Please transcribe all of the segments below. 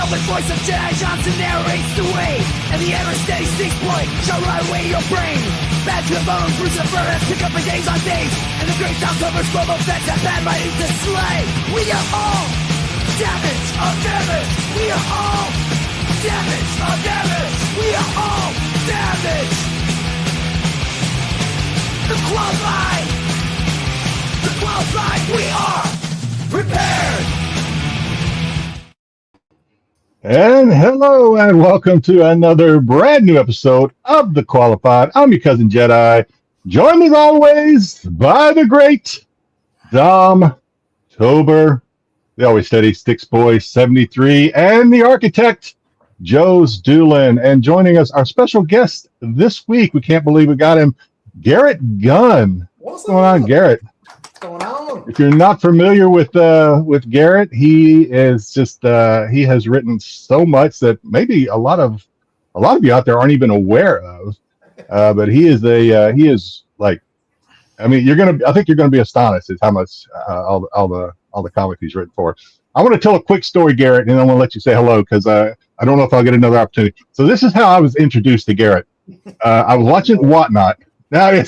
velvet voice of Jedi Johnson narrates the way, and the ever-steady Styx boy shall ride away your brain. Bad to the bone, Bruce and Furnace pick up for days on days, and the great Stormtroopers Boba Fett's have bad mighty to slay. We are all damage of damage. We are all damage of damage. We are all damage. The qualified, we are prepared. And hello and welcome to another brand new episode of The Qualified. I'm your cousin Jedi, joined as always by the great Dom Tober, the always steady Styx Boy 73, and the architect joesduelin. And joining us, our special guest this week, we can't believe we got him, Garrett Gunn. What's going on, Garrett? What's going on? If you're not familiar with Garrett, he is just he has written so much that maybe a lot of you out there aren't even aware of. But he is like, I mean, I think you're gonna be astonished at how much all the comics he's written for. I want to tell a quick story, Garrett, and I want to let you say hello because I don't know if I'll get another opportunity. So this is how I was introduced to Garrett. I was watching Whatnot. Now I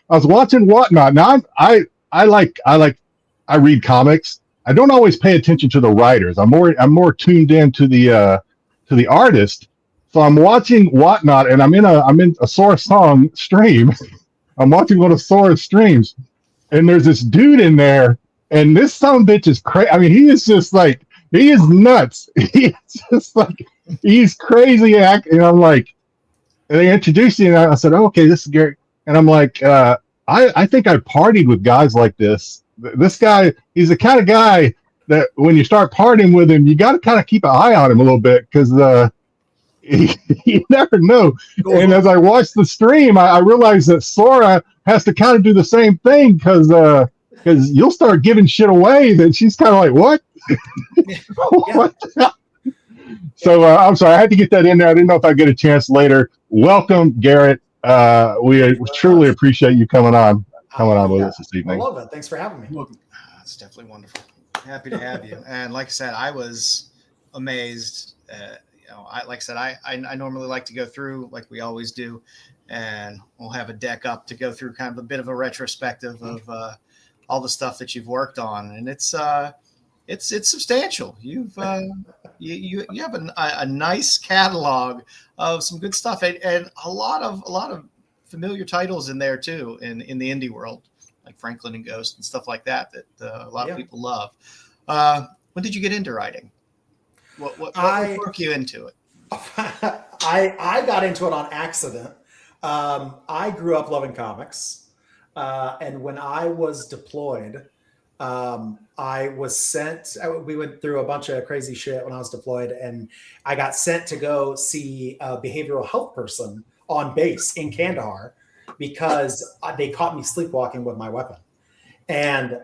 was watching Whatnot. Now I read comics. I don't always pay attention to the writers. I'm more tuned in to the artist. So I'm watching Whatnot, and I'm in a Sora Song stream. I'm watching one of Sora's streams, and there's this dude in there, and this son-of-a-bitch is crazy. I mean, he is nuts. He's just like, he's crazy. And I'm like, and they introduced me, and I said, oh, okay, this is Garrett. And I'm like, I think I partied with guys like this. This guy, he's the kind of guy that when you start partying with him, you got to kind of keep an eye on him a little bit because you never know. And as I watched the stream, I realized that Sora has to kind of do the same thing because you'll start giving shit away that she's kind of like, what? What? So I'm sorry, I had to get that in there. I didn't know if I'd get a chance later. Welcome, Garrett. We truly appreciate you coming on with us this evening. I love it. Thanks for having me. It's definitely wonderful. Happy to have you. And like I said, I was amazed. I normally like to go through like we always do, and we'll have a deck up to go through kind of a bit of a retrospective of all the stuff that you've worked on, and it's substantial. You have a nice catalog of some good stuff, and a lot of familiar titles in there too in the indie world, like Franklin and Ghost and stuff like that a lot of people love. When did you get into writing? What worked you into it? I got into it on accident. I grew up loving comics, and when I was deployed, I was sent. We went through a bunch of crazy shit when I was deployed, and I got sent to go see a behavioral health person on base in Kandahar because they caught me sleepwalking with my weapon, and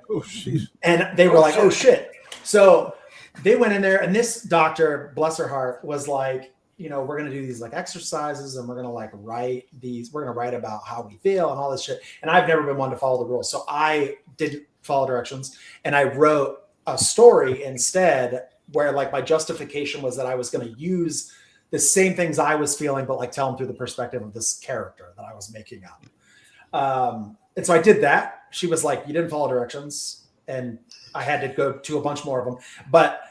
they were like, "Oh shit!" So they went in there, and this doctor, bless her heart, was like, we're going to do these like exercises, and we're going to like write these. We're going to write about how we feel and all this shit. And I've never been one to follow the rules, so I did follow directions, and I wrote a story instead where like my justification was that I was going to use the same things I was feeling, but like tell them through the perspective of this character that I was making up. And so I did that. She was like, you didn't follow directions. And I had to go to a bunch more of them, but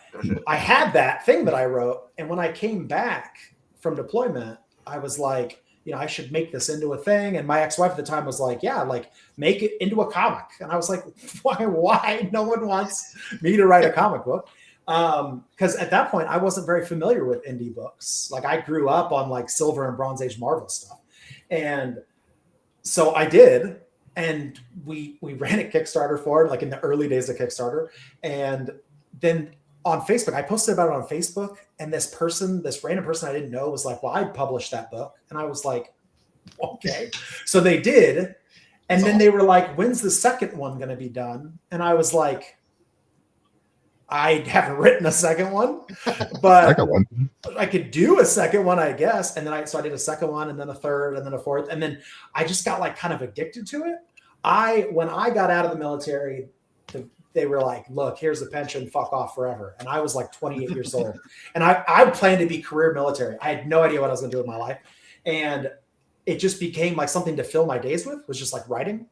I had that thing that I wrote. And when I came back from deployment, I was like, I should make this into a thing. And my ex-wife at the time was like, yeah, like make it into a comic. And I was like, why? No one wants me to write a comic book. Because at that point I wasn't very familiar with indie books. Like I grew up on like Silver and Bronze Age Marvel stuff. And so I did. And we ran a Kickstarter for it, like in the early days of Kickstarter. And then on Facebook, I posted about it on Facebook, and this random person I didn't know was like, well, I published that book. And I was like, okay. So they did. And then they were like, when's the second one going to be done? And I was like, I haven't written a second one, but I could do a second one, I guess. And then I did a second one, and then a third, and then a fourth. And then I just got like kind of addicted to it. When I got out of the military, they were like, look, here's the pension, fuck off forever. And I was like 28 years old. And I planned to be career military. I had no idea what I was going to do with my life. And it just became like something to fill my days with, was just like writing.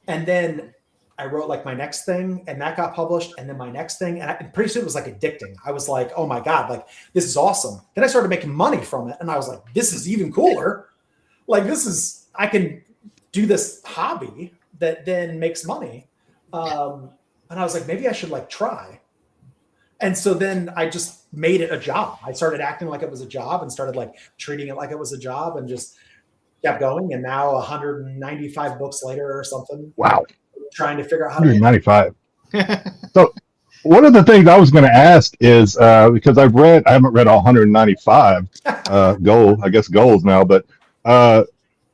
And then I wrote like my next thing, and that got published. And then my next thing, and pretty soon it was like addicting. I was like, oh my God, like this is awesome. Then I started making money from it. And I was like, this is even cooler. Like I can do this hobby that then makes money. And I was like, maybe I should like try. And so then I just made it a job. I started acting like it was a job and started like treating it like it was a job, and just kept going. And now 195 books later or something. Wow. Trying to figure out how to 195. So one of the things I was going to ask is, because I haven't read all 195 goals now, but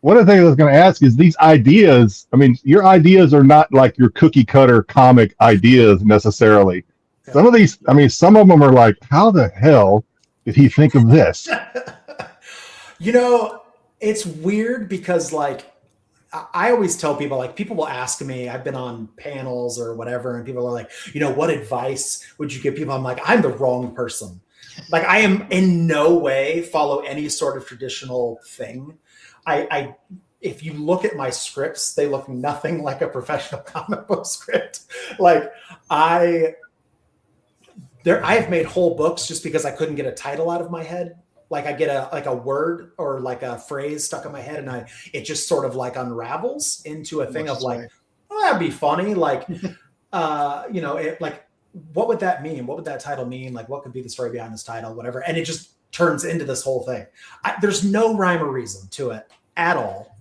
one of the things I was going to ask is these ideas. I mean, your ideas are not like your cookie cutter comic ideas necessarily. Some of these, I mean, some of them are like, how the hell did he think of this? You know, it's weird because like, I always tell people, like, people will ask me, I've been on panels or whatever, and people are like, you know, what advice would you give people? I'm like, I'm the wrong person. Like, I am in no way follow any sort of traditional thing. If you look at my scripts, they look nothing like a professional comic book script. Like I have made whole books just because I couldn't get a title out of my head. Like I get a word or like a phrase stuck in my head, and it just sort of like unravels into a thing of like, oh, that'd be funny. Like, you know, like, what would that mean? What would that title mean? Like, what could be the story behind this title? Whatever. And it just turns into this whole thing. There's no rhyme or reason to it at all.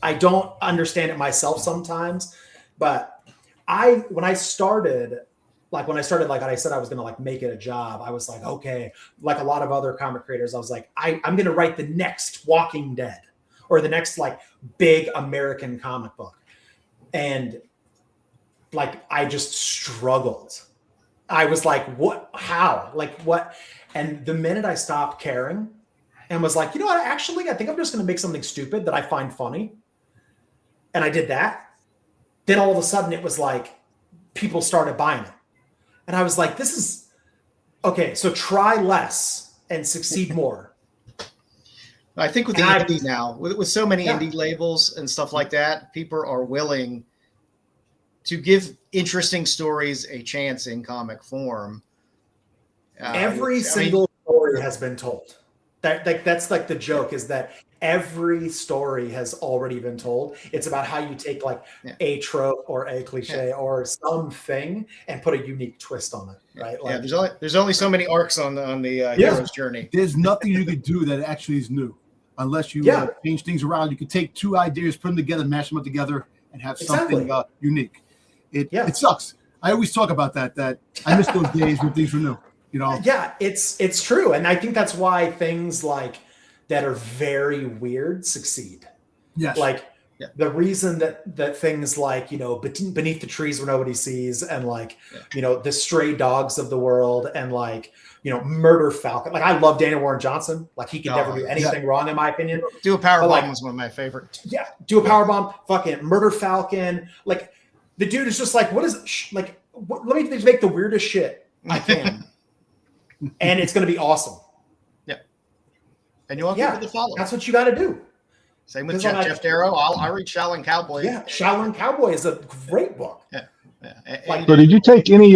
I don't understand it myself sometimes, but when I started, like I said, I was going to like make it a job. I was like, okay, like a lot of other comic creators, I was like, I'm going to write the next Walking Dead or the next like big American comic book. And like, I just struggled. I was like, what, how, like what? And the minute I stopped caring and was like, you know what, actually, I think I'm just going to make something stupid that I find funny. And I did that. Then all of a sudden it was like, people started buying it. And I was like, this is okay. So try less and succeed more. I think with the indie now, with so many indie labels and stuff like that, people are willing to give interesting stories a chance in comic form. Every single story has been told. That's like the joke, is that every story has already been told. It's about how you take like a trope or a cliche or something and put a unique twist on it, right? Like, there's only so many arcs on the hero's journey. There's nothing you could do that actually is new, unless you change things around. You could take two ideas, put them together, mash them up together, and have something unique. It sucks. I always talk about that I miss those days when things were new. You know? Yeah, it's true, and I think that's why things like that are very weird succeed. Yes. Like the reason that things like, you know, Beneath the Trees Where Nobody Sees, and like, you know, The Stray Dogs of the World, and like, you know, Murder Falcon. Like, I love Daniel Warren Johnson. Like, he can never do anything wrong, in my opinion. Do a Power Bomb was one of my favorites. Yeah, Do a Power Bomb. Fucking Murder Falcon. Like, the dude is just like, what is it? Like, let me make the weirdest shit I can. And it's going to be awesome. Yeah. And you want people to follow. That's what you got to do. Same with Jeff Darrow. I'll read Shaolin Cowboy. Yeah, Shaolin Cowboy is a great book. Yeah. Like, so did you take any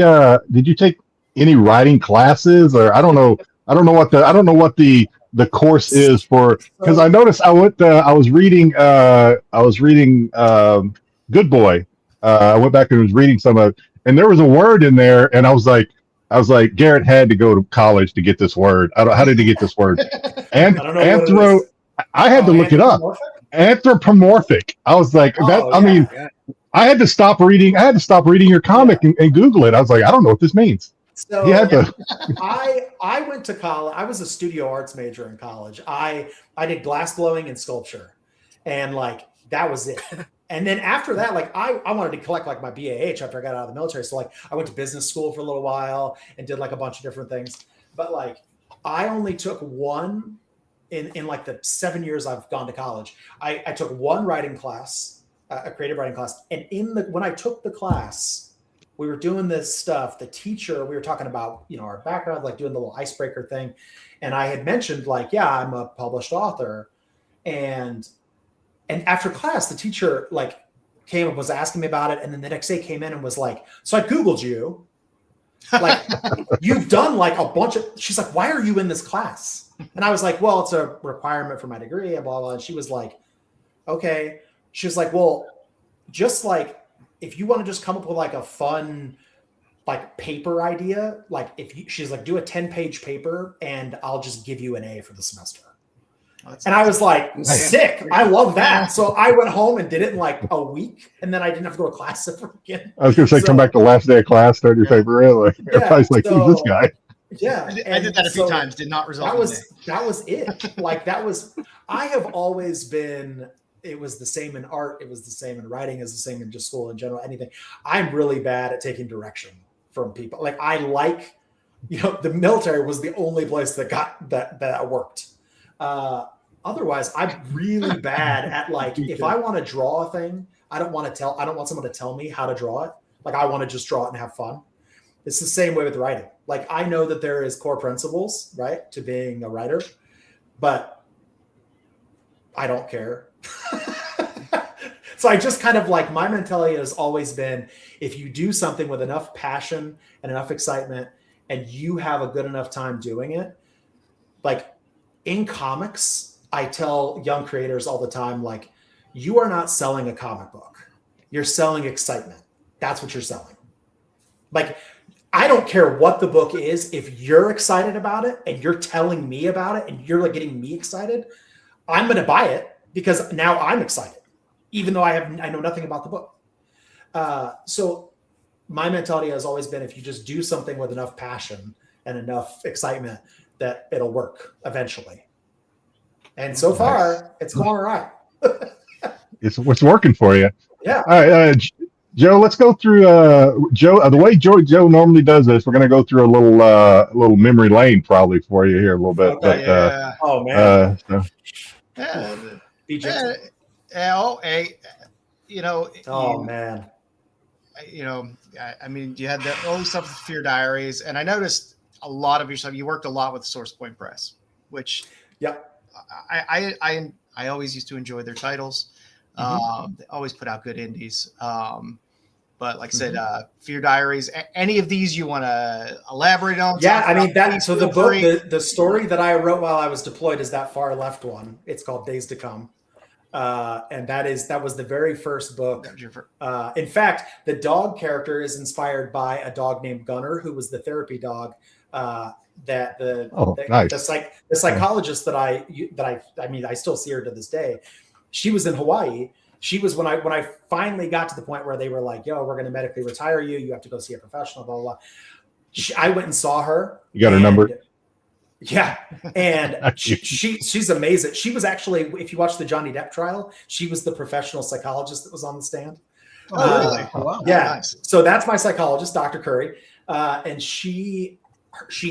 writing classes, or I don't know what the course is for, because I noticed I was reading Good Boy. I went back and was reading some of, and there was a word in there, and I was like, Garrett had to go to college to get this word. How did he get this word? And I had to look it up. Anthropomorphic. I was like, I had to stop reading. I had to stop reading your comic and Google it. I was like, I don't know what this means. So you had to. I went to college. I was a studio arts major in college. I did glass blowing and sculpture, and like that was it. And then after that, like I wanted to collect like my BAH after I got out of the military. So like I went to business school for a little while and did like a bunch of different things. But like I only took one in like the 7 years I've gone to college. I took one writing class, a creative writing class. And when I took the class, we were doing this stuff. The teacher, we were talking about, our background, like doing the little icebreaker thing. And I had mentioned like, yeah, I'm a published author. And after class, the teacher like came and was asking me about it. And then the next day came in and was like, so I Googled you. Like, you've done like a bunch of, she's like, why are you in this class? And I was like, well, it's a requirement for my degree and blah, blah. And she was like, okay. She was like, well, just like, if you want to just come up with like a fun, like paper idea, like she's like, do a 10-page paper and I'll just give you an A for the semester. And I was like, sick. I love that. So I went home and did it in like a week, and then I didn't have to go to class ever again. I was going to say, come back the last day of class, start your paper in. Like, everybody's like, who's this guy? Yeah. I did that a few times, did not result that was it. Like I have always been, it was the same in art. It was the same in writing, it was the same in just school in general, anything. I'm really bad at taking direction from people. Like I like, the military was the only place that got that worked. Otherwise, I'm really bad at like, if I want to draw a thing, I don't want someone to tell me how to draw it. Like I want to just draw it and have fun. It's the same way with writing. Like I know that there is core principles, right, to being a writer, but I don't care. So I just kind of like, my mentality has always been, if you do something with enough passion and enough excitement and you have a good enough time doing it, like in comics, I tell young creators all the time, like, you are not selling a comic book. You're selling excitement. That's what you're selling. Like, I don't care what the book is. If you're excited about it and you're telling me about it and you're like getting me excited, I'm going to buy it because now I'm excited, even though I know nothing about the book. So my mentality has always been, if you just do something with enough passion and enough excitement, that it'll work eventually. And so far, it's going all right. It's working for you. Yeah. All right, Joe, let's go through Joe. The way Joe normally does this, we're going to go through a little memory lane probably for you here a little bit. Okay, but, oh man. Man. I mean, you had the early stuff with Fear Diaries, and I noticed a lot of your stuff. You worked a lot with Source Point Press, which I always used to enjoy their titles. They always put out good indies. But like I said, Fear Diaries, any of these you want to elaborate on? Yeah, I mean, the book, the story that I wrote while I was deployed is that far left one. It's called Days to Come. And that was the very first book. In fact, the dog character is inspired by a dog named Gunner, who was the therapy dog the psychologist that I still see her to this day. She was in Hawaii. She was when I finally got to the point where they were like, yo, we're going to medically retire you. You have to go see a professional, blah, blah, blah. I went and saw her. You got her number? Yeah. And she's amazing. She was actually, if you watch the Johnny Depp trial, she was the professional psychologist that was on the stand. Oh, really? Wow. Yeah. Nice. So that's my psychologist, Dr. Curry. And she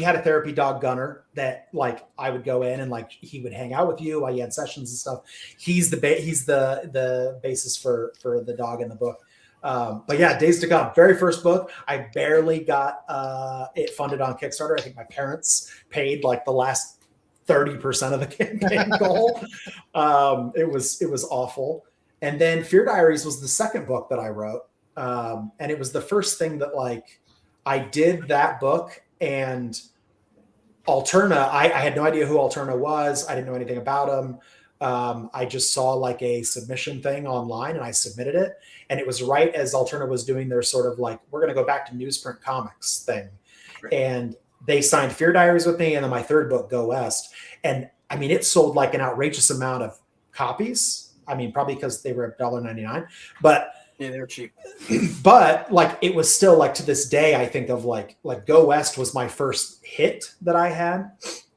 had a therapy dog, Gunner, that like I would go in and like he would hang out with you while you had sessions and stuff. He's the basis for the dog in the book. But yeah, Days to Come, very first book. I barely got it funded on Kickstarter. I think my parents paid like the last 30% of the campaign goal. It was awful. And then Fear Diaries was the second book that I wrote. And it was the first thing that like I did that book. And Alterna, I had no idea who Alterna was. I didn't know anything about him. I just saw like a submission thing online and I submitted it. And it was right as Alterna was doing their sort of like, we're going to go back to newsprint comics thing. Right. And they signed Fear Diaries with me. And then my third book, Go West. And I mean, it sold like an outrageous amount of copies. I mean, probably because they were $1.99, but yeah, they were cheap. But like, it was still like to this day, I think of like Go West was my first hit that I had.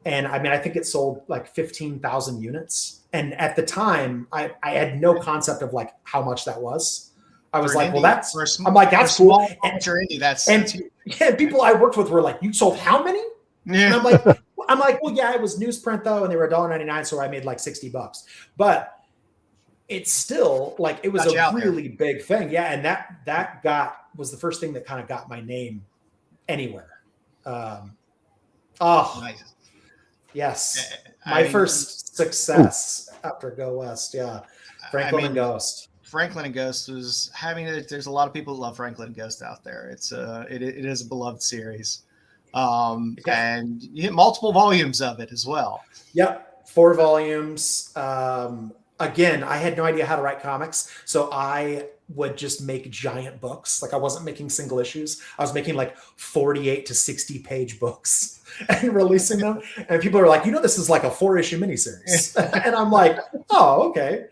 And I mean, I think it sold like 15,000 units. And at the time I had no concept of like how much that was. I was like, well, that's cool. And people I worked with were like, you sold how many? Yeah. And I'm like, well, yeah, it was newsprint though. And they were $1.99. So I made like $60, but it's still like it was a really big thing. Yeah. And that was the first thing that kind of got my name anywhere. Nice. Yes. My first success after Go West. Yeah. Franklin and Ghost. Franklin and Ghost was having it. There's a lot of people that love Franklin and Ghost out there. It is a beloved series. And you hit multiple volumes of it as well. Yep. 4 volumes. Again, I had no idea how to write comics, so I would just make giant books. Like I wasn't making single issues. I was making like 48 to 60 page books and releasing them. And people are like, this is like a 4-issue miniseries. And I'm like, oh, okay.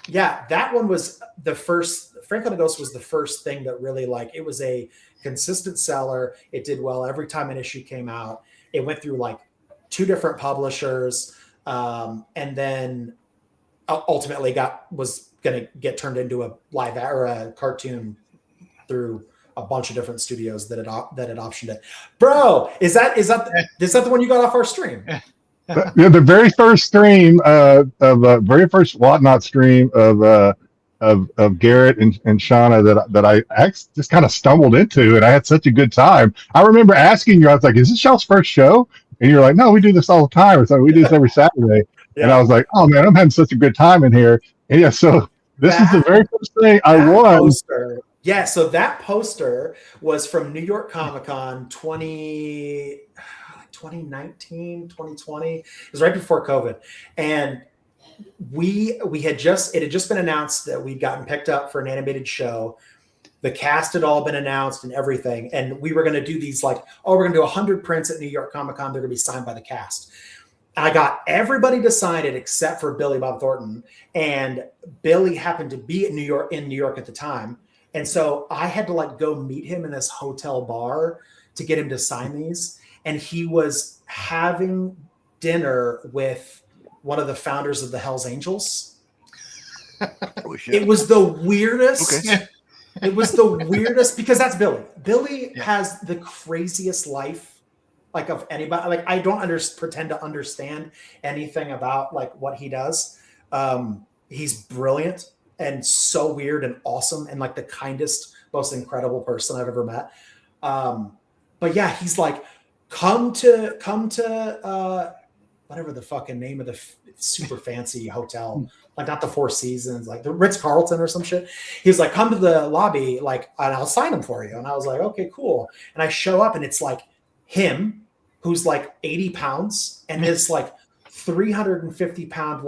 Yeah, that one was the first. Franklin and Ghost was the first thing that really it was a consistent seller. It did well every time an issue came out. It went through like 2 different publishers, and then ultimately was going to get turned into a live or a cartoon through a bunch of different studios that had optioned it. Bro, is that the one you got off our stream? Yeah, the very first stream very first Whatnot stream of Garrett and Shauna that I just kind of stumbled into, and I had such a good time. I remember asking you, I was like, "Is this y'all's first show?" And you're like, "No, we do this all the time. So we do this every Saturday." Yeah. And I was like, "Oh man, I'm having such a good time in here." And yeah, so this is the very first thing I won. Poster. Yeah, so that poster was from New York Comic Con 2019, 2020. It was right before COVID. And it had just been announced that we'd gotten picked up for an animated show. The cast had all been announced and everything. And we were going to do these we're going to do 100 prints at New York Comic Con. They're going to be signed by the cast. I got everybody to sign it except for Billy Bob Thornton. And Billy happened to be in New York at the time. And so I had to go meet him in this hotel bar to get him to sign these. And he was having dinner with one of the founders of the Hells Angels. Oh, shit. It was the weirdest. Okay. It was the weirdest because that's Billy. Billy has the craziest life of anybody. I don't pretend to understand anything about what he does. He's brilliant and so weird and awesome and the kindest, most incredible person I've ever met. But yeah, he's come to whatever the fucking name of the super fancy hotel, not the Four Seasons, the Ritz-Carlton or some shit. He was come to the lobby, and I'll sign them for you. And I was like, okay, cool. And I show up and it's him who's 80 pounds and this 350 pound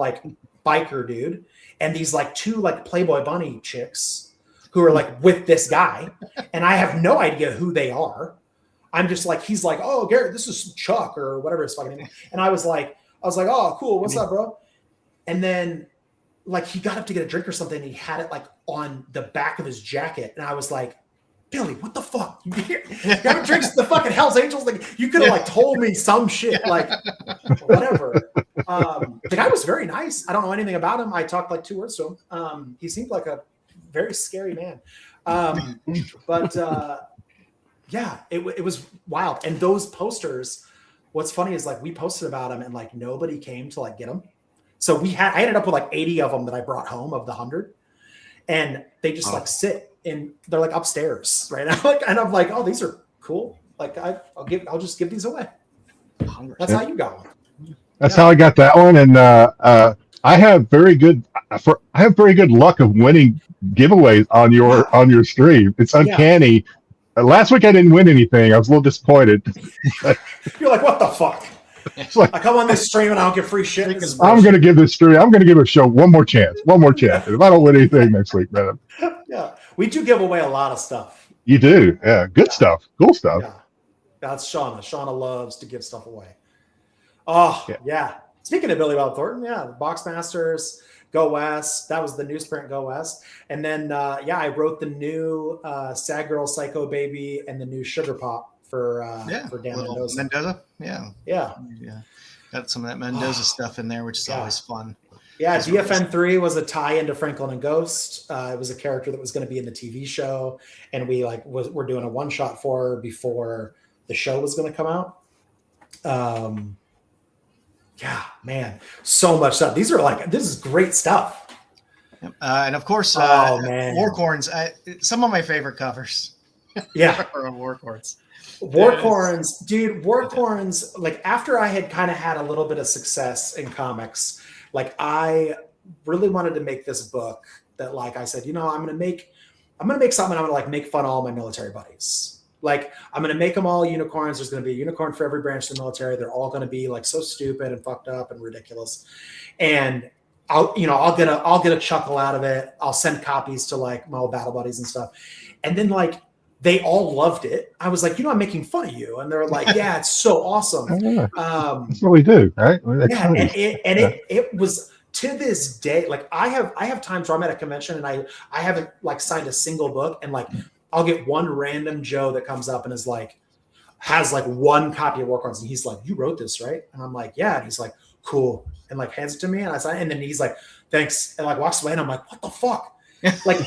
biker dude. And these 2 Playboy bunny chicks who are with this guy. And I have no idea who they are. I'm just he's oh, Garrett, this is Chuck or whatever his fucking name. And I was like, oh, cool. What's up, bro? And then he got up to get a drink or something. And he had it on the back of his jacket. And I was like, Billy, what the fuck? You haven't drinks the fucking Hells Angels? You could have told me some shit, whatever. The guy was very nice. I don't know anything about him. I talked 2 words to him. He seemed like a very scary man. But yeah, it was wild. And those posters, what's funny is we posted about them and nobody came to get them. So I ended up with 80 of them that I brought home of the 100, and they just sit and they're upstairs right now. And I'm oh, these are cool. I'll just give these away. That's how you got one. That's how I got that one. And I have very good luck of winning giveaways on your stream. It's uncanny. Yeah. Last week I didn't win anything. I was a little disappointed. You're what the fuck? I come on this stream and I don't get free shit. I'm going to give this stream. I'm going to give a show one more chance. One more chance. If I don't win anything next week, man. Yeah, we do give away a lot of stuff. You do, yeah. Good stuff, cool stuff. Yeah, that's Shauna. Shauna loves to give stuff away. Oh yeah. Speaking of Billy Bob Thornton, yeah, Boxmasters, Go West. That was the newsprint Go West, and then I wrote the new Sad Girl Psycho Baby and the new Sugar Pop for Dan Mendoza. Yeah. Got some of that Mendoza stuff in there, which is always fun. Yeah, DFN3 was a tie into Franklin and Ghost. It was a character that was going to be in the TV show, and we we're doing a one shot for her before the show was going to come out. Yeah, man, so much stuff. This is great stuff. And of course, man. Warcorns. Some of my favorite covers. Yeah. are on Warcorns. Warcorns, dude, Warcorns, like after I had kind of had a little bit of success in comics, like I really wanted to make this book that, like I said, you know, I'm gonna make something. I'm gonna like make fun of all my military buddies. Like I'm gonna make them all unicorns. There's gonna be a unicorn for every branch of the military. They're all gonna be like so stupid and fucked up and ridiculous. And I'll get a chuckle out of it. I'll send copies to like my old battle buddies and stuff. And then like they all loved it. I was like, you know, I'm making fun of you. And they're like, yeah, it's so awesome. That's what we do, right? Yeah, it was, to this day, like I have times where I'm at a convention and I haven't like signed a single book, and like I'll get one random Joe that comes up and is like, has like one copy of Warcorns, and he's like, you wrote this, right? And I'm like, yeah. And he's like, cool, and like hands it to me, and I sign, and then he's like, thanks, and like walks away, and I'm like, what the fuck? Like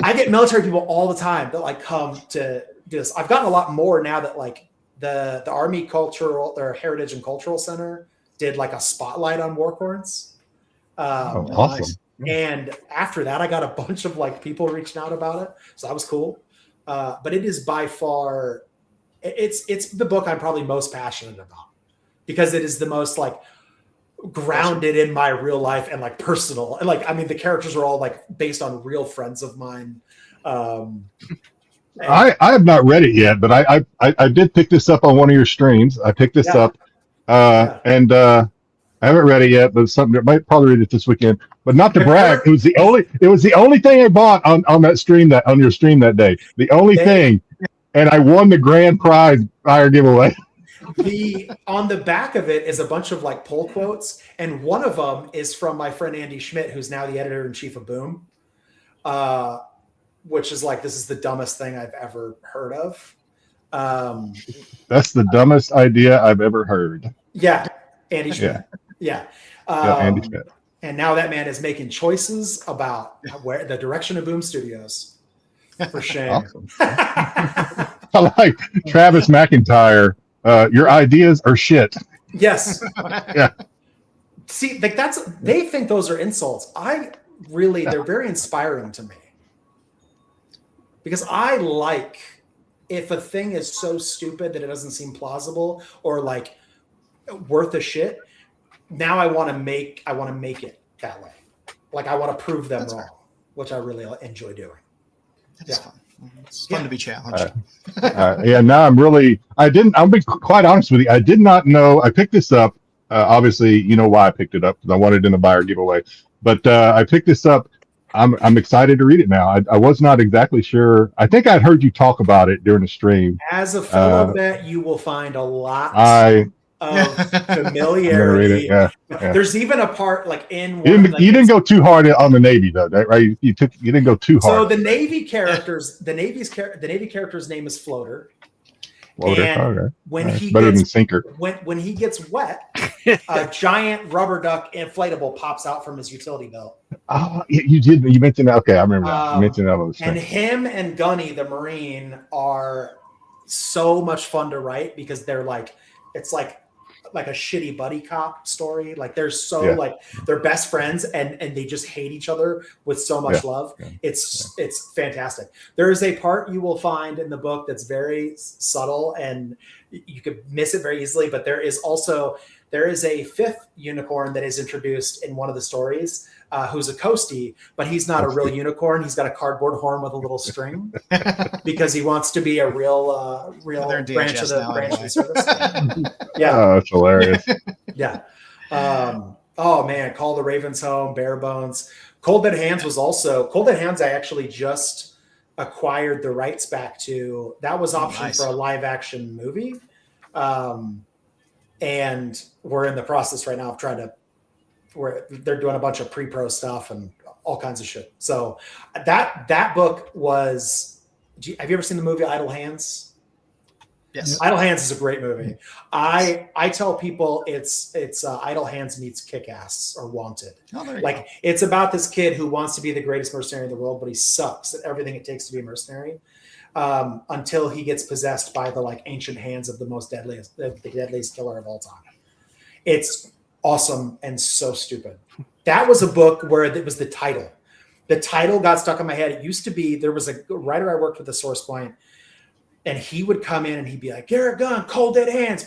I get military people all the time that like come to do this. I've gotten a lot more now that like the Army their Heritage and Cultural Center did like a spotlight on Warcorns. Awesome. And after that, I got a bunch of like people reaching out about it, so that was cool. But it is by far, it's the book I'm probably most passionate about, because it is the most like grounded in my real life and like personal, and like I mean the characters are all like based on real friends of mine. I have not read it yet, but I did pick this up on one of your streams. I picked this up, and I haven't read it yet, but it's something that might probably read it this weekend. But not to brag, it was the only thing I bought on that stream on your stream that day. The only thing, and I won the grand prize fire giveaway. On the back of it is a bunch of like pull quotes, and one of them is from my friend Andy Schmidt, who's now the editor-in-chief of Boom, which is like, this is the dumbest thing I've ever heard of. That's the dumbest idea I've ever heard. Yeah, Andy Schmidt. Yeah. Andy Schmidt. And now that man is making choices about where the direction of Boom Studios. For shame. Awesome. I like Travis McIntyre. Your ideas are shit. Yes. Yeah. See, like they think those are insults. They're very inspiring to me. Because I like, if a thing is so stupid that it doesn't seem plausible or like worth a shit, now I want to make it that way. Like I want to prove them wrong, which I really enjoy doing. That's fun. It's fun to be challenged. Now I'll be quite honest with you. I did not know. I picked this up. Obviously, you know why I picked it up, because I wanted it in a buyer giveaway. But I picked this up. I'm excited to read it now. I was not exactly sure. I think I'd heard you talk about it during the stream. As a fellow vet, you will find a lot of familiarity. There's even a part like in one you didn't go too hard on the Navy though, right? You didn't go too hard. So the Navy character's name is Floater. And when he better gets, than Sinker. When he gets wet, a giant rubber duck inflatable pops out from his utility belt. Oh, you did. You mentioned that. Okay, I remember that. You mentioned that on the stream. And him and Gunny, the Marine, are so much fun to write, because they're like, it's like a shitty buddy cop story. Like they're like they're best friends, and they just hate each other with so much love. It's fantastic. There is a part you will find in the book that's very subtle, and you could miss it very easily, but there is a fifth unicorn that is introduced in one of the stories, who's a coastie, but he's not a real unicorn. He's got a cardboard horn with a little string because he wants to be a real branch of the service. Yeah. Oh, that's hilarious. Yeah. Oh man, Call the Ravens Home, Bare Bones. Cold Dead Hands I actually just acquired the rights back to. That was optioned for a live action movie. And we're in the process right now of they're doing a bunch of pre-pro stuff and all kinds of shit. So that book was, have you ever seen the movie Idle Hands? Yes. Idle Hands is a great movie. I tell people it's Idle Hands meets Kick-Ass or Wanted. Like it's about this kid who wants to be the greatest mercenary in the world, but he sucks at everything it takes to be a mercenary. Until he gets possessed by the like ancient hands of the deadliest killer of all time. It's awesome and so stupid. That was a book where it was the title. The title got stuck in my head. It used to be, there was a writer I worked with at Source Point, and he would come in and he'd be like, Garrett Gunn, Cold Dead Hands.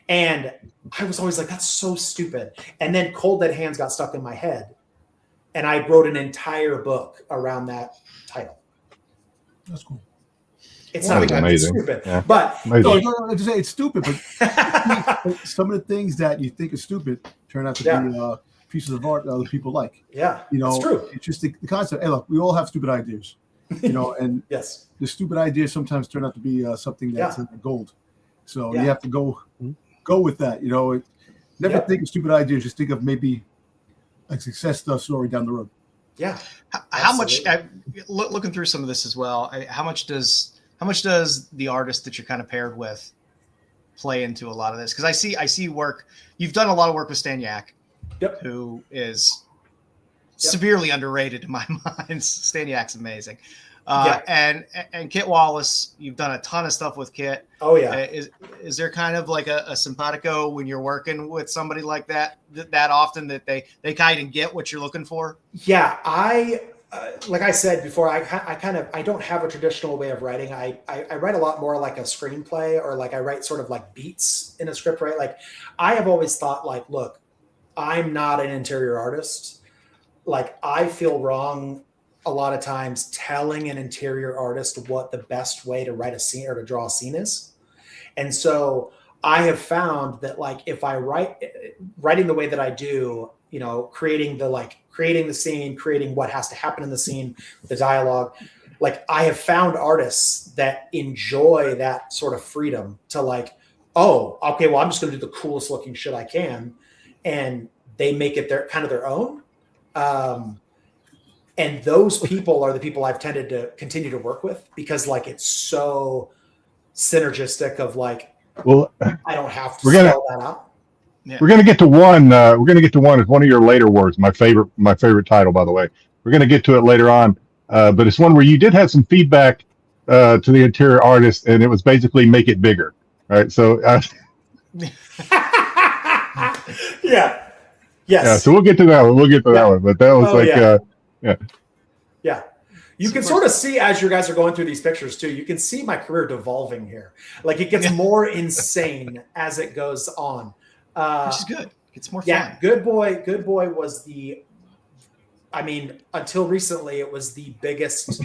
And I was always like, that's so stupid. And then Cold Dead Hands got stuck in my head. And I wrote an entire book around that title. That's cool. It's not amazing. Stupid, yeah. but no, just say it's stupid. But some of the things that you think is stupid turn out to be pieces of art that other people like. Yeah, it's true. It's just the concept. Hey, look, we all have stupid ideas, and yes, the stupid ideas sometimes turn out to be something that's gold. So you have to go with that. Never think of stupid ideas. Just think of maybe a success story down the road. Yeah. How much? Looking through some of this as well. How much does the artist that you're kind of paired with play into a lot of this? Because I see work. You've done a lot of work with Stan Yak, who is severely underrated in my mind. Stan Yak's amazing. And Kit Wallace, you've done a ton of stuff with Kit. Oh yeah. Is there kind of like a simpatico when you're working with somebody like that often that they kind of get what you're looking for? Yeah, like I said before, I don't have a traditional way of writing. I write a lot more like a screenplay, or like I write sort of like beats in a script, right? Like I have always thought like, look, I'm not an interior artist. Like I feel wrong a lot of times telling an interior artist what the best way to write a scene or to draw a scene is. And so I have found that like, if I writing the way that I do, creating the scene, creating what has to happen in the scene, the dialogue, like I have found artists that enjoy that sort of freedom to like, oh, okay, well, I'm just going to do the coolest looking shit I can. And they make it their own. And those people are the people I've tended to continue to work with, because like it's so synergistic of like, well, I don't have to spell that out. Yeah. We're gonna get to one. It's one of your later works. My favorite title, by the way. We're gonna get to it later on, but it's one where you did have some feedback to the interior artist, and it was basically make it bigger, right? So, yeah, yes, yeah. So we'll get to that one. That one. But that was yeah. You can sort of see as you guys are going through these pictures too. You can see my career devolving here. Like it gets more insane as it goes on. Which is good. It's more fun. Good Boy was until recently, it was the biggest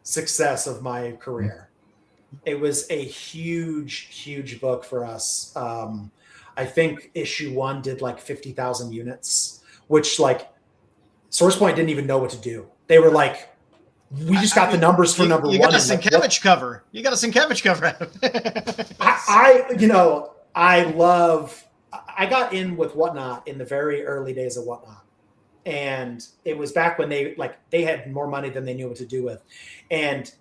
success of my career. It was a huge book for us. I think issue 1 did like 50,000 units, which like Source Point didn't even know what to do. They were like, we just got the numbers for number 1. You got a Sienkiewicz cover. You got a Sienkiewicz cover. I got in with Whatnot in the very early days of Whatnot. And it was back when they had more money than they knew what to do with. And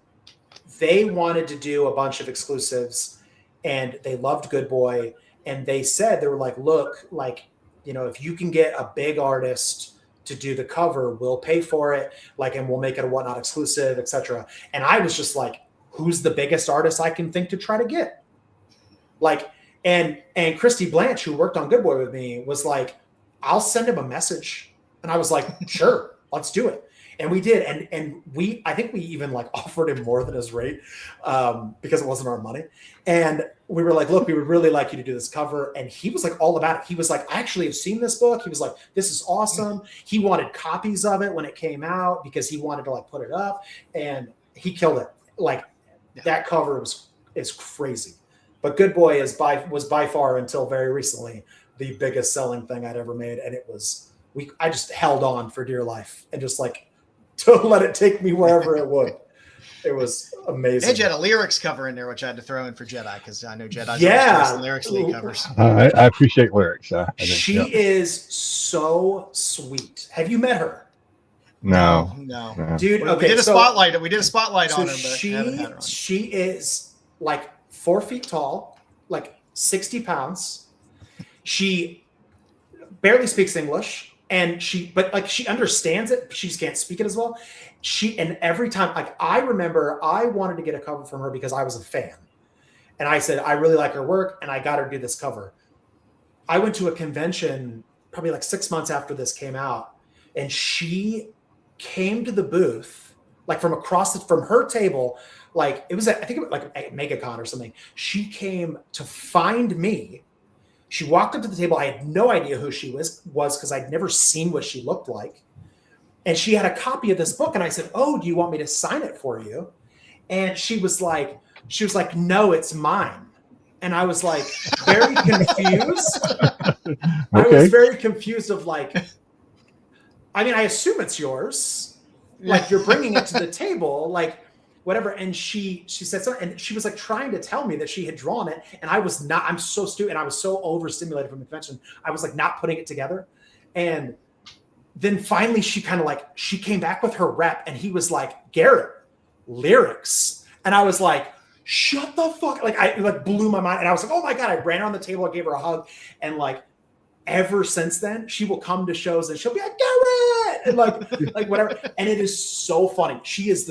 they wanted to do a bunch of exclusives, and they loved Good Boy. And they were like, look, like, if you can get a big artist to do the cover, we'll pay for it, like, and we'll make it a Whatnot exclusive, etc. And I was just like, who's the biggest artist I can think to try to get? Like, and Christy Blanche, who worked on Good Boy with me, was like, I'll send him a message. And I was like, sure, let's do it. And we did. And I think we even like offered him more than his rate because it wasn't our money. And we were like, look, we would really like you to do this cover. And he was like all about it. He was like, I actually have seen this book. He was like, this is awesome. He wanted copies of it when it came out because he wanted to like put it up, and he killed it. Like that cover is crazy. But Good Boy was by far, until very recently, the biggest selling thing I'd ever made. And it was, I just held on for dear life and just like to let it take me wherever it would. It was amazing. And you had a lyrics cover in there, which I had to throw in for Jedi, because I know Jedi's lyrics lead covers. I appreciate lyrics. She is so sweet. Have you met her? No. Dude, okay. We did a spotlight on her, but haven't had her on. She is like 4 feet tall, like 60 pounds. She barely speaks English. But she understands it. She just can't speak it as well. And every time, like, I remember I wanted to get a cover from her because I was a fan. And I said, I really like her work, and I got her to do this cover. I went to a convention probably like 6 months after this came out, and she came to the booth, like from her table, like it was, I think it was like a MegaCon or something. She came to find me. She walked up to the table. I had no idea who she was because I'd never seen what she looked like. And she had a copy of this book. And I said, "Oh, do you want me to sign it for you?" And she was like, "No, it's mine." And I was like, very confused. Okay. I was very confused of like, I mean, I assume it's yours. Like you're bringing it to the table, like whatever. And she said something, and she was like trying to tell me that she had drawn it. And I was not, I'm so stupid. And I was so overstimulated from the convention. I was like not putting it together. And then finally she kind of like, she came back with her rep, and he was like, "Garrett, lyrics." And I was like, shut the fuck. Like I like blew my mind. And I was like, oh my God, I ran on the table. I gave her a hug. And like, ever since then, she will come to shows and she'll be like, "Garrett," and like whatever. And it is so funny. She's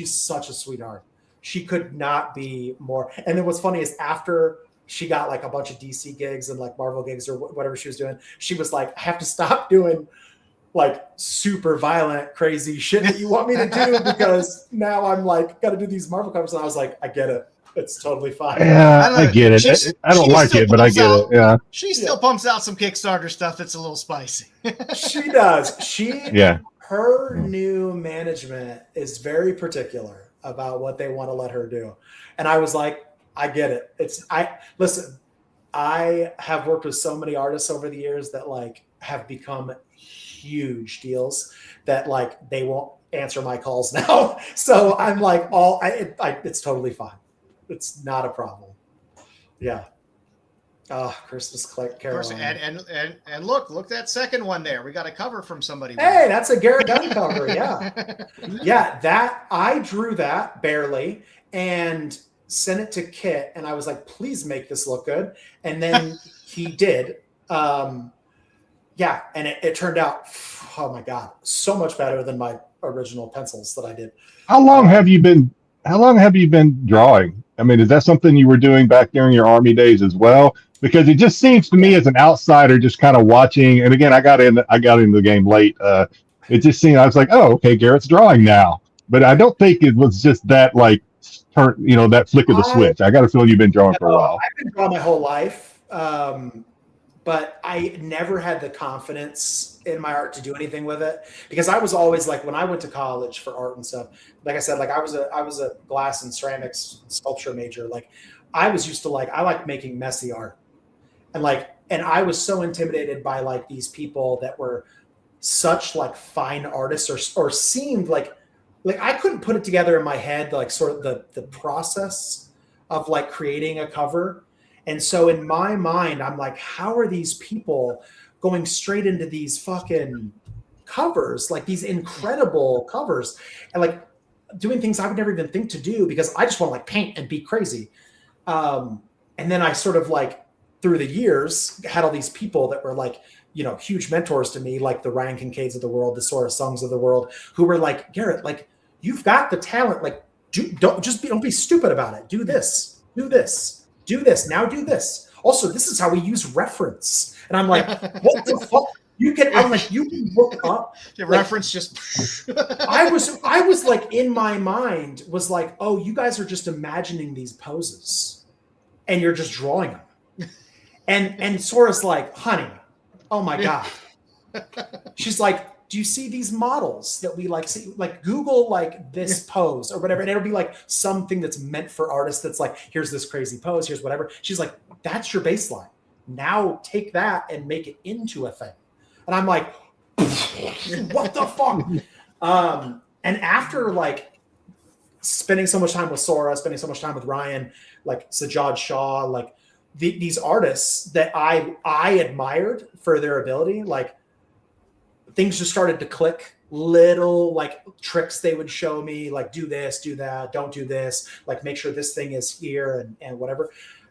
such a sweetheart. She could not be more. And then what's funny is after she got like a bunch of DC gigs and like Marvel gigs or whatever she was doing, she was like, "I have to stop doing like super violent, crazy shit that you want me to do because now I'm like, got to do these Marvel covers." And I was like, I get it. It's totally fine. Yeah, I get it. I don't like it, but I get it. Yeah. She still pumps out some Kickstarter stuff that's a little spicy. She does. Her new management is very particular about what they want to let her do. And I was like, I get it. Listen, I have worked with so many artists over the years that like have become huge deals that like they won't answer my calls now. So I'm like, it's totally fine. It's not a problem. Yeah. Oh, Christmas Carol. And look that second one there. We got a cover from somebody. Hey, that's a Garrett Gunn cover. Yeah. Yeah. That I drew that barely and sent it to Kit. And I was like, please make this look good. And then he did. Yeah, and it turned out, oh my God, so much better than my original pencils that I did. How long have you been drawing? I mean, is that something you were doing back during your Army days as well? Because it just seems to me as an outsider, just kind of watching. And again, I got into the game late. It just seemed, I was like, oh, okay, Garrett's drawing now. But I don't think it was just that like that flick of the switch. I got a feeling you've been drawing for a while. I've been drawing my whole life. But I never had the confidence in my art to do anything with it because I was always like, when I went to college for art and stuff, like I said, like I was a glass and ceramics sculpture major. Like I was used to like, I like making messy art and I was so intimidated by like these people that were such like fine artists or seemed like I couldn't put it together in my head, like sort of the process of like creating a cover. And so in my mind, I'm like, how are these people going straight into these fucking covers, like these incredible covers and like doing things I would never even think to do because I just want to like paint and be crazy. And then I sort of like through the years had all ththese people that were like, huge mentors to me, like the Ryan Kincaids of the world, the Sora Songs of the world, who were like, Garrett, like you've got the talent, like don't be stupid about it. Do this, do this. Do this now. Do this. Also, this is how we use reference. And I'm like, what the fuck? You can look up. The reference just. I was like in my mind was like, oh, you guys are just imagining these poses, and you're just drawing them. And Sora's like, honey, oh my God. She's like, do you see these models that we like see? Like Google like this pose or whatever. And it'll be like something that's meant for artists. That's like, here's this crazy pose. Here's whatever. She's like, that's your baseline. Now take that and make it into a thing. And I'm like, what the fuck? And after like spending so much time with Sora, spending so much time with Ryan, like Sajjad Shah, like these artists that I admired for their ability, like, things just started to click. Little like tricks they would show me, like do this, do that, don't do this, like make sure this thing is here and whatever.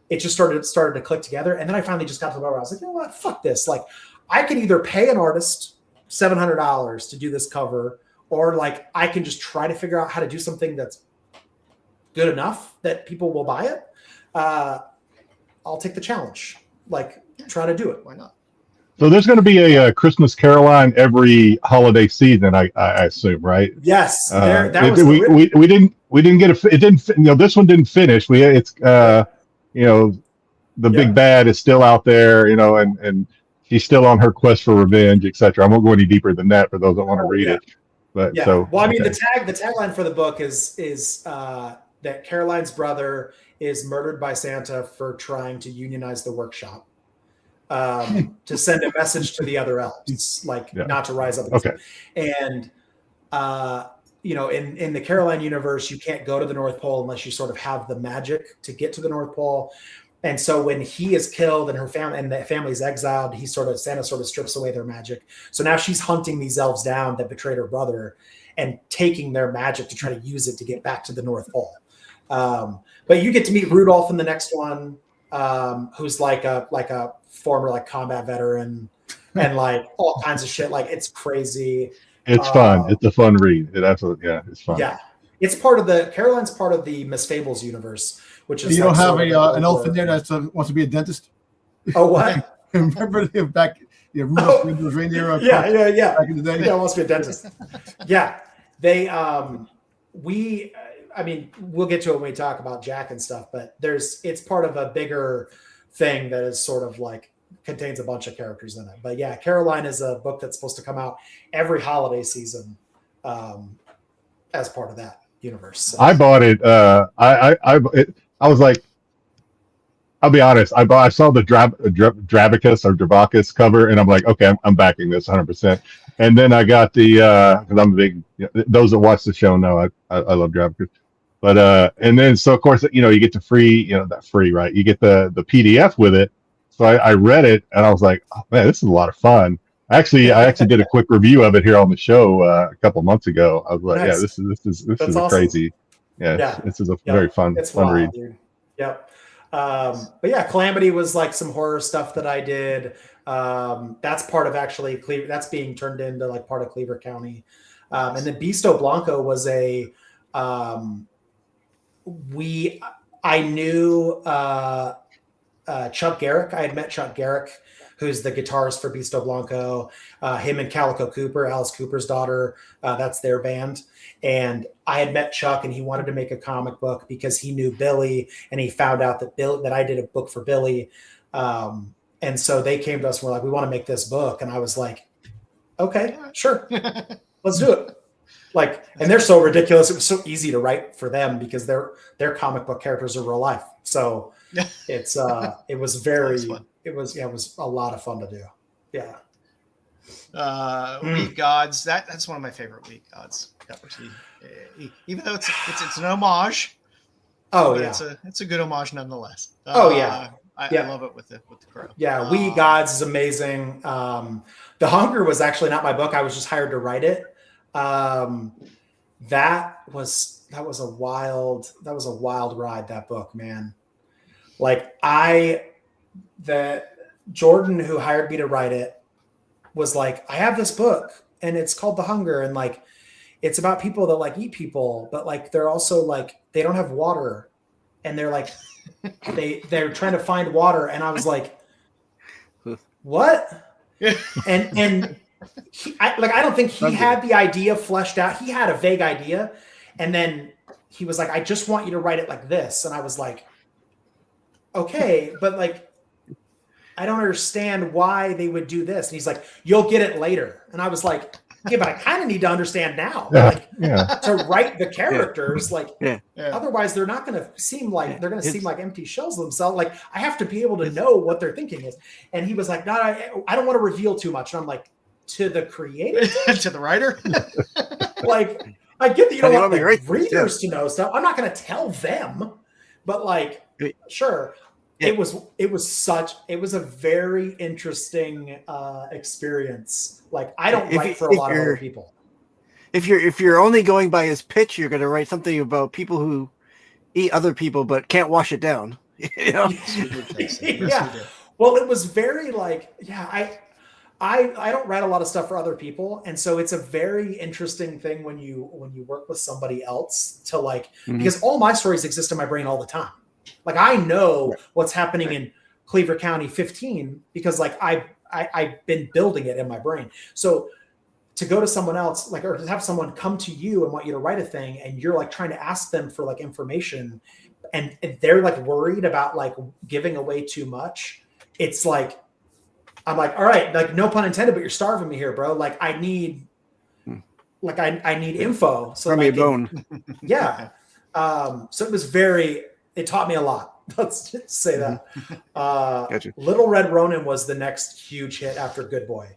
It just started to click together. And then I finally just got to the point where I was like, you know what, fuck this. Like I can either pay an artist $700 to do this cover, or like I can just try to figure out how to do something that's good enough that people will buy it. I'll take the challenge. Like try to do it. Why not? So there's going to be a Christmas Caroline every holiday season, I assume, right? Yes, we didn't get it didn't, this one didn't finish. The big bad is still out there, and she's still on her quest for revenge, etc. I won't go any deeper than that for those that want to read it. But the tagline for the book is that Caroline's brother is murdered by Santa for trying to unionize the workshop, to send a message to the other elves, not to rise up. And in the Caroline universe, you can't go to the North Pole unless you sort of have the magic to get to the North Pole. And so when he is killed and her family and the family's exiled, Santa sort of strips away their magic. So now she's hunting these elves down that betrayed her brother and taking their magic to try to use it to get back to the North Pole. But you get to meet Rudolph in the next one, who's like a former combat veteran and all kinds of shit. It's crazy. It's fun. It's a fun read. It's fun. Yeah. It's Caroline's part of the Miss Fables universe, which is you don't have an elf in there that wants to be a dentist. Oh, what? Remember back Rudolph the reindeer? Yeah. Back in the day, yeah, wants to be a dentist. Yeah, they we'll get to it when we talk about Jack and stuff, but it's part of a bigger thing that is sort of contains a bunch of characters in it. But yeah, Caroline is a book that's supposed to come out every holiday season, as part of that universe. So. I bought it. I was like, I'll be honest. I saw the Drabacus or Drabacus cover, and I'm like, okay, I'm backing this 100%. And then I got because I'm a big. Those that watch the show know I love Drabacus. But and then so of course you get the free, not free, right? You get the PDF with it. So I read it and I was like, oh man, this is a lot of fun. I actually did a quick review of it here on the show a couple months ago. I was like, nice. Yeah, this is awesome. Crazy. Yeah, this is a very fun read. Dude. Yep. But yeah, Calamity was some horror stuff that I did. That's part of actually Cleaver. That's being turned into part of Cleaver County. And then Bisto Blanco was I knew Chuck Garrick. I had met Chuck Garrick, who's the guitarist for Bisto Blanco. Him and Calico Cooper, Alice Cooper's daughter. That's their band. And I had met Chuck, and he wanted to make a comic book because he knew Billy, and he found out that I did a book for Billy. And so they came to us and were like, we want to make this book. And I was like, okay, sure. Let's do it. And they're so ridiculous. It was so easy to write for them because their comic book characters are real life. So it was a lot of fun to do. Yeah. Week Gods. That's one of my favorite Week Gods covers. Even though it's an homage. Oh yeah. It's a good homage nonetheless. I love it with the crow. Yeah, Week Gods is amazing. The Hunger was actually not my book. I was just hired to write it. That was a wild ride, that book, man. The Jordan who hired me to write it was like, I have this book and it's called The Hunger, and it's about people that eat people, but they're also they don't have water, and they're they're trying to find water, and I was like, what? and I don't think he had the idea fleshed out. He had a vague idea, and then he was like, I just want you to write it like this. And I was like, okay, but I don't understand why they would do this. And he's like, you'll get it later. And I was like, yeah, but I kind of need to understand now. To write the characters, otherwise they're not going to seem like seem like empty shells themselves. I have to be able to know what their thinking is. And he was like, no, I don't want to reveal too much. And I'm like, to the creator, to the writer. I get that you don't want readers to know stuff. I'm not going to tell them, but sure. Yeah. It was a very interesting experience. I don't write for a lot of other people. If you're only going by his pitch, you're going to write something about people who eat other people but can't wash it down. Yeah. Well, it was very I don't write a lot of stuff for other people, and so it's a very interesting thing when you work with somebody else to because all my stories exist in my brain all the time. I know what's happening in Cleaver County 15 because like I've been building it in my brain. So to go to someone else, like, or to have someone come to you and want you to write a thing, and you're like trying to ask them for like information, and they're like worried about like giving away too much. It's like, I'm like, all right, like no pun intended, but you're starving me here, bro. Like I need, like I need info. So me a bone. Yeah. So it taught me a lot. Let's just say that. Gotcha. Little Red Ronin was the next huge hit after Good Boy.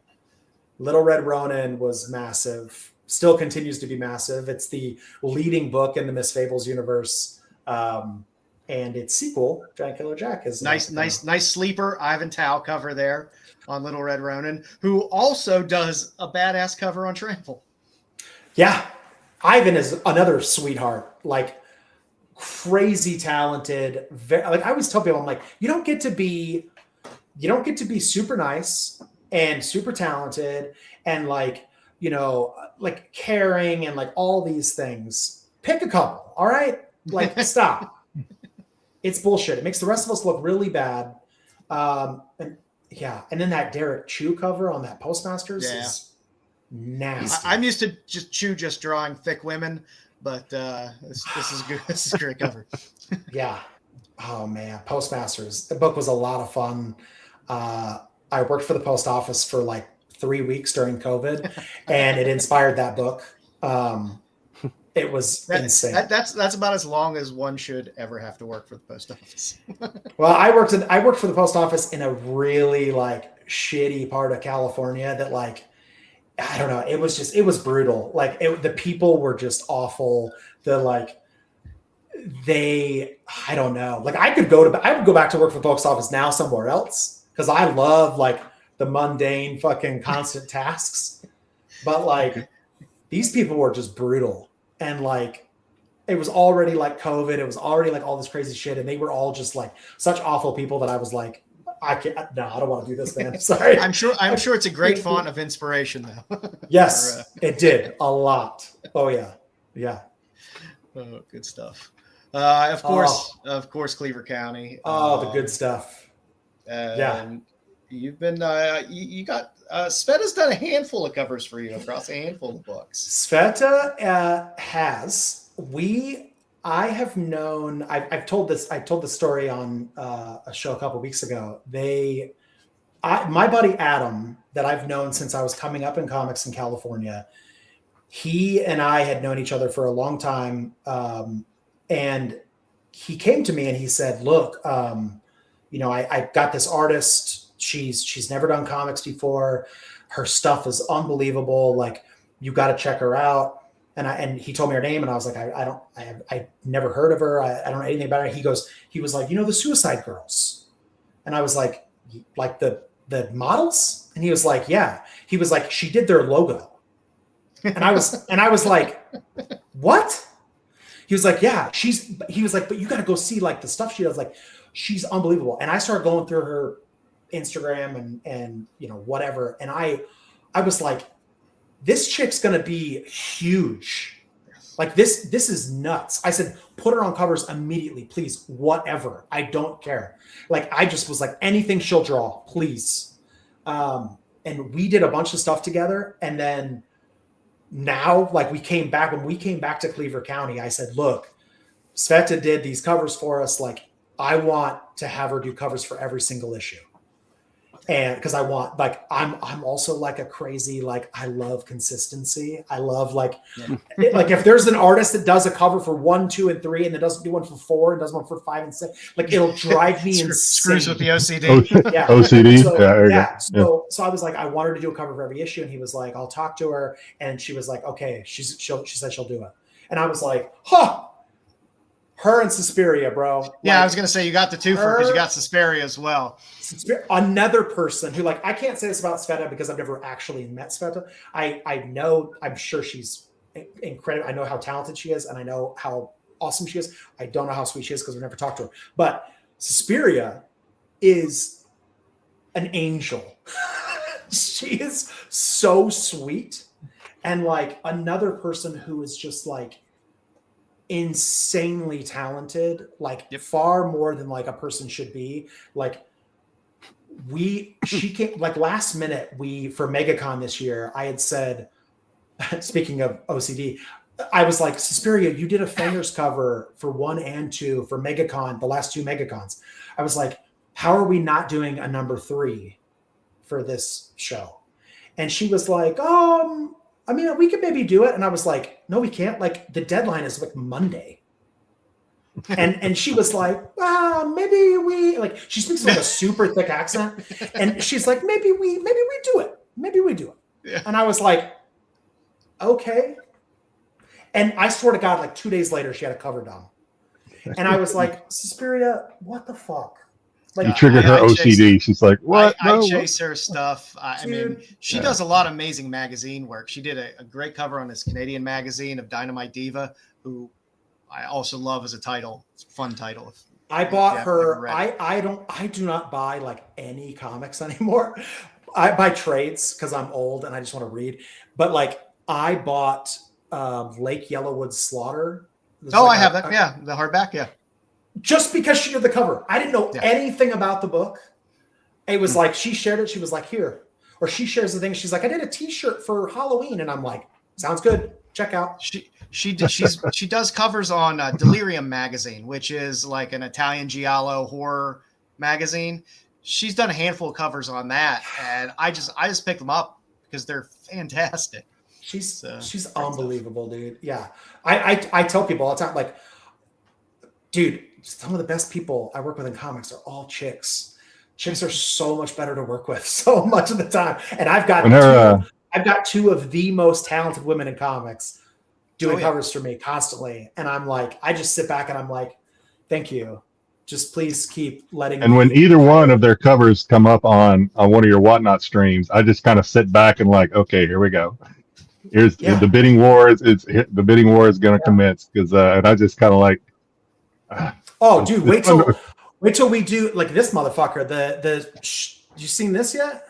Little Red Ronin was massive, still continues to be massive. It's the leading book in the Miss Fables universe. And its sequel, Giant Killer Jack, is nice sleeper Ivan Tao cover there on Little Red Ronin, who also does a badass cover on Trample. Yeah. Ivan is another sweetheart, like crazy talented. Like I always tell people, I'm like, you don't get to be super nice and super talented and like, you know, like caring and like all these things. Pick a couple, all right? Like stop. It's bullshit. It makes the rest of us look really bad. And then that Derek Chu cover on that Postmasters is nasty. I'm used to just drawing thick women, but this is good. This is a great cover. Yeah. Oh man, Postmasters. The book was a lot of fun. I worked for the post office for like 3 weeks during COVID, and it inspired that book. It was insane. That's about as long as one should ever have to work for the post office. Well, I worked for the post office in a really like shitty part of California that like, I don't know. It was brutal. Like the people were just awful. I don't know. Like I would go back to work for the post office now somewhere else, because I love like the mundane fucking constant tasks. But like these people were just brutal. And like, it was already like COVID. It was already like all this crazy shit. And they were all just like such awful people that I was like, I don't want to do this, man. Sorry. I'm sure it's a great font of inspiration though. Yes, it did a lot. Oh yeah. Yeah. Oh, good stuff. Of course, Cleaver County. The good stuff. You've been you got Sveta's done a handful of covers for you across a handful of books. Sveta has. I have known. I've told this story on a show a couple weeks ago. My buddy Adam, that I've known since I was coming up in comics in California. He and I had known each other for a long time, and he came to me and he said, "Look, I got this artist. She's never done comics before. Her stuff is unbelievable. Like, you got to check her out." And he told me her name, and I was like, I never heard of her. I don't know anything about her. He was like, the Suicide Girls. And I was like the models? And he was like, yeah. He was like, she did their logo. And I was like, what? He was like, yeah, he was like, but you got to go see like the stuff she does. Like, she's unbelievable. And I started going through her Instagram and whatever. And I was like, this chick's going to be huge. Like this is nuts. I said, put her on covers immediately, please. Whatever. I don't care. Like, I just was like, anything she'll draw, please. And we did a bunch of stuff together. And then now, like, when we came back to Cleaver County, I said, look, Sveta did these covers for us. Like, I want to have her do covers for every single issue. And because I want, like, I'm also like a crazy, like, I love consistency. I love like if there's an artist that does a cover for 1, 2, and 3, and then doesn't do one for 4 and does one for 5 and 6, like, it'll drive me insane. Screws with the OCD. Yeah. OCD. So I was like, I want her to do a cover for every issue, and he was like, I'll talk to her, and she was like, okay, she said she'll do it, and I was like, huh. Her and Suspiria, bro. Yeah, I was going to say, you got the twofer because you got Suspiria as well. Another person who, like, I can't say this about Sveta because I've never actually met Sveta. I'm sure she's incredible. I know how talented she is, and I know how awesome she is. I don't know how sweet she is because we've never talked to her. But Suspiria is an angel. She is so sweet. And, like, another person who is just, like, insanely talented, like far more than like a person should be. Like, she came like last minute. For MegaCon this year, I had said, speaking of OCD, I was like, Suspiria, you did a Fangers cover for 1 and 2 for MegaCon, the last 2 MegaCons. I was like, how are we not doing a number 3 for this show? And she was like, I mean, we could maybe do it. And I was like, no, we can't. Like, the deadline is like Monday. And she was like, well, maybe we, like, she speaks with a super thick accent. And she's like, maybe we do it. Maybe we do it. Yeah. And I was like, okay. And I swear to God, like 2 days later, she had a cover done. And I was like, Suspiria, what the fuck? Like, you triggered her OCD. She's like, what? I chase her stuff. I mean, she does a lot of amazing magazine work. She did a great cover on this Canadian magazine of Dynamite Diva, who I also love as a title. It's a fun title. I bought her. I do not buy like any comics anymore. I buy trades because I'm old and I just want to read. But like, I bought Lake Yellowwood Slaughter. I have that. Yeah, the hardback. Yeah. Just because she did the cover. I didn't know anything about the book. It was like she shared it. She was like, here. Or she shares the thing. She's like, I did a t-shirt for Halloween. And I'm like, sounds good. Check out. She does covers on Delirium magazine, which is like an Italian giallo horror magazine. She's done a handful of covers on that. And I just picked them up because they're fantastic. She's unbelievable, dude. Yeah. I tell people all the time, like, dude, some of the best people I work with in comics are all chicks. Chicks are so much better to work with so much of the time. And I've got 2 of the most talented women in comics doing covers for me constantly. And I'm like, I just sit back and I'm like, thank you. Just please keep letting me. And when either one of their covers come up on one of your Whatnot streams, I just kind of sit back and like, okay, here we go. Here's the bidding war. The bidding war is going to commence and I just kind of like, dude, wait till we do like this motherfucker. You seen this yet?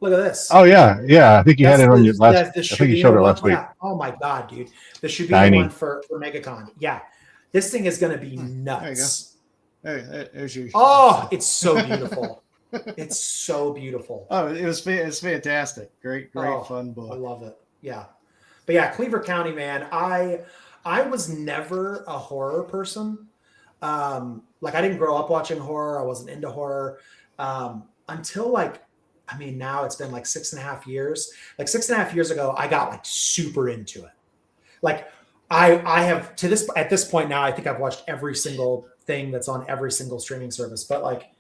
Look at this. Oh yeah. I think you had it on your last. I think you showed it last week. Yeah. Oh my god, dude, this should be the one for MegaCon. Yeah, this thing is gonna be nuts. There you go. There's your. Oh, it's so beautiful. It's so beautiful. Oh, it's fantastic. Great fun book. I love it. Yeah, but yeah, Cleaver County, man. I was never a horror person. Like I didn't grow up watching horror. I wasn't into horror until now it's been like 6.5 years. Like 6.5 years ago, I got like super into it. Like I have at this point now, I think I've watched every single thing that's on every single streaming service, but like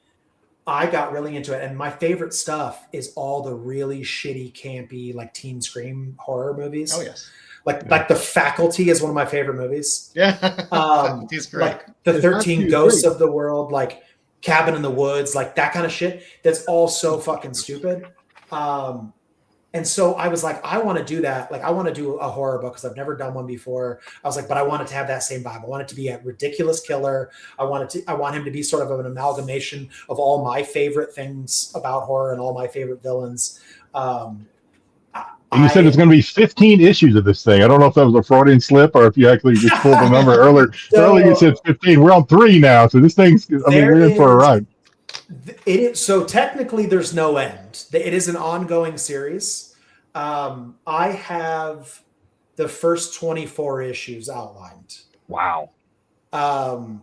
I got really into it. And my favorite stuff is all the really shitty, campy, like teen scream horror movies. Oh yes. Like The Faculty is one of my favorite movies. Yeah. He's great. Like the 13 Ghosts of the World, like Cabin in the Woods, like that kind of shit. That's all so fucking stupid. And so I was like, I want to do that. Like I want to do a horror book because I've never done one before. I was like, but I want it to have that same vibe. I want it to be a ridiculous killer. I want him to be sort of an amalgamation of all my favorite things about horror and all my favorite villains. And you said there's going to be 15 issues of this thing. I don't know if that was a Freudian slip or if you actually just pulled the number earlier. Earlier you said 15. We're on 3 now, so this thing's. We're in for a ride. So technically, there's no end. It is an ongoing series. I have the first 24 issues outlined. Wow. Now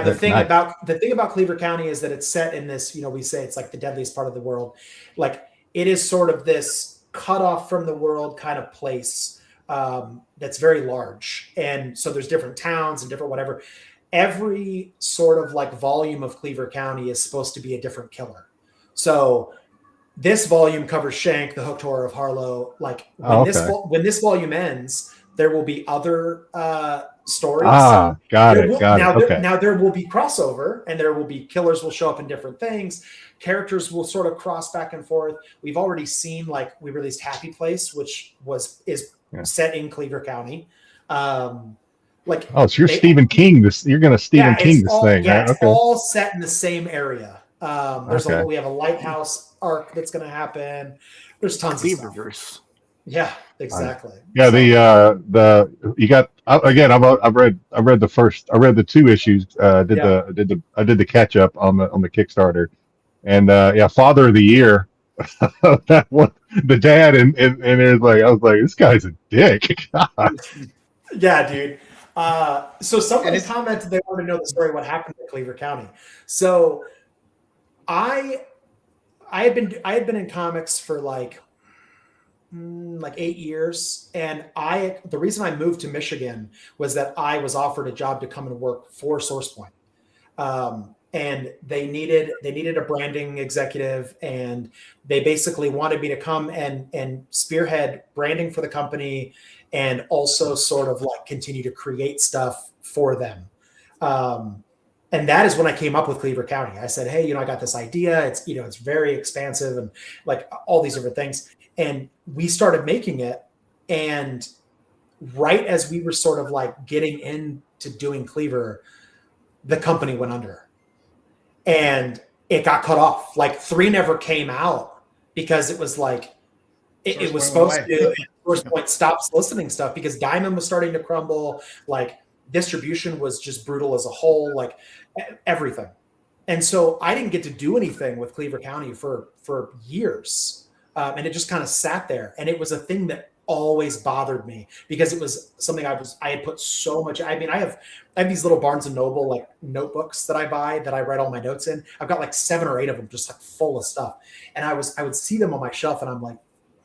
the thing about Cleaver County is that it's set in this. We say it's like the deadliest part of the world. Like it is sort of this cut off from the world kind of place that's very large. And so there's different towns and different whatever. Every sort of like volume of Cleaver County is supposed to be a different killer. So this volume covers Shank, the Hooked Horror of Harlow. Like when this volume ends, there will be other stories. Got it. Now there will be crossover and there will be killers will show up in different things. Characters will sort of cross back and forth. We've already seen, like, we released Happy Place, which is set in Cleaver County. So you're Stephen King. You're going to Stephen King this thing. Yeah, right? It's all set in the same area. We have a lighthouse arc that's going to happen. There's tons of stuff. Yeah, exactly. Yeah, you got again. I've read the 2 issues. I did the catch up on the Kickstarter. and yeah, Father of the Year. That one, the dad, and it was like, I was like, this guy's a dick. Yeah, dude. So somebody commented they want to know the story what happened in Cleaver County. So I had been in comics for like 8 years, and the reason I moved to Michigan was that I was offered a job to come and work for SourcePoint. And they needed a branding executive, and they basically wanted me to come and spearhead branding for the company, and also sort of like continue to create stuff for them. And that is when I came up with Cleaver County. I said, hey, I got this idea. It's very expansive and like all these different things. And we started making it. And right as we were sort of like getting into doing Cleaver, the company went under and it got cut off. Like 3 never came out because it was like, it was supposed to, SourcePoint stopped soliciting stuff because Diamond was starting to crumble. Like distribution was just brutal as a whole, like everything. And so I didn't get to do anything with Cleaver County for years. And it just kind of sat there. And it was a thing that always bothered me because it was something I had put so much. I mean, I have these little Barnes and Noble like notebooks that I buy that I write all my notes in. I've got like 7 or 8 of them just like full of stuff. And I would see them on my shelf and I'm like,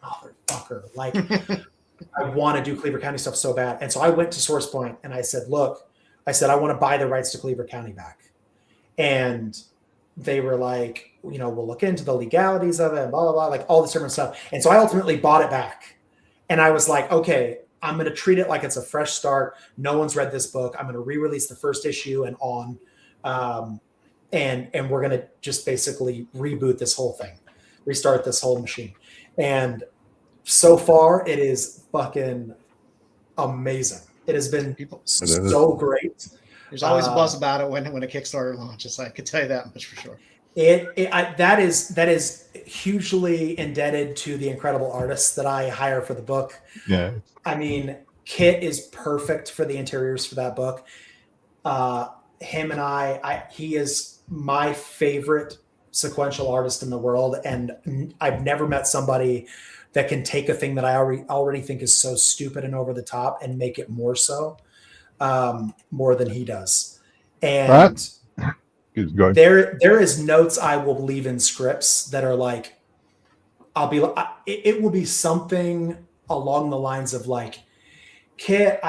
motherfucker, like I want to do Cleaver County stuff so bad. And so I went to SourcePoint and I said, look, I want to buy the rights to Cleaver County back. And they were like, we'll look into the legalities of it and blah, blah, blah, like all this different stuff. And so I ultimately bought it back. And I was like, okay, I'm going to treat it like it's a fresh start. No one's read this book. I'm going to re-release the first issue and on. And we're going to just basically reboot this whole thing, restart this whole machine. And so far, it is fucking amazing. It has been so great. There's always a buzz about it when a Kickstarter launches. I can tell you that much for sure. That is hugely indebted to the incredible artists that I hire for the book. Yeah. I mean, Kit is perfect for the interiors for that book. Him and he is my favorite sequential artist in the world, and I've never met somebody that can take a thing that I already think is so stupid and over the top and make it more so, more than he does. And there is notes I will leave in scripts that are like, it will be something along the lines of like, Kit,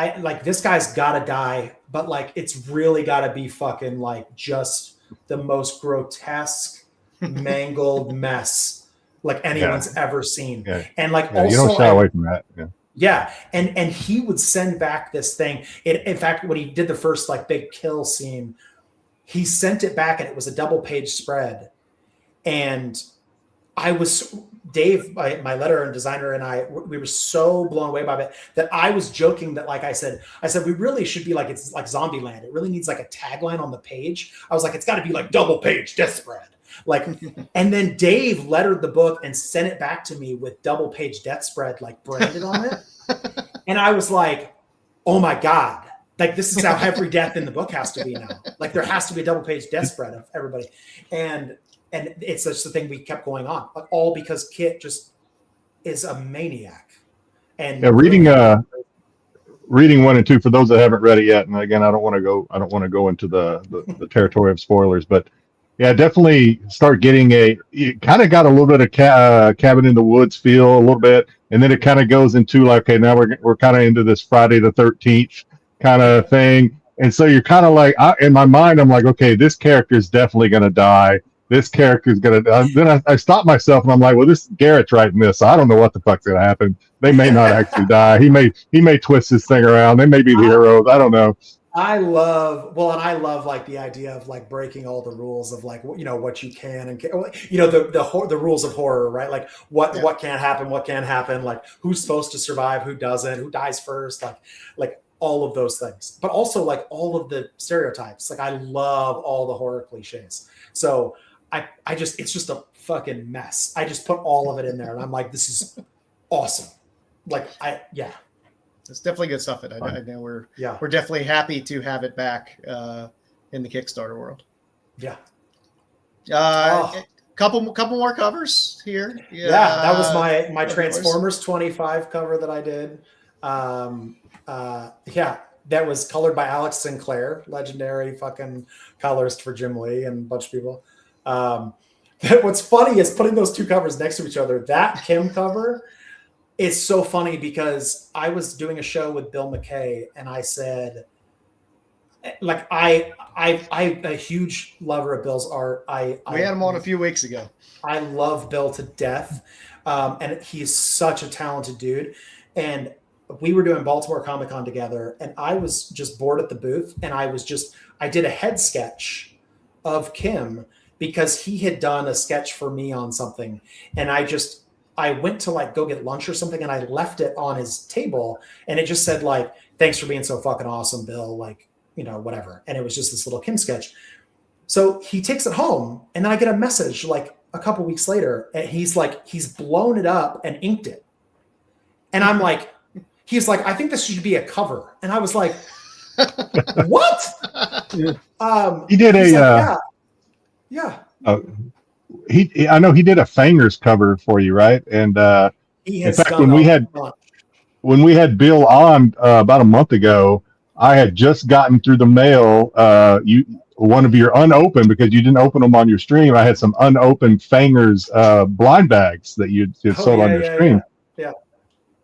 this guy's gotta die, but like it's really gotta be fucking like just the most grotesque, mangled mess like anyone's ever seen. Yeah. And like also, you don't shy away from that. Yeah. Yeah. And he would send back this thing. In fact, when he did the first like big kill scene, he sent it back and it was a double page spread. And Dave, my letterer and designer, and we were so blown away by it that I was joking that, like I said, we really should be like, it's like Zombieland. It really needs like a tagline on the page. I was like, it's got to be like double page death spread. Like, and then Dave lettered the book and sent it back to me with double page death spread, like branded on it. And I was like, oh my God, like this is how every death in the book has to be now. Like there has to be a double page death spread of everybody. And it's just the thing we kept going on, but all because Kit just is a maniac. And reading 1 and 2 for those that haven't read it yet. And again, I don't want to go into the territory of spoilers, but yeah, definitely start getting you kind of got a little bit of cabin in the woods feel a little bit. And then it kind of goes into like, okay, now we're kind of into this Friday the 13th kind of thing. And so you're kind of like, in my mind, I'm like, okay, this character is definitely going to die. This character is going to, then I stop myself and I'm like, well, this Garrett's writing this. So I don't know what the fuck's going to happen. They may not actually die. He may twist this thing around. They may be the heroes. I don't know. I love like the idea of like breaking all the rules of like, what you can and the rules of horror, right? Like what can't happen, like who's supposed to survive, who doesn't, who dies first, like all of those things, but also like all of the stereotypes. Like I love all the horror cliches. So it's just a fucking mess. I just put all of it in there and I'm like, this is awesome. Like it's definitely good stuff. I know we're definitely happy to have it back in the Kickstarter world. Yeah. couple more covers here. Yeah, that was my Transformers 25 cover that I did. Yeah, that was colored by Alex Sinclair, legendary fucking colorist for Jim Lee and a bunch of people. What's funny is putting those two covers next to each other. That Kim cover is so funny because I was doing a show with Bill McKay and I said, like, I'm a huge lover of Bill's art. We had him on a few weeks ago. I love Bill to death. And he's such a talented dude. And we were doing Baltimore Comic Con together and I was just bored at the booth. And I did a head sketch of Kim because he had done a sketch for me on something. And I went to like go get lunch or something and I left it on his table and it just said like, thanks for being so fucking awesome, Bill. Like, whatever. And it was just this little Kim sketch. So he takes it home and then I get a message like a couple weeks later and he's blown it up and inked it. And I'm like, he's like, I think this should be a cover. And I was like, what? He did yeah. I know he did a Fangers cover for you, right? And in fact, when we had Bill on about a month ago, I had just gotten through the mail one of your unopened, because you didn't open them on your stream. I had some unopened Fangers blind bags that you'd sold on your stream. Yeah.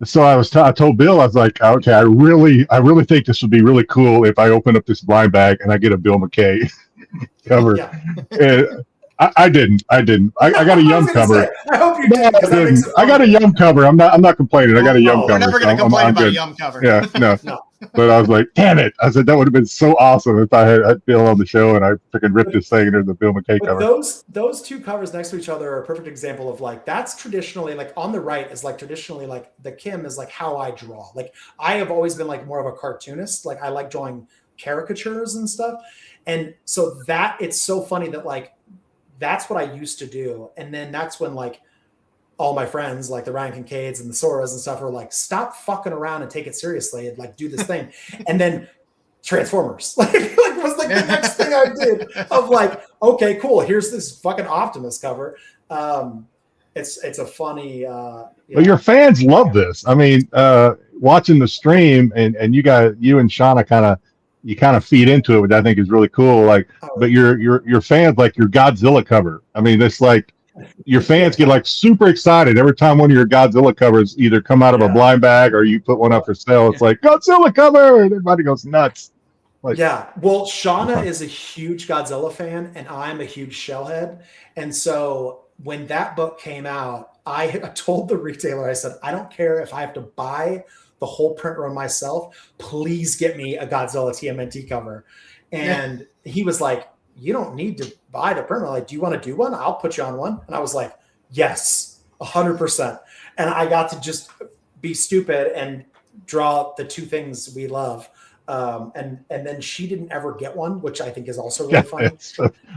So I told Bill, I was like, okay, I really think this would be really cool if I open up this blind bag and I get a Bill McKay cover. Yeah. I didn't. I got a Yum cover. I hope you did. I got a Yum cover. I'm not complaining. I got a Yum cover. We're never going to complain about a Yum cover. Yeah, no. But I was like, damn it. I said, that would have been so awesome if I had Bill on the show and I freaking ripped this thing into the Bill McKay cover. Those two covers next to each other are a perfect example of like, that's traditionally like on the right is like traditionally like the Kim is like how I draw. Like I have always been like more of a cartoonist. Like I like drawing caricatures and stuff. And so it's so funny that like, that's what I used to do. And then that's when like all my friends, like the Ryan Kincaids and the Soras and stuff, are like, stop fucking around and take it seriously and like do this thing. And then Transformers like was like the next thing I did of like, okay, cool. Here's this fucking Optimus cover. It's a funny. Well, your fans love this. I mean, watching the stream and you and Shauna kind of feed into it, which I think is really cool. Like, but your fans like your Godzilla cover. I mean, it's like your fans get like super excited every time one of your Godzilla covers either come out of a blind bag or you put one up for sale. It's like Godzilla cover, and everybody goes nuts. Like, yeah, well, Shauna is a huge Godzilla fan, and I'm a huge Shellhead, and so when that book came out, I told the retailer, I said, I don't care if I have to buy the whole print run myself, please get me a Godzilla TMNT cover. And he was like, you don't need to buy the print run. Like, do you want to do one? I'll put you on one. And I was like, yes, 100%. And I got to just be stupid and draw the two things we love. And then she didn't ever get one, which I think is also really funny.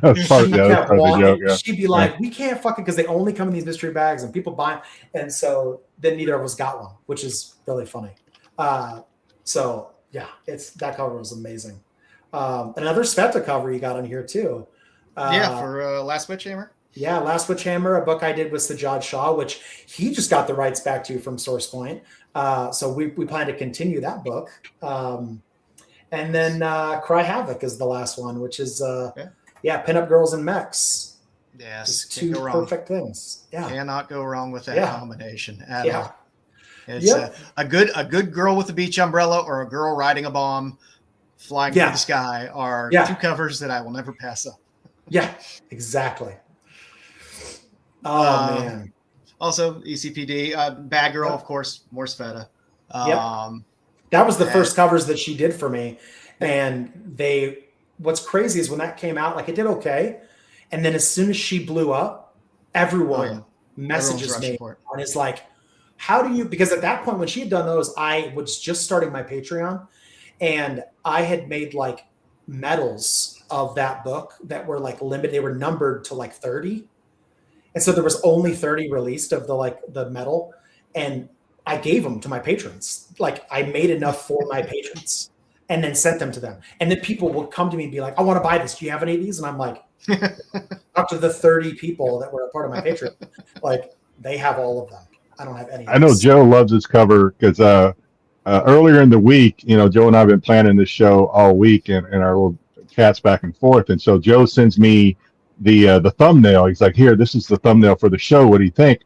That's part of the joke. Yeah. She'd be like, we can't fucking, because they only come in these mystery bags and people buy them. And so then neither of us got one, which is really funny. So yeah, that cover was amazing. Another Sveta cover you got on here too. For Last Witchhammer. Yeah, Last Witchhammer, a book I did with Sajad Shah, which he just got the rights back to from Source Point. So we plan to continue that book. And then Cry Havoc is the last one, which is Pinup Girls and Mechs. Yes, just two perfect things. Yeah, cannot go wrong with that combination at all. It's a good girl with a beach umbrella or a girl riding a bomb flying through the sky are two covers that I will never pass up. Yeah, exactly. Oh man. Also, ECPD, Bad Girl, of course, more Sveta. That was the first covers that she did for me. And what's crazy is when that came out, like it did okay. And then as soon as she blew up, everyone messages me and is like, how do you, because at that point when she had done those, I was just starting my Patreon and I had made like medals of that book that were like limited. They were numbered to like 30. And so there was only 30 released of the medal. And I gave them to my patrons. Like I made enough for my patrons and then sent them to them. And then people would come to me and be like, I want to buy this. Do you have any of these? And I'm like, Talk to the 30 people that were a part of my Patreon. Like, they have all of them. I don't have any. I know Joe loves his cover because earlier in the week, Joe and I have been planning this show all week and our little chats back and forth. And so Joe sends me the thumbnail. He's like, "Here, this is the thumbnail for the show. What do you think?"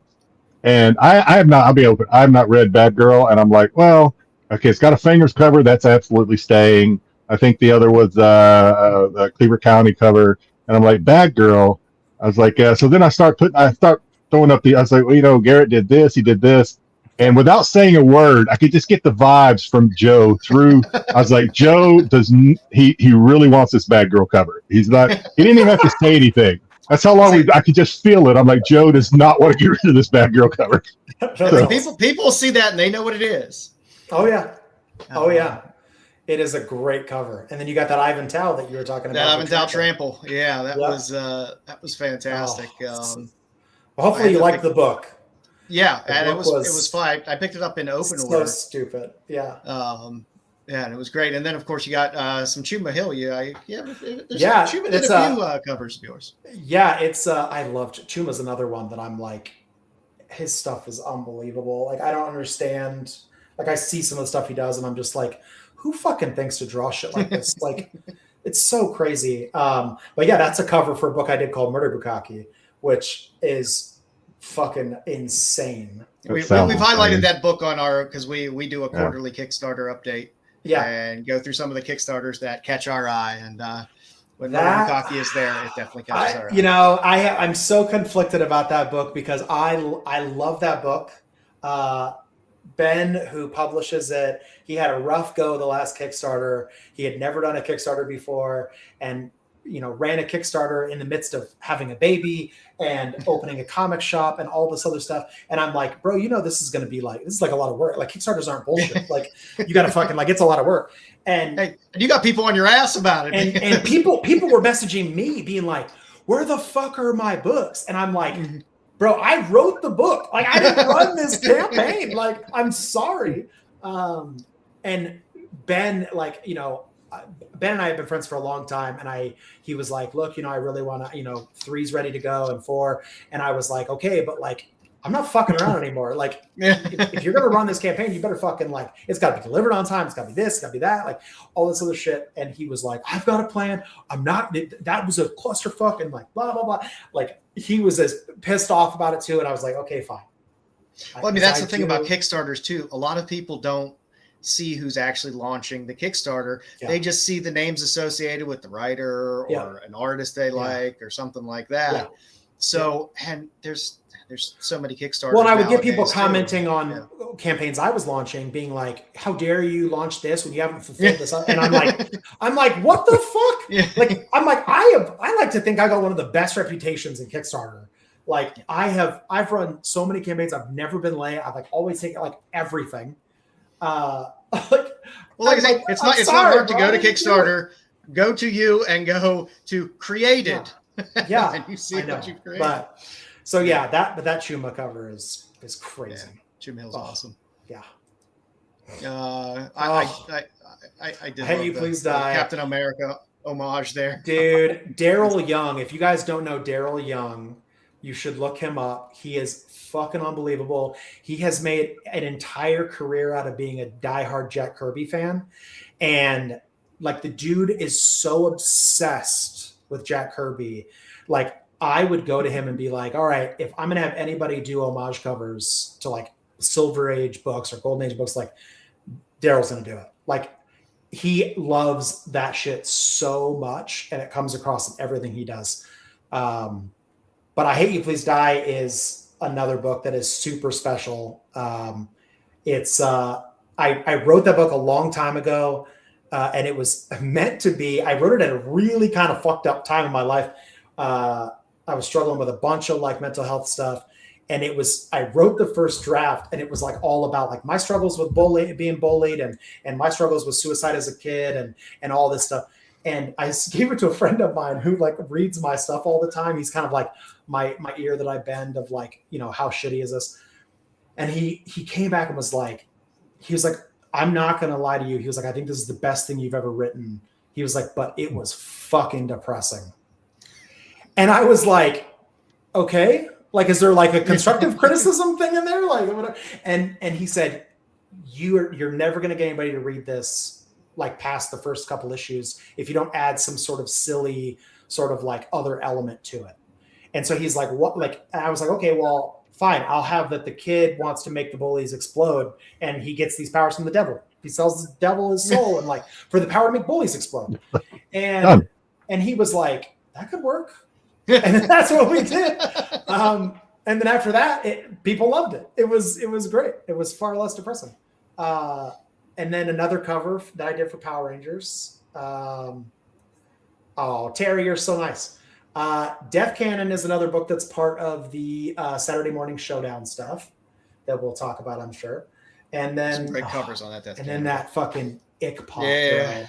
And I have not. I'll be open. I have not read Bad Girl, and I'm like, well, okay, it's got a Fingers cover. That's absolutely staying. I think the other was the Cleaver County cover, and I'm like, Bad Girl. I was like, so then I start throwing up I was like, well, Garrett did this, he did this, and without saying a word, I could just get the vibes from Joe through. I was like, Joe he really wants this Bad Girl cover. He didn't even have to say anything. That's how long I could just feel it. I'm like, Joe does not want to get rid of this Bad Girl cover. So. People see that and they know what it is. Oh yeah. Oh yeah. It is a great cover. And then you got that Ivan Tao that you were talking about. Ivan Tao Trample. Yeah, that was fantastic. Well, hopefully you liked the book. Yeah, and it was fun. I picked it up in open order. So stupid. Yeah. Yeah, and it was great. And then, of course, you got some Chuma Hill. Chuma did a few covers of yours. Yeah, I loved Chuma's another one that I'm like, his stuff is unbelievable. Like, I don't understand. Like, I see some of the stuff he does, and I'm just like, who fucking thinks to draw shit like this? Like, it's so crazy. But yeah, that's a cover for a book I did called Murder Bukkake, which is fucking insane. We've highlighted that book on because we do a quarterly Kickstarter update. Yeah, and go through some of the Kickstarters that catch our eye, and when Murder Bukkake is there, it definitely catches our eye. I'm so conflicted about that book because I love that book. Ben, who publishes it, he had a rough go the last Kickstarter. He had never done a Kickstarter before, and ran a Kickstarter in the midst of having a baby and opening a comic shop and all this other stuff. And I'm like, bro, this is going to be this is like a lot of work. Like, Kickstarters aren't bullshit. Like, you got to fucking it's a lot of work. And you got people on your ass about it. And people were messaging me being like, where the fuck are my books? And I'm like, bro, I wrote the book. Like, I didn't run this campaign. Like, I'm sorry. And Ben, Ben and I have been friends for a long time, and he was like, look, I really want to, 3's ready to go and 4. And I was like, okay, but I'm not fucking around anymore. Like, if you're going to run this campaign, you better fucking it's got to be delivered on time. It's got to be this, it's got to be that, all this other shit. And he was like, I've got a plan. That was a clusterfuck and blah, blah, blah. He was as pissed off about it too. And I was like, okay, fine. Well, that's the thing about Kickstarters too. A lot of people don't see who's actually launching the Kickstarter. Yeah. They just see the names associated with the writer or an artist they like or something like that. Yeah. So, and there's so many Kickstarters. Well, and I would get people commenting on campaigns I was launching, being like, "How dare you launch this when you haven't fulfilled this?" And I'm like, "What the fuck?" Yeah. I like to think I got one of the best reputations in Kickstarter. I've run so many campaigns. I've never been late. I've always taken everything. It's not hard to go to Kickstarter, go to you and go to created. Yeah. And you see what you've created. But that Chuma cover is crazy. Yeah. Chuma Hill's awesome. Yeah. I did. Have you please die? Captain America homage there. Dude, Daryl Young. If you guys don't know Daryl Young, you should look him up. He is fucking unbelievable. He has made an entire career out of being a diehard Jack Kirby fan. And the dude is so obsessed with Jack Kirby. I would go to him and be like, all right, if I'm going to have anybody do homage covers to Silver Age books or Golden Age books, Daryl's going to do it. He loves that shit so much, and it comes across in everything he does. But I Hate You, Please Die is another book that is super special. I wrote that book a long time ago, and it was meant to be. I wrote it at a really kind of fucked up time in my life. I was struggling with a bunch of mental health stuff, and I wrote the first draft, and it was all about my struggles with being bullied and my struggles with suicide as a kid and all this stuff. And I gave it to a friend of mine who reads my stuff all the time. He's kind of my ear that I bend of how shitty is this? And he came back and was I'm not going to lie to you. He was I think this is the best thing you've ever written. He was but it was fucking depressing. And I was like, okay, like, is there like a constructive criticism thing in there? Like, whatever. And he said, you're never going to get anybody to read this like past the first couple issues if you don't add some sort of silly sort of like other element to it. And so he's like, what? Like, I was like, okay, well, fine. I'll have that the kid wants to make the bullies explode, and he gets these powers from the devil. He sells the devil his soul, and like for the power to make bullies explode. And he was like, that could work. And that's what we did. And then after that, people loved it. It was great. It was far less depressing. And then another cover that I did for Power Rangers. Oh, Terry, you're so nice. Death Cannon is another book that's part of the Saturday Morning Showdown stuff that we'll talk about, I'm sure. And then some great covers on that Death Cannon. And then that fucking ICPOD. Yeah.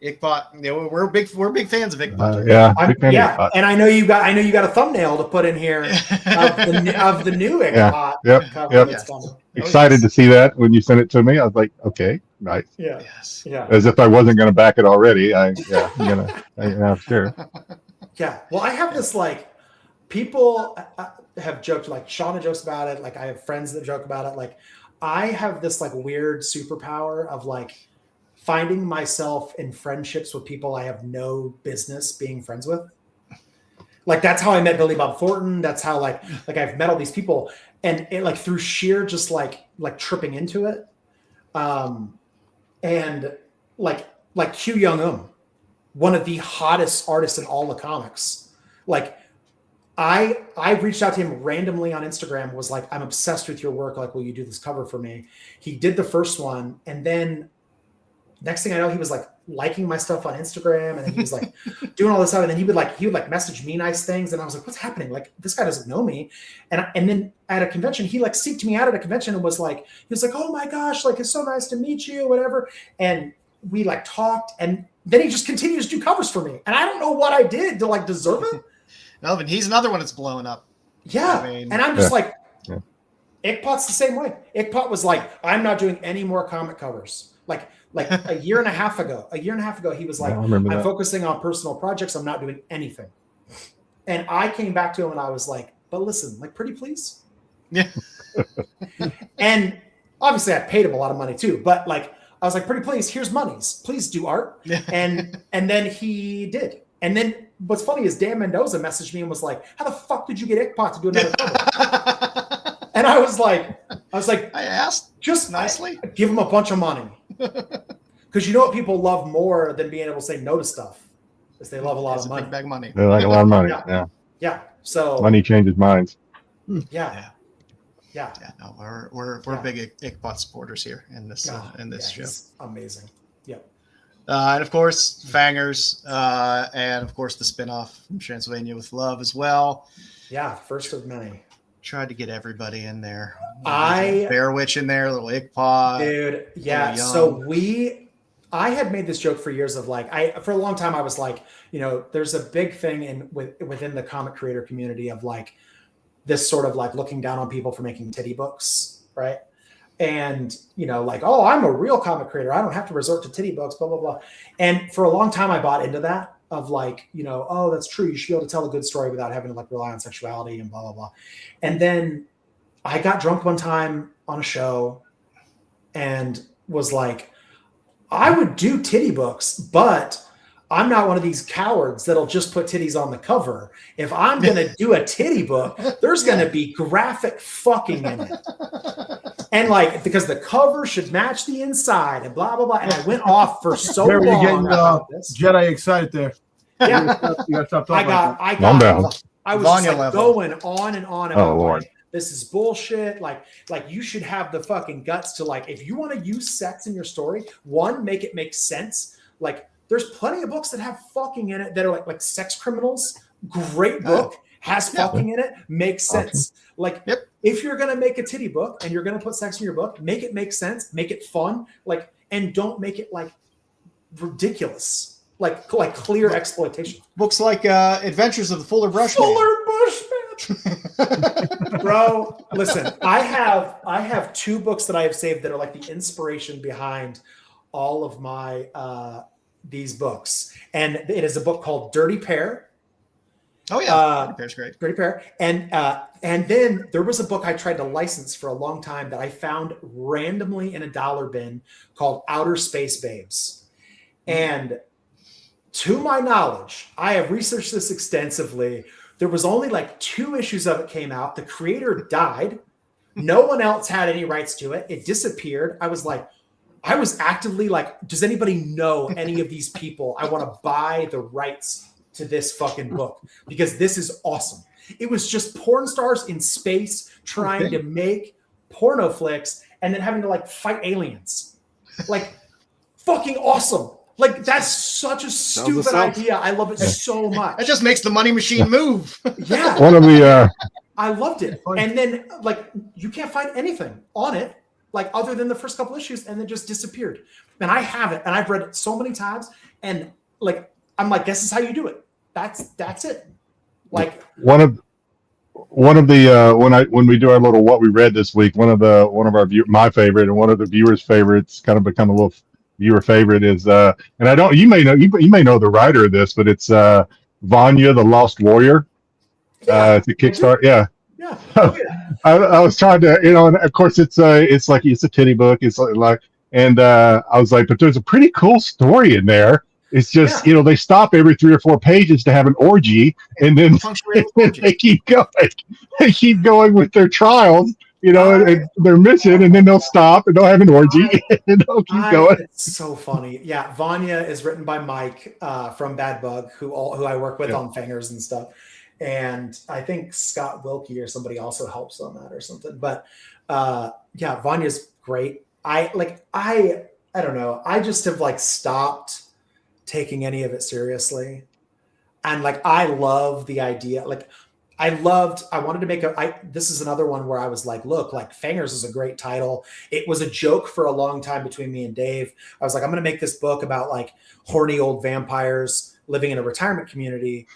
ICPOD. Yeah, we're big fans of ICPOD. Yeah. And I know you got a thumbnail to put in here of the new ICPOD cover that's coming. Excited to see that when you sent it to me. I was like, okay, nice. Yeah. Yes. Yeah. As if I wasn't going to back it already. I'm sure. Yeah. Well, I have this like people have joked, like Shauna jokes about it. Like I have friends that joke about it. Like I have this like weird superpower of like finding myself in friendships with people I have no business being friends with. Like that's how I met Billy Bob Thornton. That's how like I've met all these people, and it like through sheer just like tripping into it. And like Hugh Young one of the hottest artists in all the comics. Like I reached out to him randomly on Instagram, was like, I'm obsessed with your work. Like, will you do this cover for me? He did the first one. And then next thing I know, he was like liking my stuff on Instagram. And then he was like doing all this stuff. And then he would like message me nice things. And I was like, what's happening? Like, this guy doesn't know me. And then at a convention, he like seeked me out at a convention and was like, oh my gosh, like, it's so nice to meet you, whatever. And we like talked, and then he just continues to do covers for me. And I don't know what I did to like deserve it. No, but he's another one that's blowing up. Yeah. I mean, and I'm just like, ICPOD's the same way. ICPOD was like, I'm not doing any more comic covers. Like a year and a half ago, he was like, I'm focusing on personal projects. I'm not doing anything. And I came back to him and I was like, but listen, like, pretty please. Yeah. And obviously I paid him a lot of money too, but like, I was like, pretty please, here's monies. Please do art. Yeah. And then he did. And then what's funny is Dan Mendoza messaged me and was like, how the fuck did you get ICPOD to do another cover? And I was like, I asked just nicely. Give him a bunch of money. Because you know what people love more than being able to say no to stuff? Is they love a lot of money. Big bag money. They like a lot of money. Yeah. So money changes minds. Yeah. No, we're big ICPOD supporters here in this show. He's amazing. Yeah. And of course, Fangers, and of course the spinoff from Transylvania with Love as well. Yeah, first of many. Tried to get everybody in there. Bear Witch in there, little ICPOD. Dude, yeah. So I had made this joke for years of like, for a long time I was like, there's a big thing within the comic creator community of like this sort of like looking down on people for making titty books, right? And, like, oh, I'm a real comic creator. I don't have to resort to titty books, blah, blah, blah. And for a long time, I bought into that of like, oh, that's true. You should be able to tell a good story without having to like rely on sexuality and blah, blah, blah. And then I got drunk one time on a show and was like, I would do titty books, but I'm not one of these cowards that'll just put titties on the cover. If I'm going to do a titty book, there's going to be graphic fucking in it. And like, because the cover should match the inside and blah, blah, blah. And I went off for so long. You're getting Jedi excited there. Yeah. You gotta stop I was just like going on and on about Lord. Like, this is bullshit. Like you should have the fucking guts to like, if you want to use sex in your story, one, make it make sense. Like, there's plenty of books that have fucking in it that are like Sex Criminals. Great book, has fucking in it, makes sense. Like, if you're gonna make a titty book and you're gonna put sex in your book, make it make sense, make it fun, like, and don't make it like ridiculous, like clear exploitation. Books like Adventures of the Fuller Brush. Bro, listen, I have two books that I have saved that are like the inspiration behind all of my these books, and it is a book called Dirty Pair, Oh yeah, Pretty Pair's great. Pretty Pair. And then there was a book I tried to license for a long time that I found randomly in a dollar bin called Outer Space Babes. And to my knowledge, I have researched this extensively. There was only like 2 issues of it came out. The creator died. No one else had any rights to it. It disappeared. I was actively like, does anybody know any of these people? I want to buy the rights to this fucking book because this is awesome. It was just porn stars in space trying to make porno flicks and then having to like fight aliens. Like fucking awesome. Like that's such a stupid idea. I love it so much. It just makes the money machine move. Yeah. One of the I loved it. And then like you can't find anything on it like other than the first couple issues and then just disappeared. And I have it and I've read it so many times and like I'm like, this is how you do it. That's it. Like one of the when we do our little what we read this week, one of our my favorite and one of the viewers' favorites, kind of become a little viewer favorite is and I don't you may know the writer of this, but it's Vanya the Lost Warrior. It's a Kickstarter. Yeah. Yeah. Oh, yeah. I was trying to, and of course it's like it's a titty book. It's like and I was like, but there's a pretty cool story in there. It's just, they stop every 3 or 4 pages to have an orgy, and then they keep going. They keep going with their trials, and their mission, and then they'll stop and they'll have an orgy and they'll keep going. It's so funny. Yeah, Vanya is written by Mike from Bad Bug, who I work with on Fangers and stuff. And I think Scott Wilkie or somebody also helps on that or something. But Vanya's great. I don't know. I just have like stopped taking any of it seriously. And like, I love the idea. Like I wanted to make this is another one where I was like, look, like Fangers is a great title. It was a joke for a long time between me and Dave. I was like, I'm going to make this book about like horny old vampires living in a retirement community.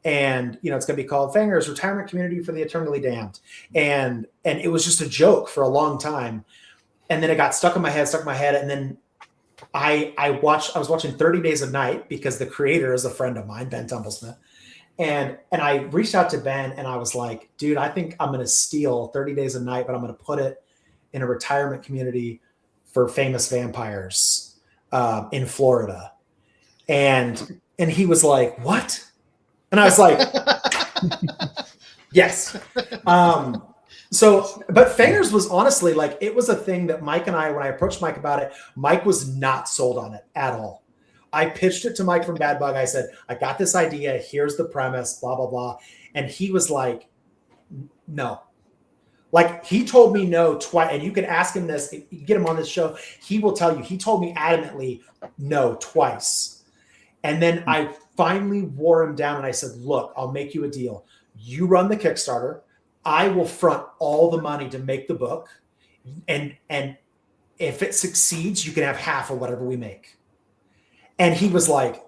And, it's going to be called Fangers Retirement Community for the Eternally Damned. And it was just a joke for a long time. And then it got stuck in my head. And then I was watching 30 Days of Night because the creator is a friend of mine, Ben Tumblesmith. And I reached out to Ben and I was like, dude, I think I'm going to steal 30 Days of Night, but I'm going to put it in a retirement community for famous vampires in Florida. And he was like, what? And I was like, yes. But Fangers was honestly like, it was a thing that Mike and I, when I approached Mike about it, Mike was not sold on it at all. I pitched it to Mike from Bad Bug. I said, I got this idea. Here's the premise, blah, blah, blah. And he was like, no. Like he told me no twice. And you can ask him this, you get him on this show. He will tell you, he told me adamantly no twice. And then I finally wore him down and I said, look, I'll make you a deal. You run the Kickstarter. I will front all the money to make the book. And if it succeeds, you can have half of whatever we make. And he was like,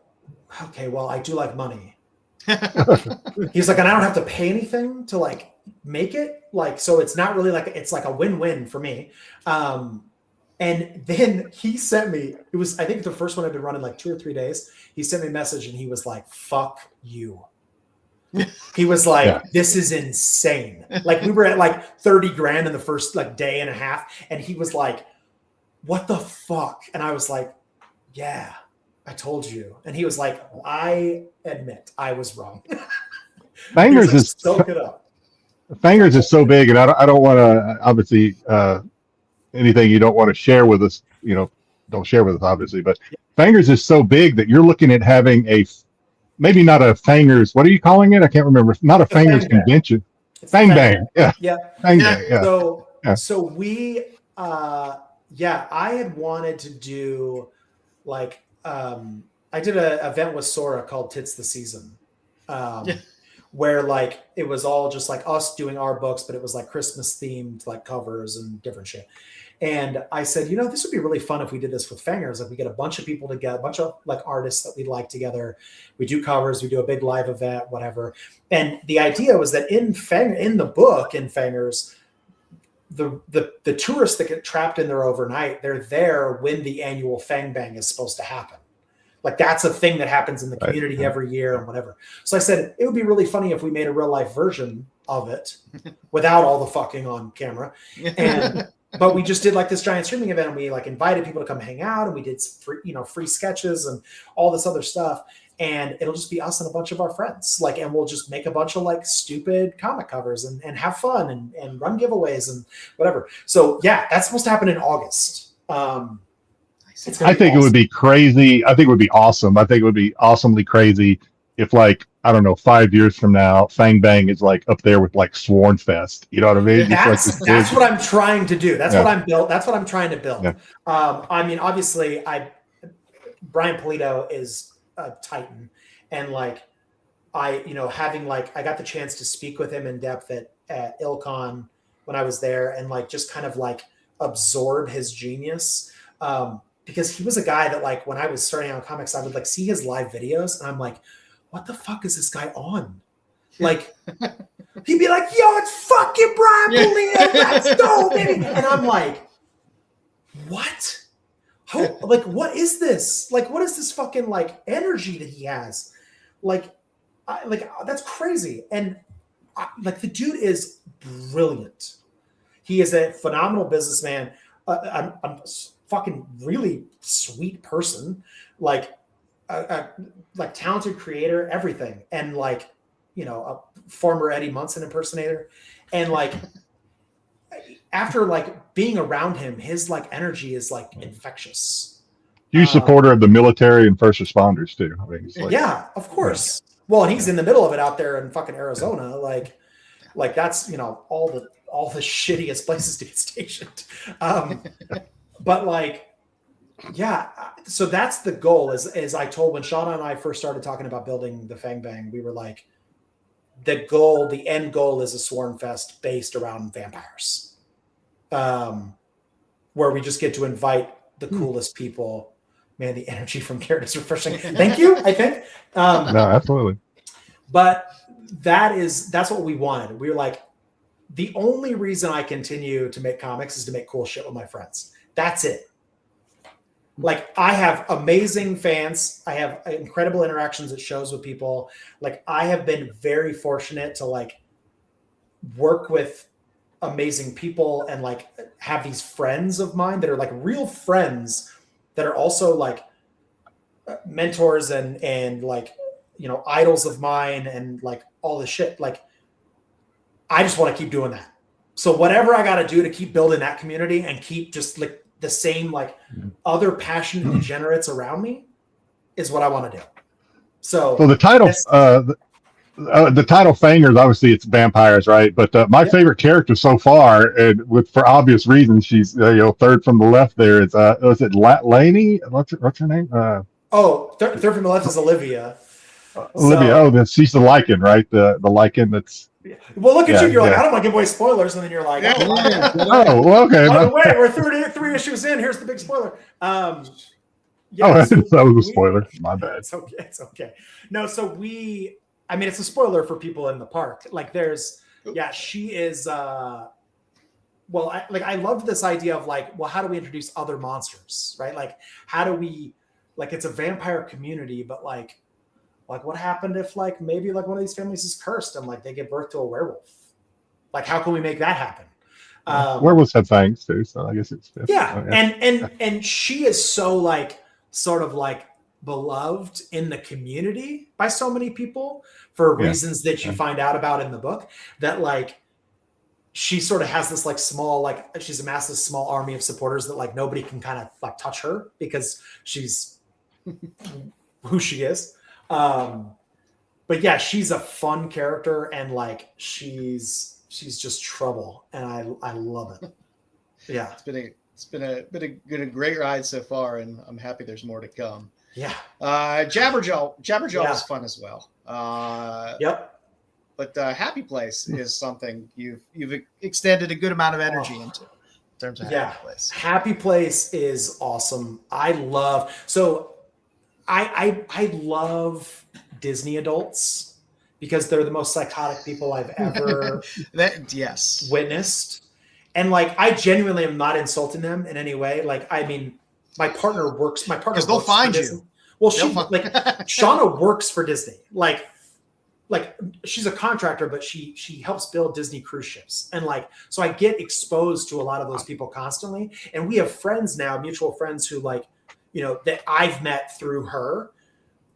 okay, well, I do like money. He's like, and I don't have to pay anything to like make it. Like, so it's not really like, it's like a win-win for me. And then he sent me, it was, I think the first one I'd been running like 2 or 3 days. He sent me a message and he was like, fuck you. He was like, this is insane. Like we were at like 30 grand in the first like day and a half. And he was like, what the fuck? And I was like, yeah, I told you. And he was like, I admit I was wrong. Fangers is soak it up. Fangers is so big, and I don't want to obviously anything you don't want to share with us, don't share with us obviously. But Fangers is so big that you're looking at having maybe not a Fangers. What are you calling it? I can't remember. Not a Fangers convention. Fang Bang. Yeah. Fang Bang. Yeah. So we, I had wanted to do like. I did an event with Sora called Tits the Season, where like it was all just like us doing our books, but it was like Christmas themed like covers and different shit. And I said, this would be really fun if we did this with Fangers. Like we get a bunch of people together, a bunch of like artists that we like together. We do covers, we do a big live event, whatever. And the idea was that in the book in Fangers, the tourists that get trapped in there overnight, they're there when the annual Fang Bang is supposed to happen. Like that's a thing that happens in the community every year and whatever. So I said, it would be really funny if we made a real life version of it without all the fucking on camera. And, but we just did like this giant streaming event and we like invited people to come hang out and we did free, free sketches and all this other stuff. And it'll just be us and a bunch of our friends. Like, and we'll just make a bunch of like stupid comic covers and have fun and run giveaways and whatever. So yeah, that's supposed to happen in August. I think it would be crazy. I think it would be awesome. I think it would be awesomely crazy if, like, I don't know, 5 years from now, Fang Bang is like up there with like Sworn Fest. You know what I mean? That's what I'm trying to do. That's what I'm built. That's what I'm trying to build. Yeah. I mean, obviously, Brian Polito is a titan, and like I got the chance to speak with him in depth at IlCon when I was there, and like just kind of like absorb his genius. Because he was a guy that like when I was starting out in comics, I would like see his live videos and I'm like, what the fuck is this guy on? Like he'd be like, yo, it's fucking Brian Polito, let's go, baby. And I'm like, what? Like, what is this? Like, what is this fucking like energy that he has? Like that's crazy. And like the dude is brilliant. He is a phenomenal businessman. I'm fucking really sweet person, like like talented creator, everything, and like a former Eddie Munson impersonator, and like after like being around him, his like energy is like infectious. Huge supporter of the military and first responders too. I mean, like, yeah, of course. Yeah. Well, and he's in the middle of it out there in fucking Arizona, like that's all the shittiest places to get stationed. But like, yeah, so that's the goal. As I told when Shauna and I first started talking about building the Fang Bang, we were like, the end goal is a Sworn Fest based around vampires, where we just get to invite the coolest people. Man, the energy from Garrett is refreshing. Thank you. I think. No, absolutely. But that's what we wanted. We were like, the only reason I continue to make comics is to make cool shit with my friends. That's it. Like I have amazing fans. I have incredible interactions at shows with people. Like I have been very fortunate to like work with amazing people and like have these friends of mine that are like real friends that are also like mentors and like, idols of mine and like all this shit. Like I just want to keep doing that. So whatever I got to do to keep building that community and keep just like the same like other passionate degenerates around me is what I want to do. So the title, the title Fangers, obviously it's vampires, right? But my favorite character so far, and for obvious reasons, she's third from the left there. Is was it Laney? What's her name? Third from the left is Olivia. Olivia. She's the Lycan, right? The Lycan that's. Well, look at you. You're like, I don't want to give away spoilers, and then you're like, well, okay. By the way, we're three issues in. Here's the big spoiler. That was a spoiler. My bad. It's okay. No, so it's a spoiler for people in the park. Like, she is. I love this idea of like, well, how do we introduce other monsters, right? Like, how do we, like, it's a vampire community, but like what happened if like maybe like one of these families is cursed and like they give birth to a werewolf? Like how can we make that happen? Werewolves have fangs too, so I guess it's and she is so like sort of like beloved in the community by so many people for reasons that you find out about in the book, that like she sort of has this like small, like she's amassed this small army of supporters that like nobody can kind of like touch her because she's who she is. But yeah, she's a fun character and like she's just trouble, and I love it. Yeah, it's been a great ride so far, and I'm happy there's more to come. Yeah. Jabberjaw is fun as well. Yep. But Happy Place is something you've extended a good amount of energy into in terms of Happy Place. Happy Place is awesome. I love Disney adults because they're the most psychotic people I've ever witnessed. And like, I genuinely am not insulting them in any way. Like, I mean, my partner because they'll find you. Well, Shauna works for Disney. Like she's a contractor, but she helps build Disney cruise ships. And like, so I get exposed to a lot of those people constantly. And we have friends now, mutual friends who like, you know, that I've met through her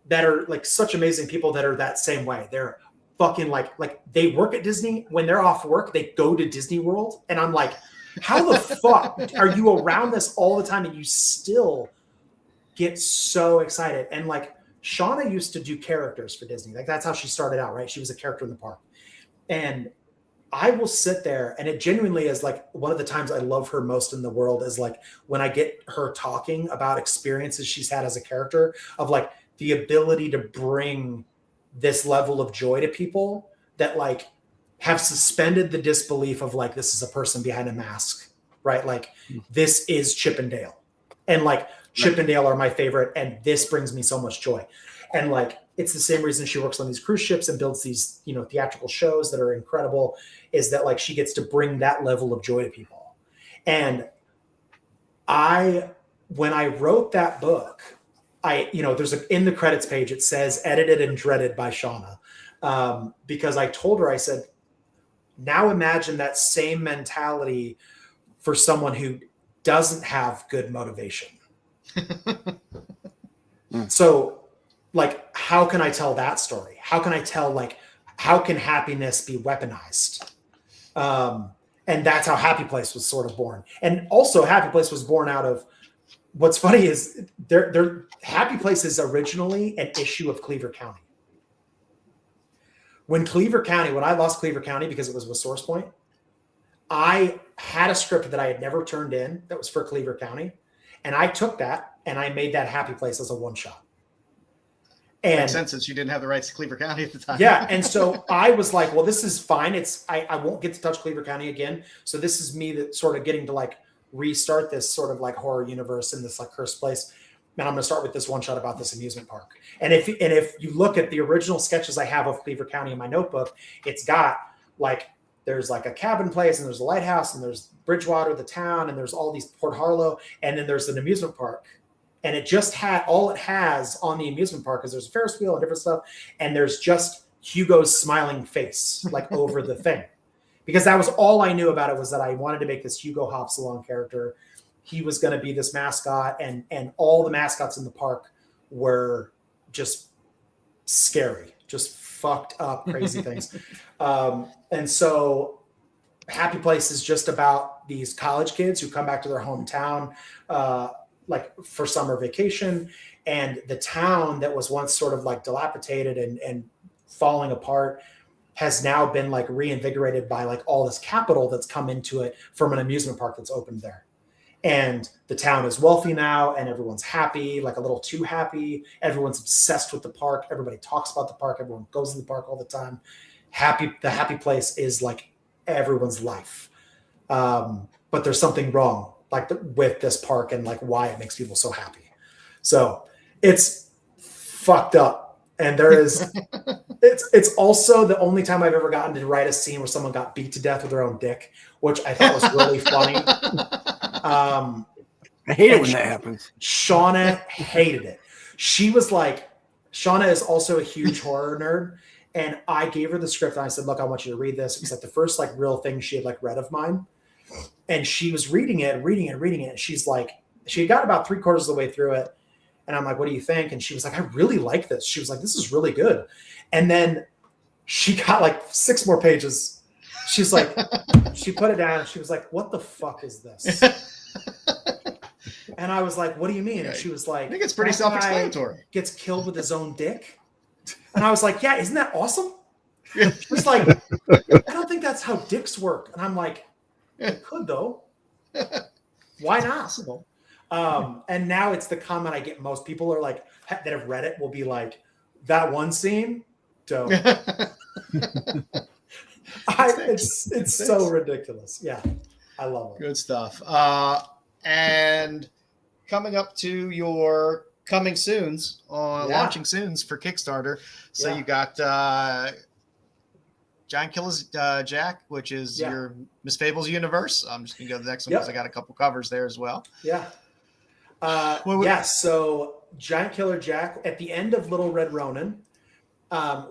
that are like such amazing people that are that same way. They're fucking like they work at Disney. When they're off work, they go to Disney World. And I'm like, how the fuck are you around this all the time and you still get so excited? And like Shauna used to do characters for Disney. Like that's how she started out, right? She was a character in the park. And I will sit there, and it genuinely is like one of the times I love her most in the world is like when I get her talking about experiences she's had as a character, of like the ability to bring this level of joy to people that like have suspended the disbelief of like, this is a person behind a mask, right? Like this is Chip and Dale, and like Chip and Dale are my favorite, and this brings me so much joy. And like, it's the same reason she works on these cruise ships and builds these, you know, theatrical shows that are incredible, is that like she gets to bring that level of joy to people. And when I wrote that book, there's in the credits page, it says edited and dreaded by Shauna. Because I told her, I said, now imagine that same mentality for someone who doesn't have good motivation. So like, how can I tell that story? How can I tell, like, how can happiness be weaponized? And that's how Happy Place was sort of born. And also Happy Place was born out of, what's funny is Happy Place is originally an issue of Cleaver County. When I lost Cleaver County because it was with Source Point, I had a script that I had never turned in that was for Cleaver County. And I took that and I made that Happy Place as a one-shot. And makes sense since you didn't have the rights to Cleaver County at the time. Yeah. And so I was like, well, this is fine. I won't get to touch Cleaver County again. So this is me that sort of getting to like restart this sort of like horror universe in this like cursed place. And I'm going to start with this one shot about this amusement park. And if you look at the original sketches I have of Cleaver County in my notebook, it's got like, there's like a cabin place, and there's a lighthouse, and there's Bridgewater, the town, and there's all these Port Harlow, and then there's an amusement park. And it just had, all it has on the amusement park is there's a Ferris wheel and different stuff. And there's just Hugo's smiling face, like over the thing, because that was all I knew about it, was that I wanted to make this Hugo Hops Along character. He was going to be this mascot, and all the mascots in the park were just scary, just fucked up, crazy things. And so Happy Place is just about these college kids who come back to their hometown, like for summer vacation, and the town that was once sort of like dilapidated and falling apart has now been like reinvigorated by like all this capital that's come into it from an amusement park that's opened there. And the town is wealthy now, and everyone's happy, like a little too happy. Everyone's obsessed with the park. Everybody talks about the park. Everyone goes to the park all the time. The Happy Place is like everyone's life. But there's something wrong with this park and like why it makes people so happy. So it's fucked up. And there is, it's also the only time I've ever gotten to write a scene where someone got beat to death with their own dick, which I thought was really funny. I hate it when that happens. Shauna hated it. She was like, Shauna is also a huge horror nerd. And I gave her the script and I said, look, I want you to read this. It's like the first like real thing she had like read of mine. And she was reading it. And she's like, she had got about 3/4 of the way through it. And I'm like, what do you think? And she was like, I really like this. She was like, this is really good. And then she got like 6 more pages. She's like, she put it down and she was like, what the fuck is this? And I was like, what do you mean? And she was like, I think it's pretty self-explanatory. Gets killed with his own dick. And I was like, yeah, isn't that awesome? She was like, I don't think that's how dicks work. And I'm like, it could though. Why not? And now it's the comment I get. Most people are like, that have read it will be like, that one scene, dope. It's so ridiculous. Yeah, I love it. Good stuff. And coming up to your coming soons, launching soons for Kickstarter. So you got Giant Killers Jack, which is your Miss Fables universe. I'm just gonna go to the next one because I got a couple covers there as well. Yeah. So Giant Killer Jack, at the end of Little Red Ronin,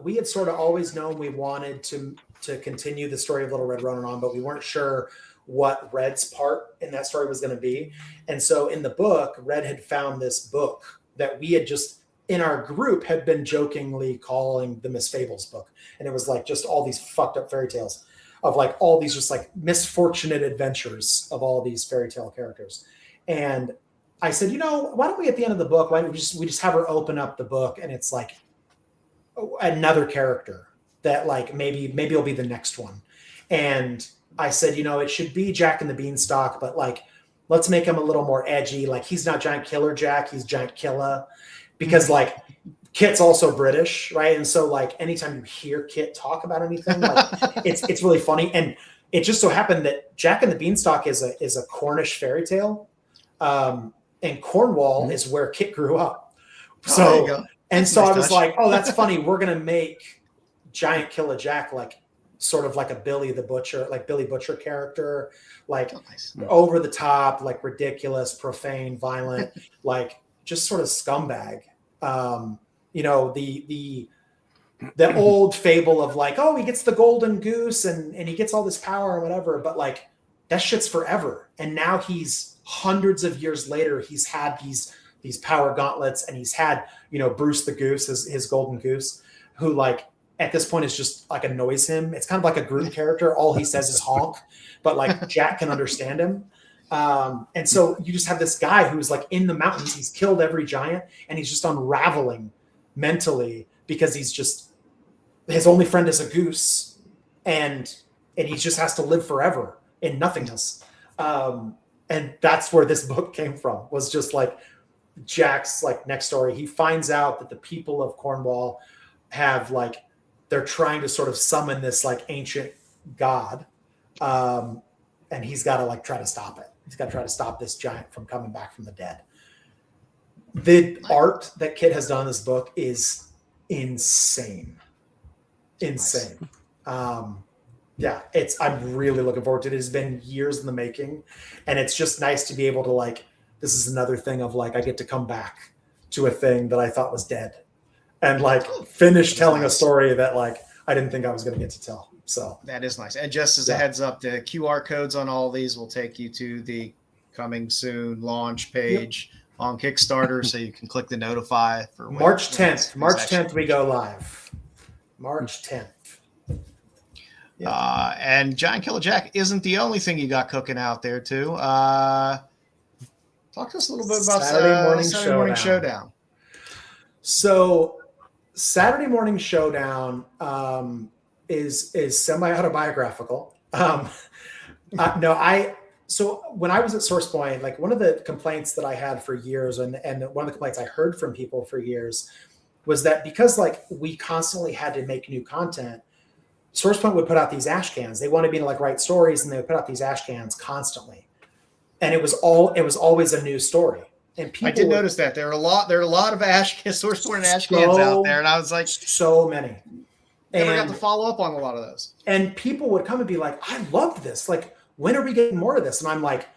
we had sort of always known we wanted to continue the story of Little Red Ronin on, but we weren't sure what Red's part in that story was going to be. And so in the book, Red had found this book that we had just, in our group, had been jokingly calling the Miss Fables book. And it was like just all these fucked up fairy tales of like all these just like misfortunate adventures of all these fairy tale characters. And I said, why don't we at the end of the book, why don't we just have her open up the book and it's like another character that like maybe it'll be the next one. And I said, it should be Jack and the Beanstalk, but like, let's make him a little more edgy. Like he's not Giant Killer Jack, he's Giant Killa, because like Kit's also British, right? And so like anytime you hear Kit talk about anything, like it's really funny. And it just so happened that Jack and the Beanstalk is a Cornish fairy tale, and Cornwall is where Kit grew up. So so I was like, oh, that's funny. We're gonna make Giant Killer Jack like sort of like a Billy Butcher character, like over the top, like ridiculous, profane, violent, like just sort of scumbag. The old fable of like, oh, he gets the golden goose and he gets all this power or whatever, but like that shit's forever. And now he's hundreds of years later, he's had these power gauntlets and he's had, Bruce the Goose, his golden goose, who like at this point is just like annoys him. It's kind of like a Groot character. All he says is honk, but like Jack can understand him. And so you just have this guy who's like in the mountains. He's killed every giant and he's just unraveling mentally because his only friend is a goose and he just has to live forever in nothingness. And that's where this book came from, was just like Jack's like next story. He finds out that the people of Cornwall have like, they're trying to sort of summon this like ancient god. And he's got to like try to stop it. He's got to try to stop this giant from coming back from the dead. The art that Kit has done in this book is insane. Insane. I'm really looking forward to it. It has been years in the making. And it's just nice to be able to like, this is another thing of like, I get to come back to a thing that I thought was dead and like finish telling a story that like, I didn't think I was going to get to tell. So that is nice. And just as a heads up, the QR codes on all these will take you to the coming soon launch page on Kickstarter. So you can click the notify for March 10th. March 10th, we go live. March 10th. And Giant Killer Jack isn't the only thing you got cooking out there too. Talk to us a little bit about Saturday Morning Showdown. So Saturday Morning Showdown is semi-autobiographical. So when I was at SourcePoint, like one of the complaints that I had for years, and one of the complaints I heard from people for years, was that because like we constantly had to make new content, SourcePoint would put out these ash cans. They wanted me to like write stories, and they would put out these ash cans constantly, and it was always a new story. And people, I did notice that there are a lot of SourcePoint ash cans out there, and I was like, so many. Never got to follow up on a lot of those. And people would come and be like, I loved this. Like, when are we getting more of this? And I'm like,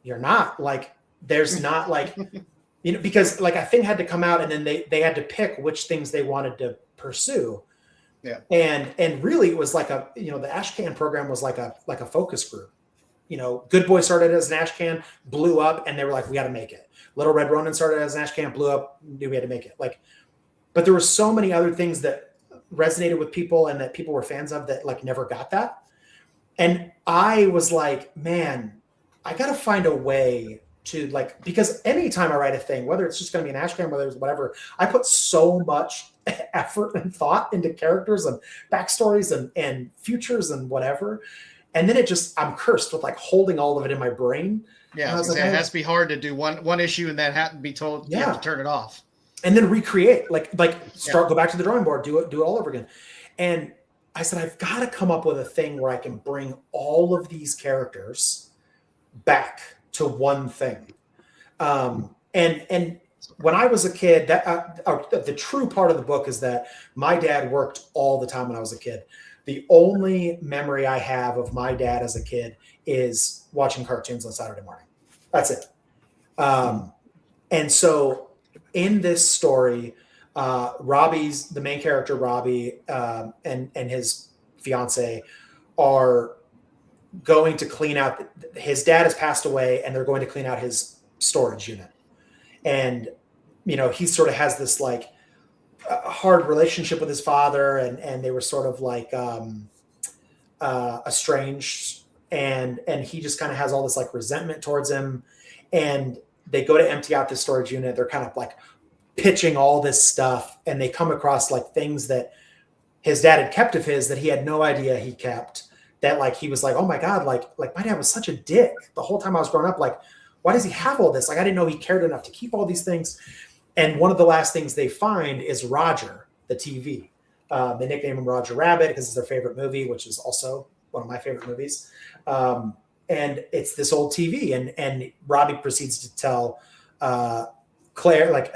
you're not. Like, there's not like, because like a thing had to come out and then they had to pick which things they wanted to pursue. Yeah. And really it was like the Ash Can program was like a focus group. Good Boy started as an ash can, blew up, and they were like, we got to make it. Little Red Ronin started as an ash can, blew up, knew we had to make it. Like, but there were so many other things that resonated with people and that people were fans of that like never got that. And I was like, man, I got to find a way to like, because anytime I write a thing, whether it's just going to be an ash can, whether it's whatever, I put so much effort and thought into characters and backstories and futures and whatever. And then I'm cursed with like holding all of it in my brain. Yeah, it has to be hard to do one issue and then have to be told you have to turn it off. And then recreate, go back to the drawing board, do it all over again. And I said, I've got to come up with a thing where I can bring all of these characters back to one thing. And when I was a kid, the true part of the book is that my dad worked all the time when I was a kid. The only memory I have of my dad as a kid is watching cartoons on Saturday morning. That's it. And so in this story, Robbie's the main character, Robbie, and his fiance are going to clean out. His dad has passed away, and they're going to clean out his storage unit. And he sort of has this like hard relationship with his father, and they were sort of like estranged, and he just kind of has all this like resentment towards him. And they go to empty out the storage unit. They're kind of like pitching all this stuff, and they come across like things that his dad had kept of his that he had no idea he kept, that like he was like, oh my God, like my dad was such a dick the whole time I was growing up. Like, why does he have all this? Like, I didn't know he cared enough to keep all these things. And one of the last things they find is Roger, the TV. They nickname him Roger Rabbit because it's their favorite movie, which is also one of my favorite movies. And it's this old TV, and Robbie proceeds to tell Claire, like,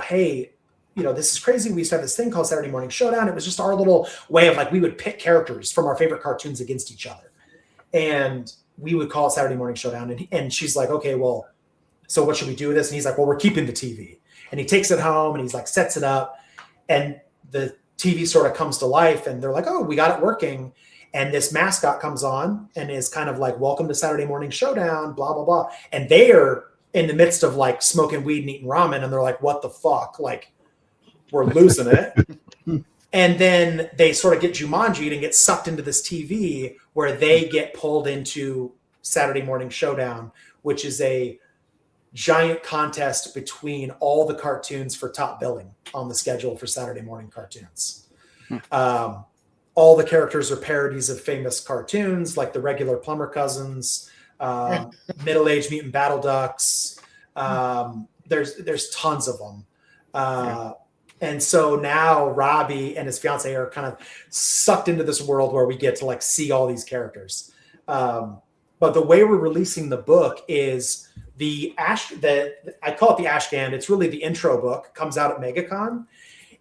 hey, this is crazy. We used to have this thing called Saturday Morning Showdown. It was just our little way of like, we would pick characters from our favorite cartoons against each other. And we would call it Saturday Morning Showdown. And she's like, okay, well, so what should we do with this? And he's like, well, we're keeping the TV. And he takes it home and he's like, sets it up, and the TV sort of comes to life, and they're like, oh, we got it working. And this mascot comes on and is kind of like, welcome to Saturday Morning Showdown, blah, blah, blah. And they are in the midst of like smoking weed and eating ramen. And they're like, what the fuck? Like, we're losing it. And then they sort of get Jumanji'd and get sucked into this TV where they get pulled into Saturday Morning Showdown, which is a giant contest between all the cartoons for top billing on the schedule for Saturday morning cartoons. All the characters are parodies of famous cartoons, like the regular Plumber Cousins, Middle-Aged Mutant Battle Ducks. There's tons of them. And so now Robbie and his fiance are kind of sucked into this world where we get to like see all these characters. But the way we're releasing the book is I call it the Ashcan. It's really the intro book, comes out at MegaCon.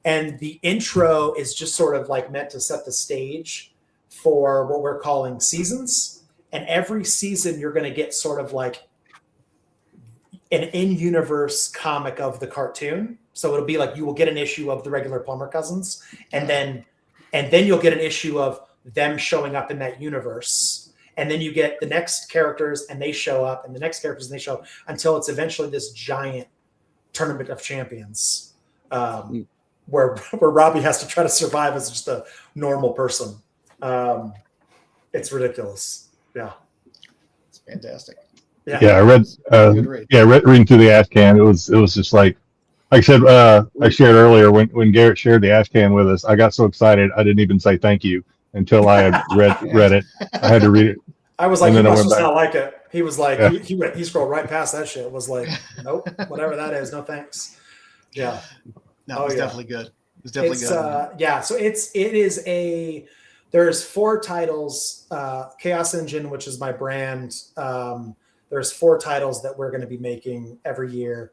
And the intro is just sort of like meant to set the stage for what we're calling seasons. And every season you're going to get sort of like an in-universe comic of the cartoon. So it'll be like you will get an issue of the regular Plumber Cousins, and then you'll get an issue of them showing up in that universe. And then you get the next characters and they show up, and the next characters and they show up, until it's eventually this giant tournament of champions. Where Robbie has to try to survive as just a normal person. It's ridiculous. Yeah. It's fantastic. Yeah, I read. Reading through the Ashcan, it was just like I said. I shared earlier when Garrett shared the Ashcan with us. I got so excited I didn't even say thank you until I had read it. I had to read it. I was like, he must just not like it. He was like, he scrolled right past that shit. It was like, nope, whatever that is, no thanks. Yeah. No, it's definitely good. It's definitely good. So there's 4 titles, Chaos Engine, which is my brand. There's 4 titles that we're going to be making every year.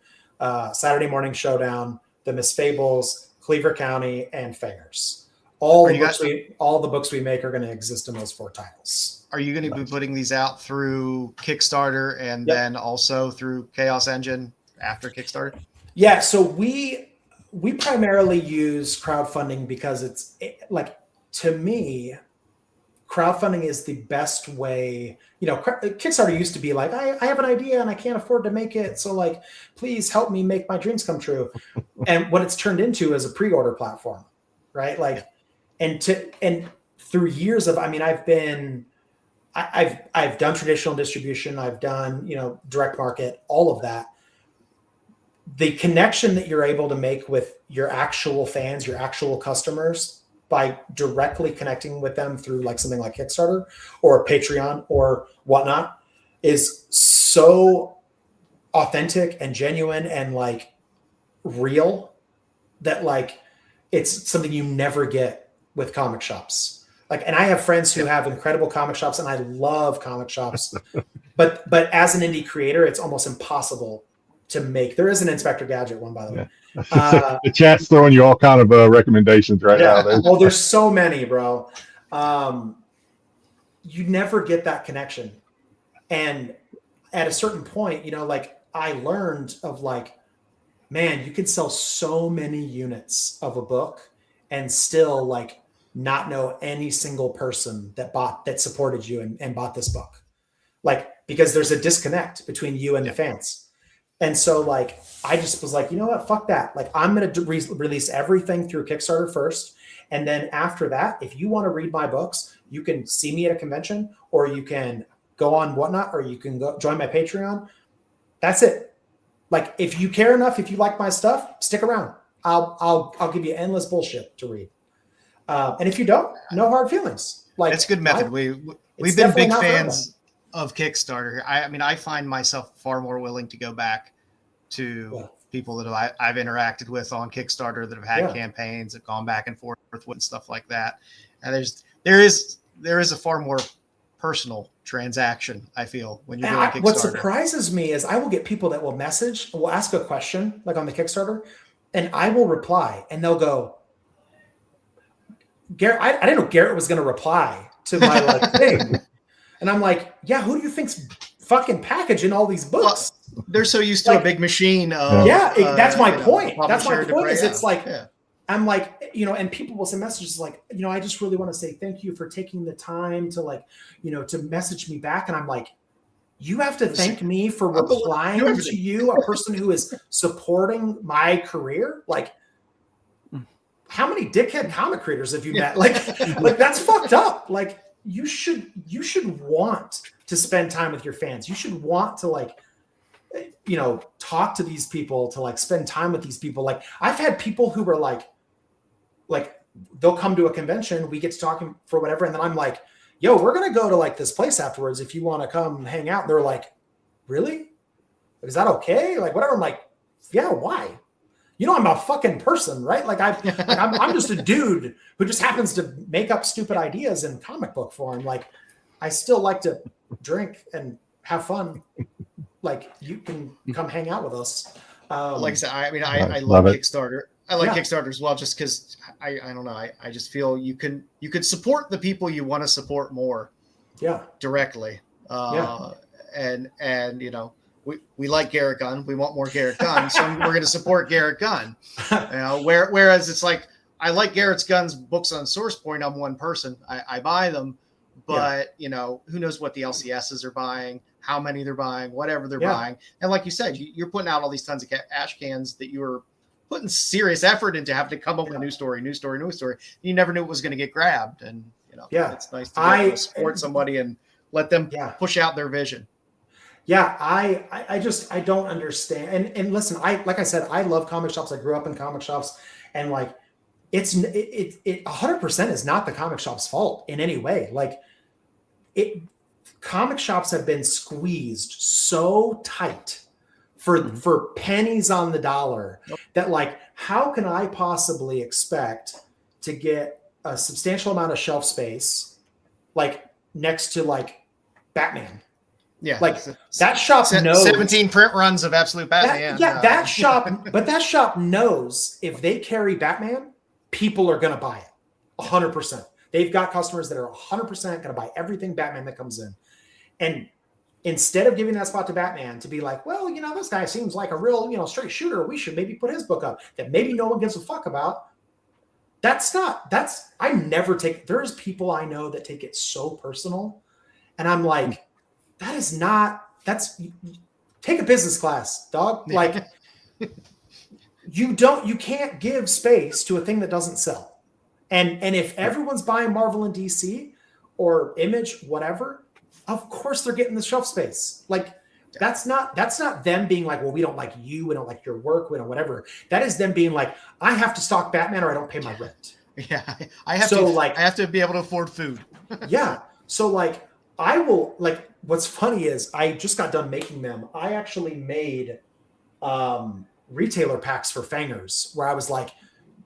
Saturday Morning Showdown, The Miss Fables, Cleaver County, and FANGERS. All the books we make are going to exist in those 4 titles. Are you going to be putting these out through Kickstarter and then also through Chaos Engine after Kickstarter? Yeah, so we primarily use crowdfunding because to me, crowdfunding is the best way. Kickstarter used to be like, I have an idea and I can't afford to make it, so like, please help me make my dreams come true. And what it's turned into is a pre-order platform, right? Like, and through years of, I've done traditional distribution, I've done direct market, all of that. The connection that you're able to make with your actual fans, your actual customers, by directly connecting with them through like something like Kickstarter or Patreon or whatnot, is so authentic and genuine and like real that like it's something you never get with comic shops. Like, and I have friends who have incredible comic shops, and I love comic shops, but as an indie creator, it's almost impossible to make. There is an Inspector Gadget one, by the way. The chat's throwing you all kind of recommendations right now. Well, there's so many, bro. You never get that connection. And at a certain point, like I learned of like, man, you could sell so many units of a book and still like not know any single person that supported you and bought this book. Like, because there's a disconnect between you and the fans. And so like, I just was like, you know what, fuck that. Like, I'm going to release everything through Kickstarter first. And then after that, if you want to read my books, you can see me at a convention, or you can go on Whatnot, or you can go join my Patreon. That's it. Like, if you care enough, if you like my stuff, stick around. I'll give you endless bullshit to read. And if you don't, no hard feelings. Like, that's a good method. We've been big fans of Kickstarter. I mean, I find myself far more willing to go back to people that I've interacted with on Kickstarter that have had campaigns, that gone back and forth with stuff like that. And there is a far more personal transaction, I feel, when you're doing Kickstarter. What surprises me is I will get people that will ask a question like on the Kickstarter, and I will reply, and they'll go, Garrett, I didn't know Garrett was going to reply to my like thing. And I'm like, yeah, who do you think's fucking packaging all these books? Well, they're so used to a big machine. That's my point. That's my point. Is it's like, I'm like, and people will send messages like, I just really want to say thank you for taking the time to like, to message me back. And I'm like, you have to thank me for replying to you, a person who is supporting my career. Like, how many dickhead comic creators have you met? Like that's fucked up. Like, you should want to spend time with your fans. You should want to like, talk to these people, to like spend time with these people. Like, I've had people who were like they'll come to a convention, we get to talking for whatever, and then I'm like, yo, we're gonna go to like this place afterwards if you want to come hang out. And they're like, really? Is that okay? Like, whatever. I'm like, yeah, why? I'm a fucking person, right? Like, I'm just a dude who just happens to make up stupid ideas in comic book form. Like, I still like to drink and have fun. Like, you can come hang out with us. Like I said, I love Kickstarter. I like Kickstarter as well, just because I don't know. I just feel you can support the people you want to support more. Yeah. Directly. And we like Garrett Gunn. We want more Garrett Gunn, so we're going to support Garrett Gunn. Whereas it's like, I like Garrett Gunn's books on SourcePoint. I'm one person. I buy them, but who knows what the LCSs are buying, how many they're buying, whatever they're buying. And like you said, you're putting out all these tons of ash cans that you were putting serious effort into having to come up with a new story. You never knew it was going to get grabbed. And, it's nice to be able to support somebody and let them push out their vision. Yeah, I don't understand. And listen, like I said, I love comic shops. I grew up in comic shops, and like, it 100% is not the comic shop's fault in any way. Like, comic shops have been squeezed so tight for pennies on the dollar that like, how can I possibly expect to get a substantial amount of shelf space, like next to like Batman? Yeah, like that shop knows 17 print runs of Absolute Batman. That shop knows if they carry Batman, people are going to buy it 100%. They've got customers that are 100% going to buy everything Batman that comes in. And instead of giving that spot to Batman to be like, well, this guy seems like a real, straight shooter, we should maybe put his book up that maybe no one gives a fuck about. I never take, there's people I know that take it so personal. And I'm like, take a business class, dog. Like, you can't give space to a thing that doesn't sell. And if everyone's buying Marvel and DC or Image, whatever, of course they're getting the shelf space. Like, that's not them being like, well, we don't like you, we don't like your work, we don't whatever. That is them being like, I have to stock Batman or I don't pay my rent. Yeah. I have to be able to afford food. Yeah. So like, I will, like, what's funny is I just got done making them. I actually made retailer packs for Fangers where I was like,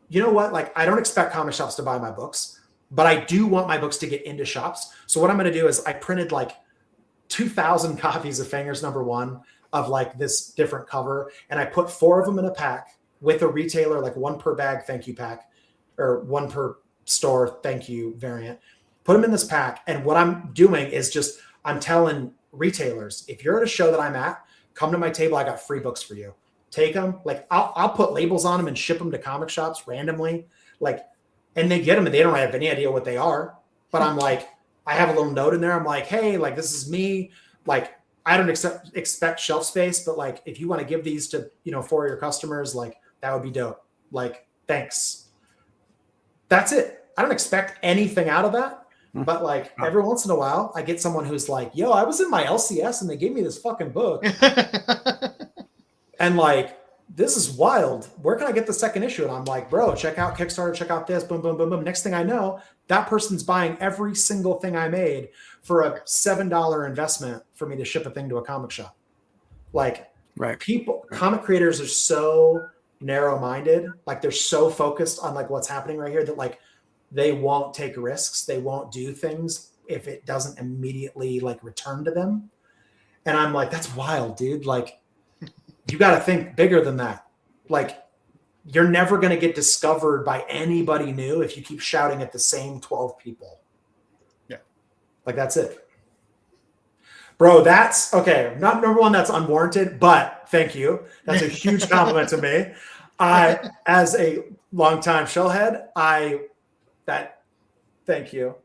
you know what? Like, I don't expect comic shops to buy my books, but I do want my books to get into shops. So what I'm going to do is I printed like 2,000 copies of Fangers #1 of like this different cover. And I put 4 of them in a pack with a retailer, like 1 per bag thank you pack or 1 per store thank you variant. Put them in this pack. And what I'm doing is I'm telling retailers, if you're at a show that I'm at, come to my table. I got free books for you. take them. Like I'll put labels on them and ship them to comic shops randomly. Like, and they get them and they don't have any idea what they are. But I'm like, I have a little note in there. I'm like, hey, like this is me. Like I don't expect shelf space, but like if you want to give these to, you know, for your customers, like that would be dope. Like, thanks. That's it. I don't expect anything out of that. But like every once in a while, I get someone who's like, yo, I was in my LCS and they gave me this fucking book. And like, this is wild. Where can I get the second issue? And I'm like, bro, check out Kickstarter, check out this, boom, boom, boom, boom. Next thing I know, that person's buying every single thing I made for a $7 investment for me to ship a thing to a comic shop. Like, people, comic creators are so narrow-minded. Like, they're so focused on like what's happening right here that like they won't take risks. They won't do things if it doesn't immediately like return to them. And I'm like, that's wild, dude. Like, you got to think bigger than that. Like, you're never going to get discovered by anybody new if you keep shouting at the same 12 people. Yeah. Like, that's it. Bro, that's okay. Not number one, that's unwarranted, but thank you. That's a huge compliment to me. As a longtime shellhead, thank you.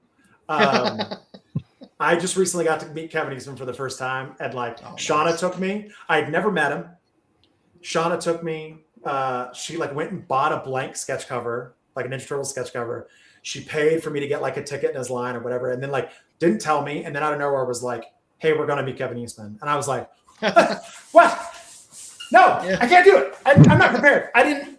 I just recently got to meet Kevin Eastman for the first time, and like Shauna took me. I'd never met him. Shauna took me. She like went and bought a blank sketch cover, like a Ninja Turtle sketch cover. She paid for me to get like a ticket in his line or whatever, and then like didn't tell me, and then out of nowhere was like, "Hey, we're gonna meet Kevin Eastman," and I was like, "What? No, I can't do it. I'm not prepared. I didn't.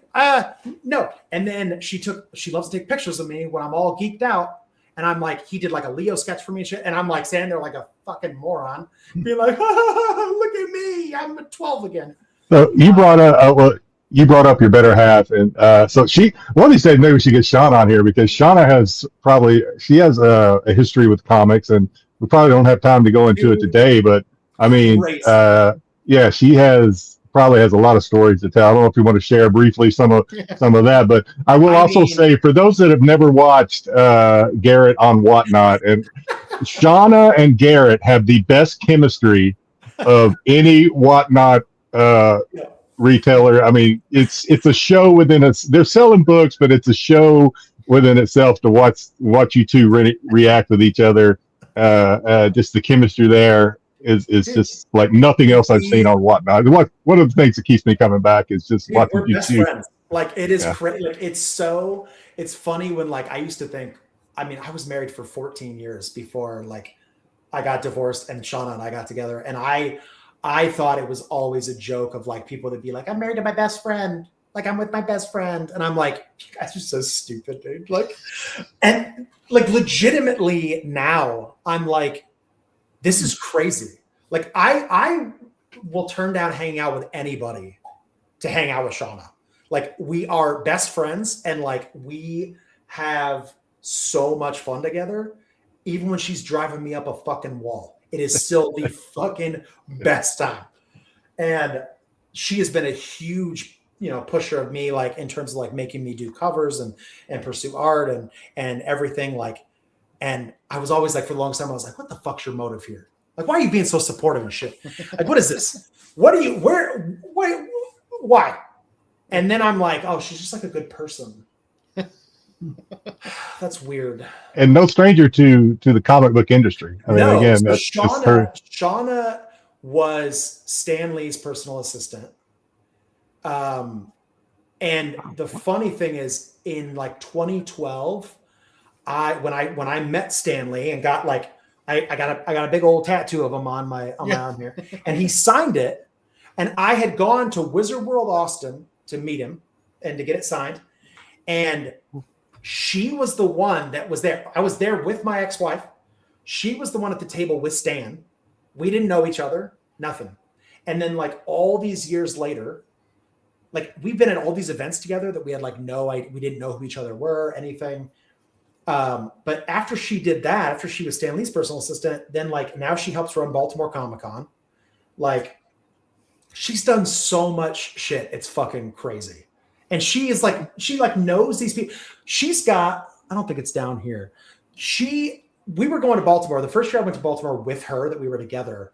No." And then she loves to take pictures of me when I'm all geeked out. And I'm like, he did like a Leo sketch for me and shit. And I'm like standing there like a fucking moron, being like, look at me, I'm 12 again. So you brought up your better half, and so one of these days maybe we should get Shauna on here, because Shauna has a history with comics, and we probably don't have time to go into it today. But I mean, yeah, she probably has a lot of stories to tell. I don't know if you want to share briefly some of that, but I will also say, for those that have never watched Garrett on Whatnot, and Shauna and Garrett have the best chemistry of any Whatnot retailer. I mean, it's a show within us. They're selling books, but it's a show within itself to watch you two react with each other. Just the chemistry there is just like nothing else I've seen on Whatnot. One of the things that keeps me coming back is just watching you two. Friends. Like, it is crazy. Like, it's funny when like I used to think, I mean, I was married for 14 years before like I got divorced and Shauna and I got together, and I thought it was always a joke of like people that be like, I'm married to my best friend, like I'm with my best friend, and I'm like, you guys are so stupid, dude. Like, and like legitimately now I'm like, this is crazy. Like I will turn down hanging out with anybody to hang out with Shauna. Like, we are best friends, and like we have so much fun together. Even when she's driving me up a fucking wall, it is still the fucking best time. And she has been a huge, pusher of me, like in terms of like making me do covers and pursue art and everything. Like, and I was always like, for the longest time, I was like, what the fuck's your motive here? Like, why are you being so supportive and shit? Like, what is this? Why? And then I'm like, oh, she's just like a good person. That's weird. And no stranger to the comic book industry. I mean, again, so that's her. Shauna was Stan Lee's personal assistant. And the funny thing is, in like 2012, when I met Stan Lee and got like, I got a big old tattoo of him on my arm here, and he signed it. And I had gone to Wizard World Austin to meet him and to get it signed. And she was the one that was there. I was there with my ex-wife. She was the one at the table with Stan. We didn't know each other, nothing. And then like all these years later, like we've been at all these events together that we had like we didn't know who each other were, anything. But after she did that, after she was Stan Lee's personal assistant, then like now she helps run Baltimore Comic-Con. Like, she's done so much shit. It's fucking crazy. And she knows these people. She's got, I don't think it's down here. We were going to Baltimore. The first year I went to Baltimore with her, that we were together,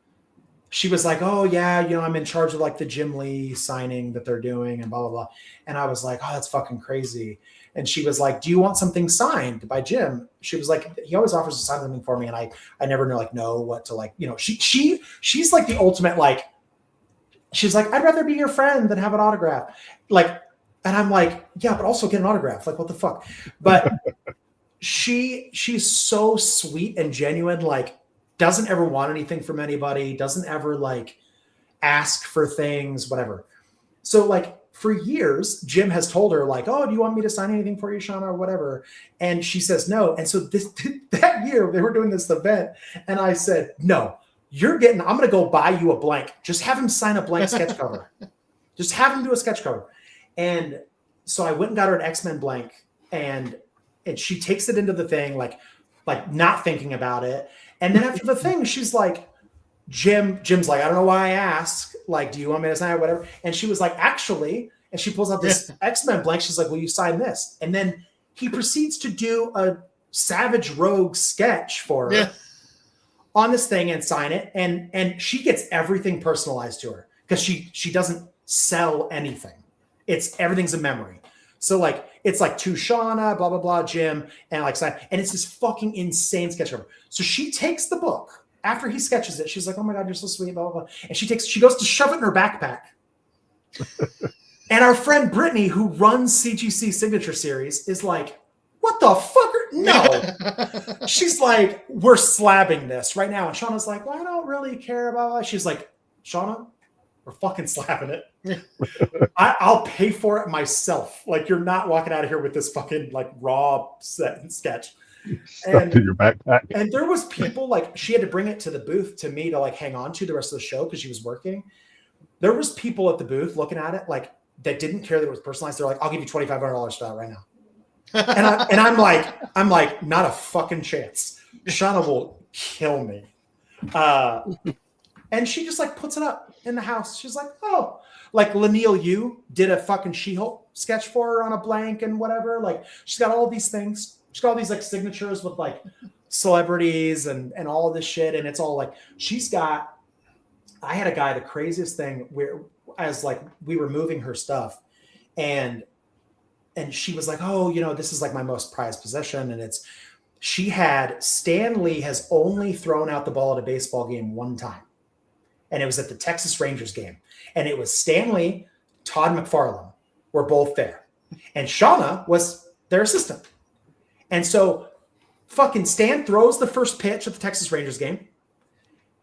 she was like, oh yeah, you know, I'm in charge of like the Jim Lee signing that they're doing and blah, blah, blah. And I was like, oh, that's fucking crazy. And she was like, do you want something signed by Jim? She was like, he always offers to sign something for me. And I never know what to like, you know, she's like the ultimate, like, she's like, I'd rather be your friend than have an autograph. Like, and I'm like, yeah, but also get an autograph. Like, what the fuck? But she's so sweet and genuine, like, doesn't ever want anything from anybody, doesn't ever like ask for things, whatever. So like for years, Jim has told her like, oh, do you want me to sign anything for you, Shauna, or whatever? And she says no. And so that year they were doing this event and I said, no, I'm going to go buy you a blank. Just have him sign a blank sketch cover. Just have him do a sketch cover. And so I went and got her an X-Men blank and she takes it into the thing, like not thinking about it. And then after the thing, she's like, Jim's like, I don't know why I asked. Like, do you want me to sign it, whatever? And she was like, actually, and she pulls out this X-Men blank. She's like, will you sign this? And then he proceeds to do a Savage Rogue sketch for her on this thing and sign it. And she gets everything personalized to her because she doesn't sell anything. Everything's a memory. So like, it's like to Shauna, blah, blah, blah, Jim, and like, and it's this fucking insane sketch cover. So she takes the book after he sketches it. She's like, oh my God, you're so sweet, blah, blah, blah. And she goes to shove it in her backpack. And our friend Brittany, who runs CGC Signature Series, is like, what the fucker? No. She's like, we're slabbing this right now. And Shauna's like, well, I don't really care about it. She's like, Shauna, we're fucking slapping it. I'll pay for it myself. Like, you're not walking out of here with this fucking like raw sketch. And in your backpack. And there was people like she had to bring it to the booth to me to like hang on to the rest of the show because she was working. There was people at the booth looking at it like that didn't care that it was personalized. They're like, I'll give you $2,500 for that right now. And I'm like, not a fucking chance. Shauna will kill me. And she just like puts it up in the house. She's like, oh, like Lanil Yu did a fucking She-Hulk sketch for her on a blank and whatever. Like she's got all these things. She's got all these like signatures with like celebrities and all of this shit. And it's all like, I had a guy, the craziest thing where as like we were moving her stuff and she was like, oh, you know, this is like my most prized possession. And she had Stan Lee has only thrown out the ball at a baseball game one time. And it was at the Texas Rangers game. And it was Stan Lee, Todd McFarlane were both there. And Shauna was their assistant. And so fucking Stan throws the first pitch at the Texas Rangers game.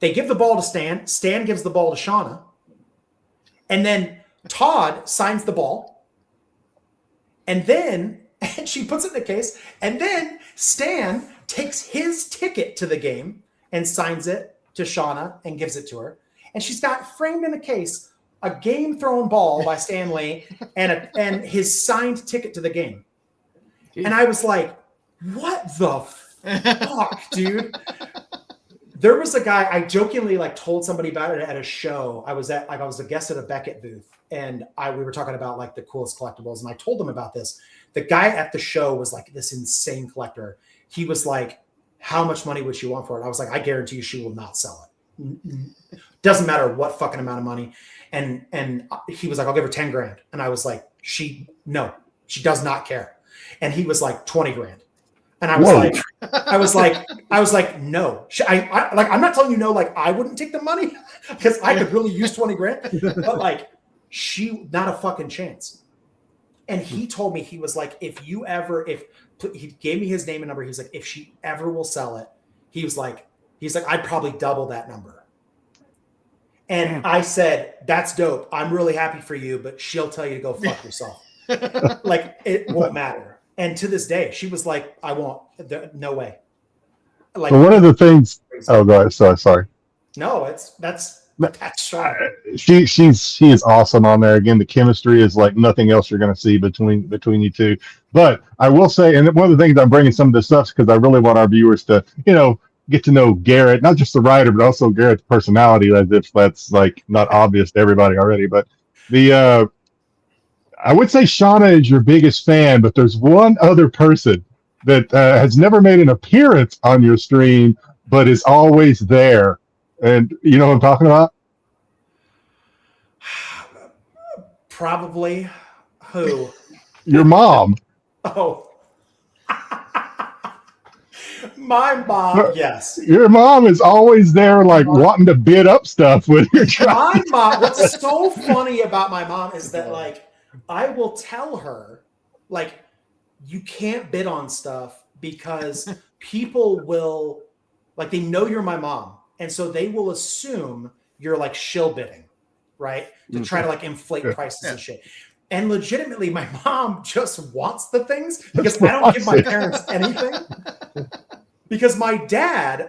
They give the ball to Stan. Stan gives the ball to Shauna. And then Todd signs the ball. And she puts it in the case. And then Stan takes his ticket to the game and signs it to Shauna and gives it to her. And she's got framed in a case a game-thrown ball by Stan Lee and his signed ticket to the game. And I was like, what the fuck, dude? There was a guy, I jokingly like told somebody about it at a show. I was a guest at a Beckett booth and we were talking about like the coolest collectibles. And I told them about this. The guy at the show was like this insane collector. He was like, how much money would she want for it? I was like, I guarantee you she will not sell it. Doesn't matter what fucking amount of money. And he was like, I'll give her 10 grand. And I was like, she does not care. And he was like 20 grand. And I was like, no, I'm not telling you no, like I wouldn't take the money because I could really use 20 grand, but like not a fucking chance. And he told me, he was like, he gave me his name and number. He was like, if she ever will sell it, he's like, I'd probably double that number. And I said, that's dope. I'm really happy for you, but she'll tell you to go fuck yourself. Like it won't matter. And to this day, she was like, I won't, no way. Like one of the things, oh, go ahead. Sorry. No, that's strong. She is awesome on there. Again, the chemistry is like nothing else you're going to see between you two. But I will say, and one of the things I'm bringing some of this up because I really want our viewers to, get to know Garrett, not just the writer, but also Garrett's personality, as if that's like not obvious to everybody already. But I would say Shauna is your biggest fan, but there's one other person that has never made an appearance on your stream, but is always there. And you know what I'm talking about? Probably. Who? Your mom. Oh. My mom, yes. Your mom is always there, like wanting to bid up stuff when you're trying. My mom, what's so funny about my mom is that, like, I will tell her, like, you can't bid on stuff because people will, like, they know you're my mom. And so they will assume you're like shill bidding, right? To try to like inflate prices and shit. And legitimately, my mom just wants the things because I don't give my parents anything. Because my dad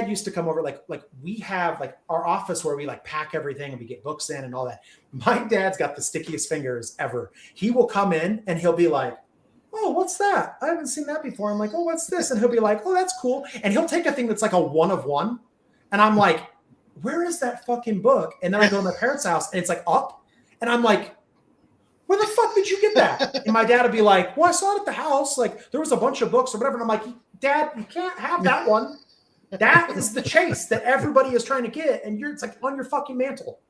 used to come over, like we have like our office where we like pack everything and we get books in and all that. My dad's got the stickiest fingers ever. He will come in and he'll be like, oh, what's that? I haven't seen that before. I'm like, oh, what's this? And he'll be like, oh, that's cool. And he'll take a thing that's like a 1 of 1. And I'm like, where is that fucking book? And then I go to my parents' house and it's like up. And I'm like, where the fuck did you get that? And my dad would be like, well, I saw it at the house. Like there was a bunch of books or whatever. And I'm like, Dad, you can't have that one. That is the chase that everybody is trying to get. And it's like on your fucking mantle.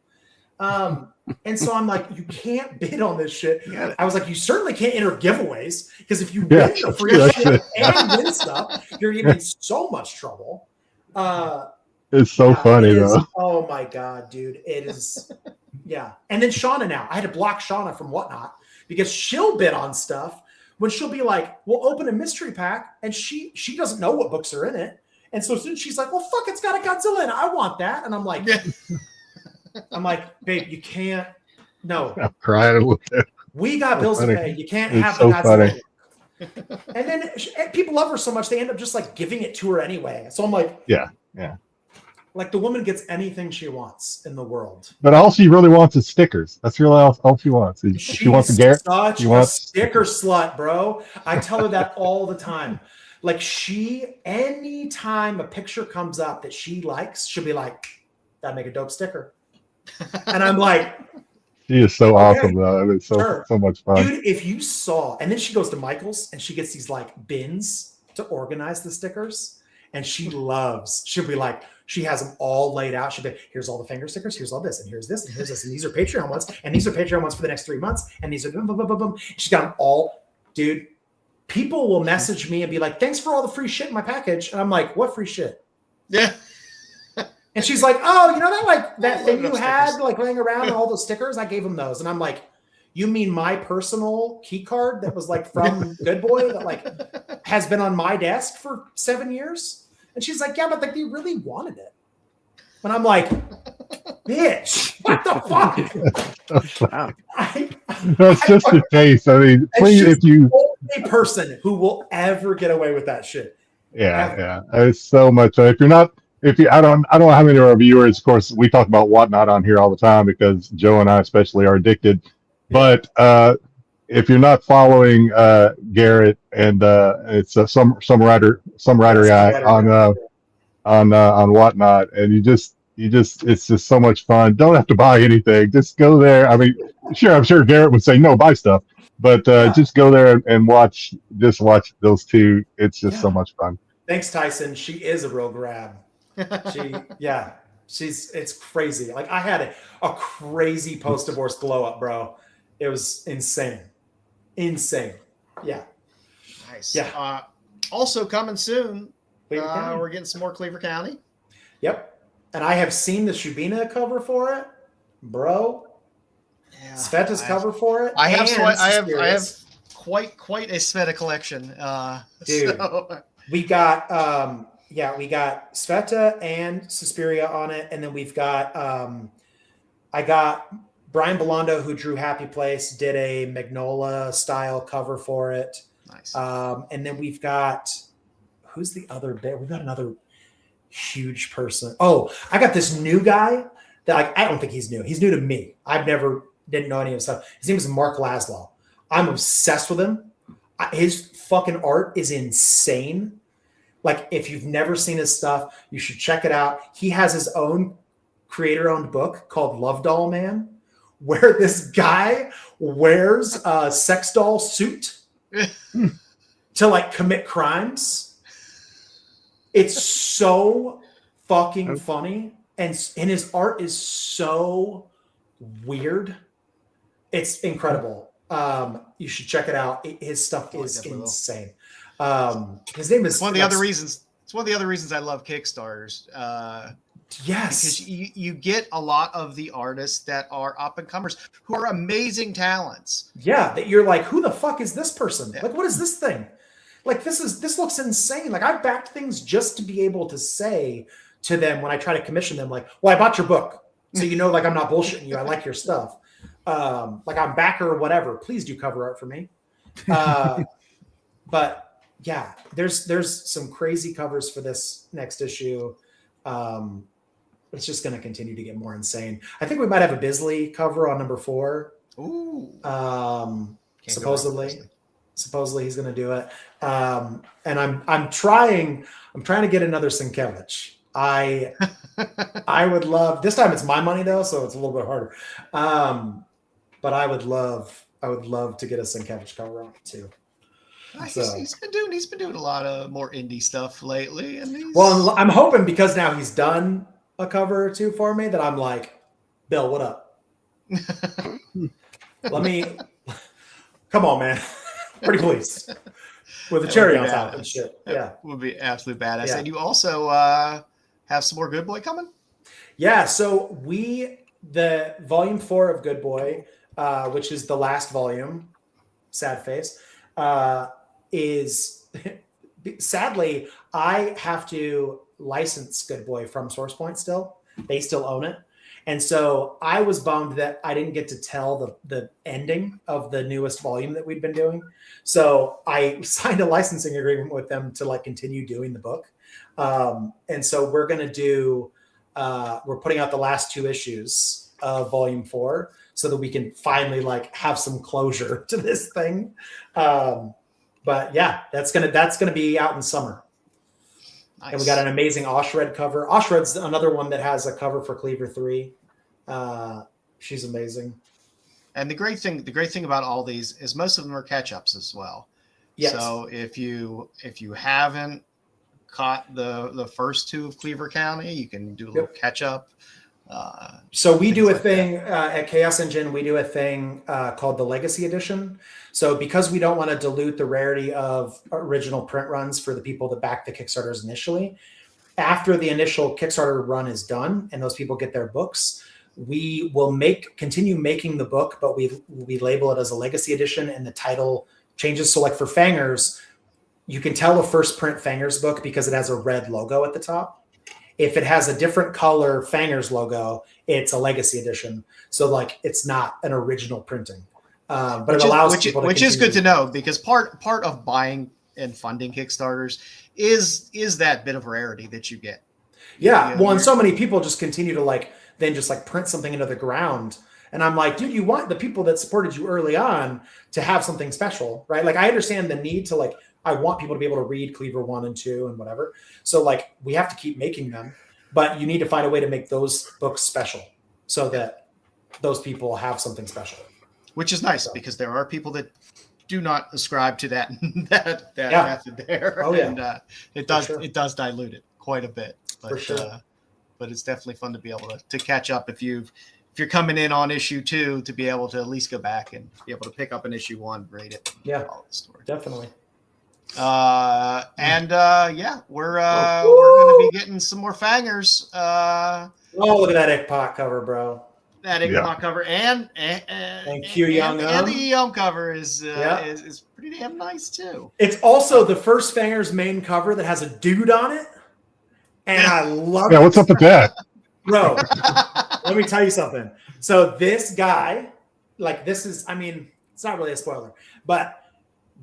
And so I'm like, you can't bid on this shit. I was like, you certainly can't enter giveaways because if you win the free shit and win stuff, you're in so much trouble. It's so funny though. Oh my God, dude. It is. Yeah. And then Shauna now. I had to block Shauna from Whatnot because she'll bid on stuff when she'll be like, we'll open a mystery pack and she doesn't know what books are in it. And so soon she's like, well, fuck, it's got a Godzilla in it. I want that. And I'm like, babe, you can't. No. I'm crying a little bit. We got bills to pay. You can't have so the Godzilla. Funny. And then people love her so much, they end up just like giving it to her anyway. So I'm like, yeah. Like the woman gets anything she wants in the world. But all she really wants is stickers. That's really all she wants. She wants a Garrett. Such a sticker slut, bro. I tell her that all the time. Like anytime a picture comes up that she likes, she'll be like, that'd make a dope sticker. And I'm like, she is so awesome though. It's so much fun. Dude, if you saw, and then she goes to Michael's and she gets these like bins to organize the stickers. And she'll be like, she has them all laid out. She'll be, here's all the finger stickers, here's all this, and here's this, and here's this, and these are Patreon ones, and these are Patreon ones for the next 3 months, and these are boom, boom, boom, boom, boom. She's got them all, dude. People will message me and be like, thanks for all the free shit in my package. And I'm like, what free shit? Yeah. And she's like, oh, you know that thing you had like laying around and all those stickers? I gave them those. And I'm like, you mean my personal key card that was like from Good Boy that like has been on my desk for 7 years? And she's like, yeah, but like they really wanted it. And I'm like, bitch, what the fuck? Wow. That's just the case. I mean, please, if you the only person who will ever get away with that shit. Yeah. It's so much. I don't know how many of our viewers, of course, we talk about Whatnot on here all the time because Joe and I especially are addicted. But if you're not following Garrett and it's some writer guy on Whatnot, and you just it's just so much fun. Don't have to buy anything. Just go there. I mean, sure, I'm sure Garrett would say no, buy stuff, but just go there and watch those two. It's just so much fun. Thanks, Tyson. She is a real grab. It's crazy. Like I had a crazy post-divorce glow up, bro. It was insane. Yeah. Nice. Yeah. Also coming soon, we're getting some more Cleaver County. Yep. And I have seen the Shubina cover for it, bro. Yeah. Sveta's cover for it. I have quite a Sveta collection. Dude, we got Sveta and Suspiria on it, and then we've got I got Brian Belondo, who drew Happy Place, did a Magnola style cover for it. Nice. And then we've got, who's the other bit? We've got another huge person. Oh, I got this new guy that I don't think he's new. He's new to me. Didn't know any of his stuff. His name is Mark Laszlo. I'm obsessed with him. His fucking art is insane. Like if you've never seen his stuff, you should check it out. He has his own creator-owned book called Love Doll Man, where this guy wears a sex doll suit to like commit crimes. It's so fucking funny. And his art is so weird. It's incredible. You should check it out. His stuff is insane. His name is one of the other reasons. It's one of the other reasons I love Kickstarters. Yes, because you get a lot of the artists that are up and comers who are amazing talents. Yeah, that you're like, who the fuck is this person? Yeah. Like, what is this thing? Like, this looks insane. Like, I've backed things just to be able to say to them when I try to commission them, like, well, I bought your book, so you know, like, I'm not bullshitting you. I like your stuff. Like, I'm backer or whatever. Please do cover art for me. But yeah, there's some crazy covers for this next issue. It's just going to continue to get more insane. I think we might have a Bisley cover on number 4. Ooh. Supposedly he's going to do it. And I'm trying to get another Sienkiewicz. I would love, this time it's my money though, so it's a little bit harder. But I would love to get a Sienkiewicz cover on it too. So. He's been doing a lot of more indie stuff lately, and well, I'm hoping because now he's done a cover or two for me that I'm like, Bill, what up? Come on, man, pretty please, with a cherry on top and shit. Yeah, would be absolute badass. Yeah. And you also have some more Good Boy coming. Yeah, so the volume 4 of Good Boy, which is the last volume, sad face. Is sadly I have to license Good Boy from Source Point still. They still own it. And so I was bummed that I didn't get to tell the ending of the newest volume that we'd been doing. So I signed a licensing agreement with them to like continue doing the book. And so we're going to do, we're putting out the last 2 issues of volume 4 so that we can finally like have some closure to this thing. But yeah, that's gonna be out in summer. Nice. And we got an amazing Oshred cover. Oshred's another one that has a cover for Cleaver 3. She's amazing. And the great thing about all these is most of them are catch-ups as well. Yes. So if you haven't caught the first 2 of Cleaver County, you can do a little catch-up. So we do a thing at Chaos Engine. We do a thing called the Legacy Edition. So because we don't want to dilute the rarity of original print runs for the people that back the Kickstarters initially, after the initial Kickstarter run is done and those people get their books, we will continue making the book, but we label it as a Legacy Edition and the title changes. So like for Fangers, you can tell a first print Fangers book because it has a red logo at the top. If it has a different color Fangers logo, it's a Legacy Edition. So like it's not an original printing, but it allows people to. Which is good to know because part of buying and funding Kickstarters is that bit of rarity that you get. Yeah, well, and so many people just continue to then just print something into the ground, and I'm like, dude, you want the people that supported you early on to have something special, right? Like I understand the need to I want people to be able to read Cleaver 1 and 2 and whatever. So we have to keep making them, but you need to find a way to make those books special so that those people have something special. Which is nice because there are people that do not ascribe to that method there. Oh, yeah. And it does dilute it quite a bit. But, for sure. But it's definitely fun to be able to catch up if you're coming in on issue 2 to be able to at least go back and be able to pick up an issue 1, read it. Yeah, follow the story. Definitely. We're going to be getting some more Fangers. Look at that ICPOC cover, bro. That ICPOC cover and Q Young and the Young cover is pretty damn nice too. It's also the first Fangers main cover that has a dude on it, and I love it. Yeah, what's up with that, bro? Let me tell you something. So this guy, it's not really a spoiler, but.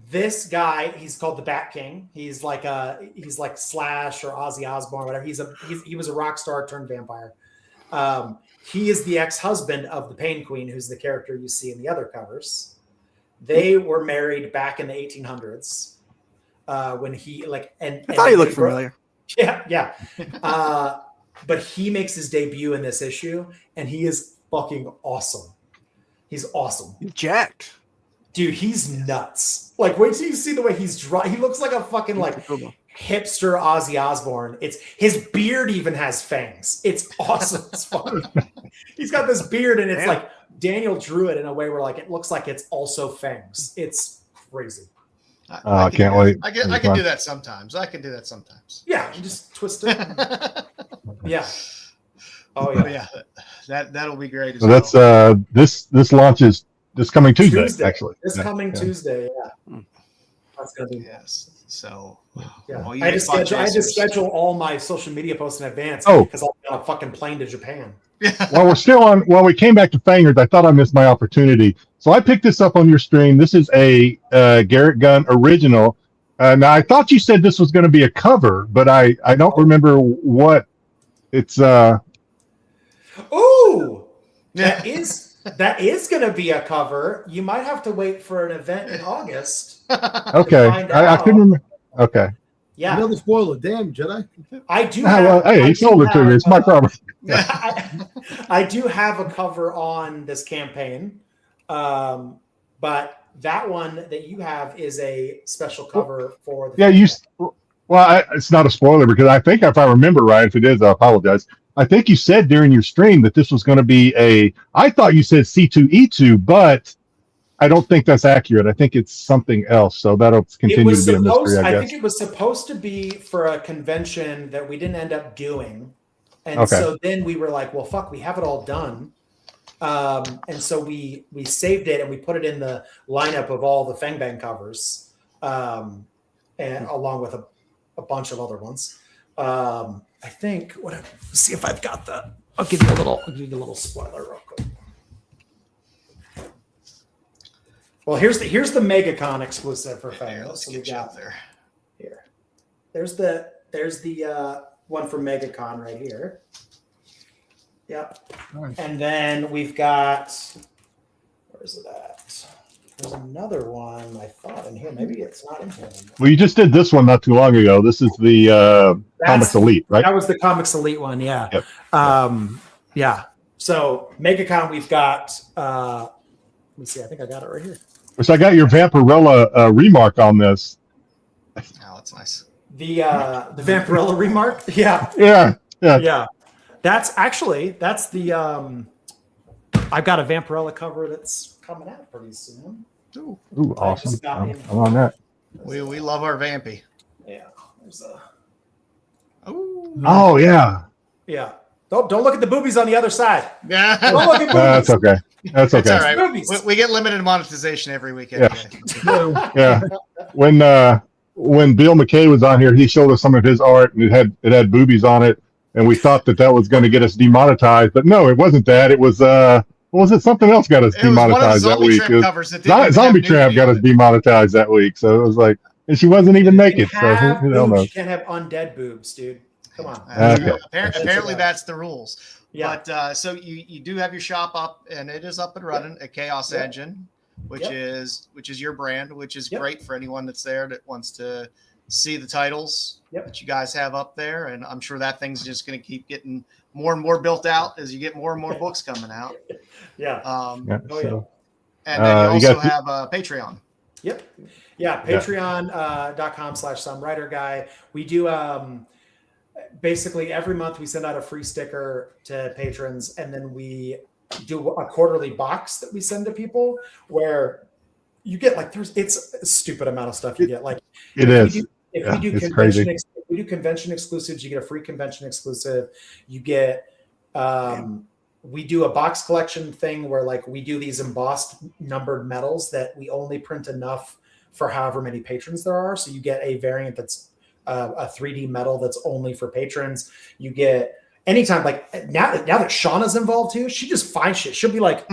This guy, he's called the Bat King. He's like Slash or Ozzy Osbourne, whatever. He was a rock star turned vampire. He is the ex-husband of the Pain Queen, who's the character you see in the other covers. They were married back in the 1800s. When he I thought he looked familiar. Yeah. But he makes his debut in this issue, and he is fucking awesome. He's awesome. Jacked. Dude, he's nuts. Wait till you see the way he's drawn. He looks like a fucking hipster Ozzy Osbourne. His beard even has fangs. It's awesome as fuck. He's got this beard and it's Daniel drew it in a way where like it looks like it's also fangs. It's crazy. I can't wait. I can do that sometimes. Yeah, you just twist it. Yeah. Oh yeah. That'll be great. So that's this launches this coming Tuesday. Actually. This coming Tuesday. Yeah. That's gonna be So yeah. I just schedule all my social media posts in advance. Oh, because I'll be on a fucking plane to Japan. While we came back to Fangers, I thought I missed my opportunity. So I picked this up on your stream. This is a Garrett Gunn original. Now I thought you said this was going to be a cover, but I don't remember what it's. Ooh, that is going to be a cover. You might have to wait for an event in August. Okay, I couldn't remember. Okay. Yeah. Another spoiler. Damn, Jedi. I do. Hey, he sold it to me. It's my problem. I do have a cover on this campaign, but that one that you have is a special cover for the it's not a spoiler because I think if I remember right, if it is, I apologize. I think you said during your stream that this was going to be I thought you said C2E2, but I don't think that's accurate. I think it's something else. So that'll continue to be a mystery, I guess. I think it was supposed to be for a convention that we didn't end up doing. And so then we were like, well, fuck, we have it all done. And so we saved it and we put it in the lineup of all the Fang Bang covers, and along with a bunch of other ones. I think let's see if I've got the. I'll give you a little spoiler real quick. Well, here's the MegaCon exclusive for Fang. Let's get you out there. Here, there's the one from MegaCon right here. Yep. Nice. And then we've got, where's it at? There's another one I thought in here. Maybe it's not in here anymore. Well, you just did this one not too long ago. This is the Comics Elite, right? That was the Comics Elite one, yeah. Yep. Yeah. So MegaCon, we've got, let me see, I think I got it right here. So I got your Vampirella remark on this. Oh, that's nice. The Vampirella remark? Yeah. Yeah. That's the I've got a Vampirella cover that's coming out pretty soon. Ooh, awesome. I'm on that. We love our Vampy. Yeah. There's a Oh yeah. Yeah. Don't look at the boobies on the other side. Yeah. Don't look at boobies. That's okay. That's okay. It's all right. Movies. We get limited monetization every week. Yeah. Anyway. Yeah. When Bill McKay was on here, he showed us some of his art, and it had boobies on it, and we thought that was going to get us demonetized, but no, it wasn't that. It was what was it? Something else got us demonetized that week. Zombie Tramp got us demonetized that week, so it was like, and she wasn't even naked. So who knows? You can't have undead boobs, dude. Come on. Okay. Apparently that's the rules. Yeah. But so you do have your shop up, and it is up and running at Chaos Engine, which is your brand, which is great for anyone that's there that wants to see the titles that you guys have up there. And I'm sure that thing's just going to keep getting more and more built out as you get more and more books coming out. Yeah. And then you also have Patreon. Yep. Yeah. Patreon.com/SomeWriterGuy. We do basically every month we send out a free sticker to patrons, and then we do a quarterly box that we send to people where you get like it's a stupid amount of stuff you get. Like if we do convention exclusives, you get a free convention exclusive. You get we do a box collection thing where like we do these embossed numbered medals that we only print enough for however many patrons there are. So you get a variant that's a 3D medal that's only for patrons. You get anytime, like now that Shauna's involved too, she just finds shit. She'll be like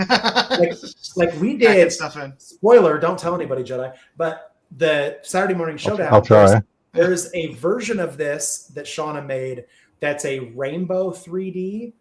we did. Stuff in. Spoiler, don't tell anybody, Jedi. But the Saturday Morning Showdown. I'll try. There's a version of this that Shauna made that's a rainbow 3D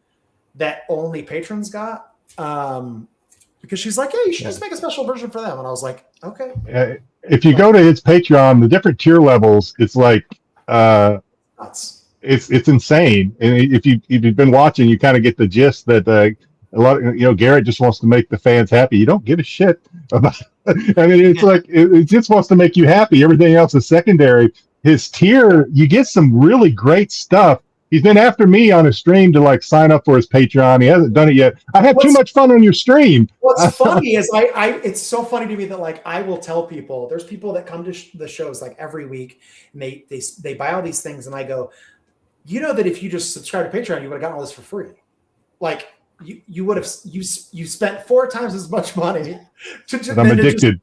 that only patrons got. Because she's like, hey, you should just make a special version for them. And I was like, okay. If you go to its Patreon, the different tier levels, it's like nuts. It's insane. And if you've been watching, you kind of get the gist that a lot of, Garrett just wants to make the fans happy. You don't give a shit about. I mean, it's like it just wants to make you happy. Everything else is secondary. His tier, you get some really great stuff He's been after me on his stream to like sign up for his Patreon. He hasn't done it yet. I had too much fun on your stream. What's funny is it's so funny to me that like I will tell people, there's people that come to the shows like every week and they buy all these things and I go, you know that if you just subscribe to Patreon, you would have gotten all this for free. Like you would have you spent 4 times as much money I'm addicted.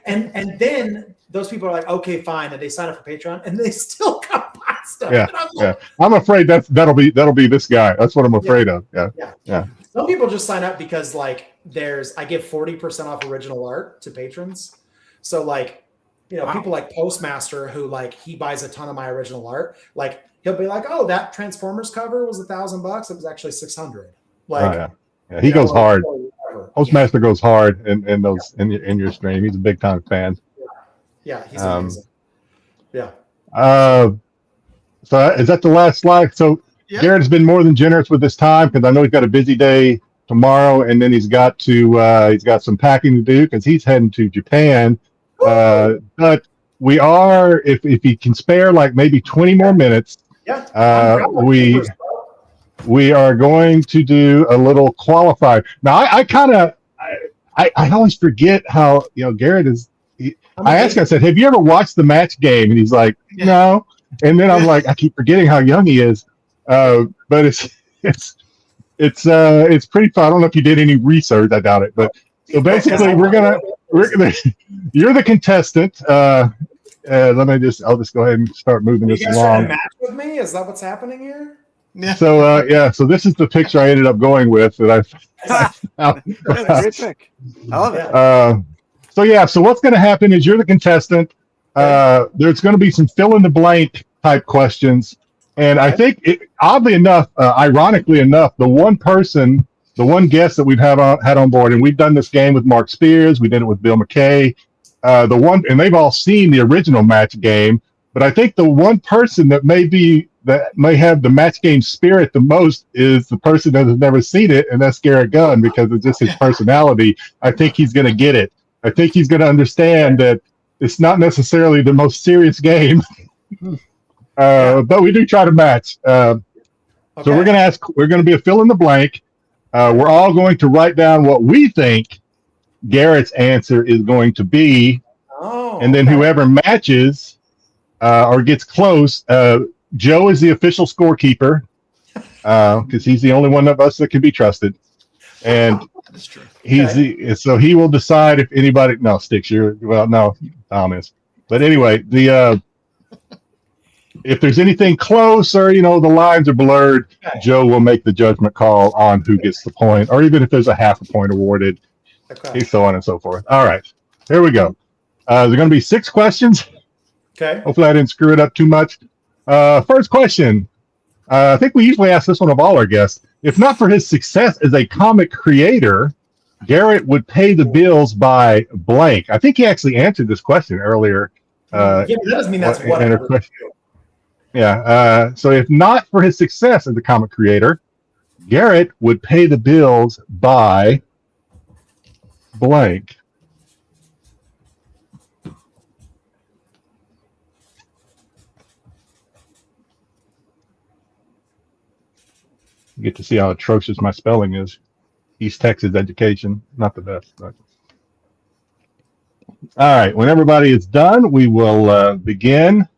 And then those people are like, okay, fine, and they sign up for Patreon and they still come buy stuff. Yeah. I'm afraid that'll be this guy. That's what I'm afraid of. Yeah. Some people just sign up because like I give 40% off original art to patrons. So like, people like Postmaster who like he buys a ton of my original art. Like he'll be like, oh, that Transformers cover was $1,000. It was actually 600. Like, he goes hard. Postmaster goes hard in those in your stream. He's a big time fan. Yeah, he's amazing. Yeah. So is that the last slide? So Garrett has been more than generous with his time because I know he's got a busy day tomorrow, and then he's got some packing to do because he's heading to Japan. But we are, if he can spare like maybe 20 more minutes, we are going to do a little qualifier. Now I always forget how Garrett is. I asked him, I said, have you ever watched the match game? And he's like, no. And then I'm like, I keep forgetting how young he is. But it's pretty fun. I don't know if you did any research. I doubt it. But so basically we're gonna you're the contestant. I'll just go ahead and start moving this along. Trying to match with me? Is that what's happening here? Yeah. So so this is the picture I ended up going with that I found. Great pick. I love it. So what's going to happen is you're the contestant. There's going to be some fill in the blank type questions, and I think oddly enough, ironically enough, the one guest that we've had on board, and we've done this game with Mark Spears, we did it with Bill McKay, and they've all seen the original match game, but I think the one person that may have the match game spirit the most is the person that has never seen it, and that's Garrett Gunn, because of just his personality. I think he's going to get it. I think he's going to understand that it's not necessarily the most serious game, but we do try to match. So we're going to be a fill in the blank. We're all going to write down what we think Garrett's answer is going to be. And then whoever matches or gets close, Joe is the official scorekeeper because he's the only one of us that can be trusted. And that's true. So he will decide if anybody. No, Styx, Tom is. But anyway, if there's anything close or the lines are blurred, Joe will make the judgment call on who gets the point, or even if there's a half a point awarded, so on and so forth. All right, here we go. There's going to be 6 questions. Okay. Hopefully I didn't screw it up too much. First question. I think we usually ask this one of all our guests. If not for his success as a comic creator, Garrett would pay the bills by blank. I think he actually answered this question earlier. That doesn't mean that's what I would do. Yeah. So if not for his success as a comic creator, Garrett would pay the bills by blank. You get to see how atrocious my spelling is. East Texas education, not the best. But. All right, when everybody is done, we will begin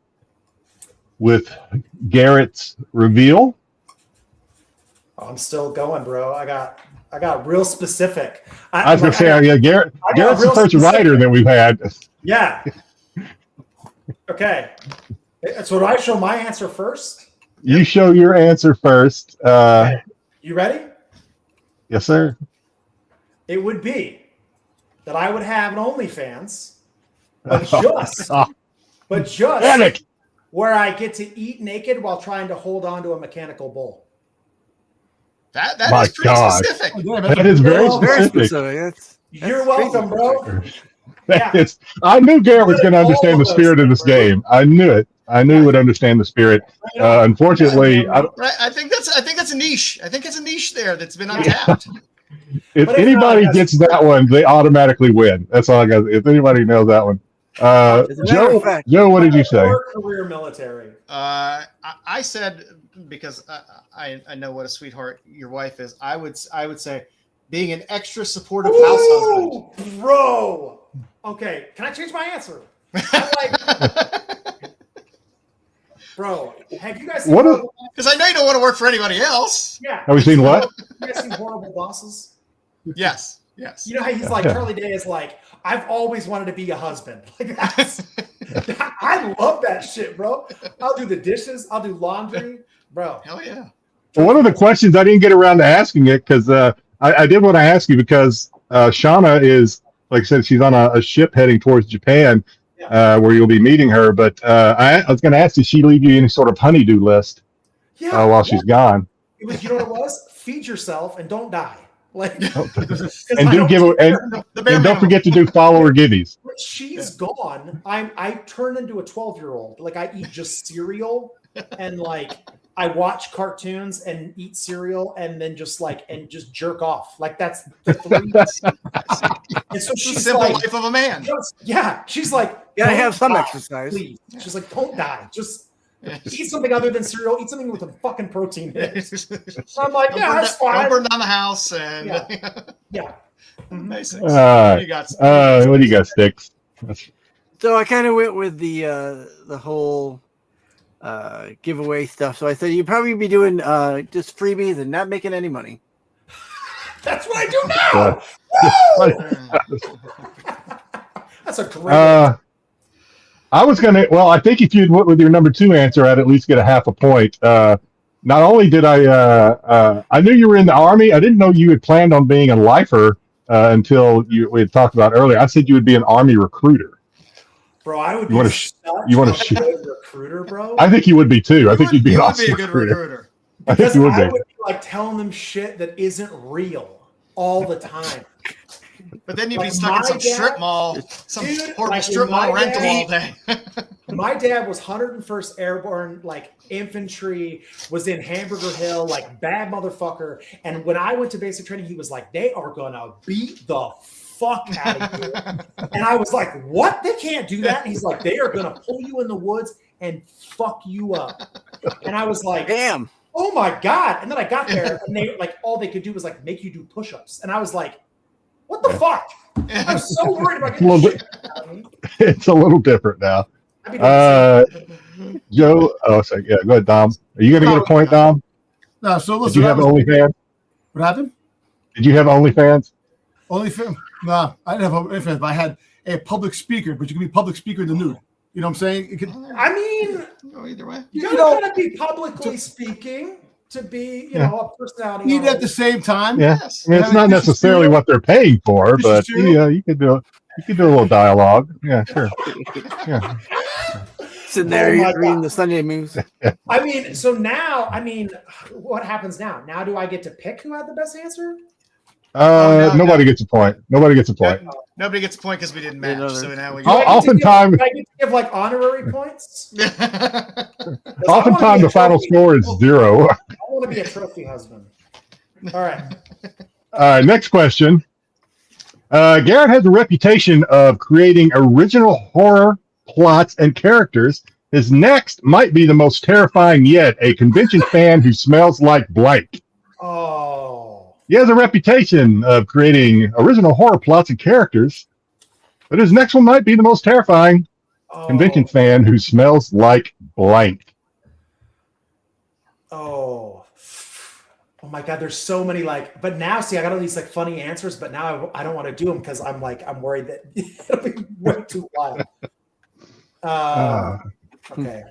with Garrett's reveal. I'm still going, bro. I got real specific. I was going to say, Garrett's the first writer that we've had. Yeah. Okay. So do I show my answer first? You show your answer first. Okay. You ready? Yes, sir. It would be that I would have an OnlyFans, but just where I get to eat naked while trying to hold on to a mechanical bull. That is pretty specific. That is very specific. You're welcome, bro. I knew Garrett was going to understand the spirit of this game. I knew it. I knew he would understand the spirit. Unfortunately, I think that's a niche. I think it's a niche there that's been untapped. If anybody gets that one, they automatically win. That's all I got. If anybody knows that one, As a matter of fact, Joe, what did you say? Or career military. I said, because I know what a sweetheart your wife is. I would say being an extra supportive house husband. Bro. Okay, can I change my answer? Bro, have you guys seen Because I know you don't want to work for anybody else. Yeah. Have we seen what? You guys seen Horrible Bosses? Yes. You know how he's like, Charlie Day is like, I've always wanted to be a husband. Like that's, I love that shit, bro. I'll do the dishes. I'll do laundry, bro. Hell yeah. Well, one of the questions I didn't get around to asking it because I did want to ask you because Shauna is, like I said, she's on a ship heading towards Japan where you'll be meeting her. But I was going to ask, did she leave you any sort of honeydew list while she's gone? It was, you know what it was? Feed yourself and don't die. Like, and don't forget to do follower gibbies. When she's gone, I turn into a 12-year-old. Like I eat just cereal and like I watch cartoons and eat cereal and then just jerk off. Like that's the three. And so she's simple like, life of a man. She's like, gotta have some die, exercise. please. She's like, don't die. Just eat something other than cereal. Eat something with a fucking protein in it. So I'm like, that's fine. Don't burn down the house and yeah. Basics. What do you got, Styx? So I kind of went with the whole giveaway stuff. So I said you'd probably be doing just freebies and not making any money. That's what I do now. That's a great. I was gonna. Well, I think if you went with your number 2 answer, I'd at least get a half a point. Not only did I knew you were in the Army. I didn't know you had planned on being a lifer until we had talked about earlier. I said you would be an Army recruiter. Bro, I would be a good recruiter, bro. I think you would be too. I think you'd be an awesome good recruiter. I think you would be. I would be like telling them shit that isn't real all the time. But then you'd be stuck in some strip mall, strip mall rental all day. My dad was 101st Airborne, like infantry, was in Hamburger Hill, like bad motherfucker. And when I went to basic training, he was like, they are gonna beat the fuck out of you. And I was like, what? They can't do that. And he's like, they are gonna pull you in the woods and fuck you up. And I was like, damn. Oh my God. And then I got there and they like all they could do was like make you do push-ups. And I was like, what the fuck? I was so worried about getting shit out of me. It's a little different now. Joe, sorry, go ahead, Dom. Are you going to get a point, Dom? No, so listen. Did you have OnlyFans? What happened? Did you have OnlyFans? OnlyFans? No, I didn't have OnlyFans, but I had a public speaker, but you can be public speaker in the nude. You know what I'm saying? I mean, go either way. You gotta be publicly speaking to be, a personality. Eat at the same time. Yeah, I mean, it's not necessarily what they're paying for, but you could do a little dialogue. Yeah, sure. Yeah. Sitting there reading the Sunday News. I mean, so now, what happens now? Now do I get to pick who had the best answer? Nobody gets a point. Nobody gets a point. Nobody gets a point because we didn't match. So now we oftentimes I get to give like honorary points. Oftentimes the final score is 0. I want to be a trophy husband. All right. All right. Next question. Garrett has a reputation of creating original horror plots and characters. His next might be the most terrifying yet. A convention fan who smells like blank. Oh. He has a reputation of creating original horror plots and characters, but his next one might be the most terrifying. Convention fan who smells like blank. Oh my God, there's so many but now see, I got all these funny answers, but now I don't want to do them because I'm worried that it'll be way too wild. Okay.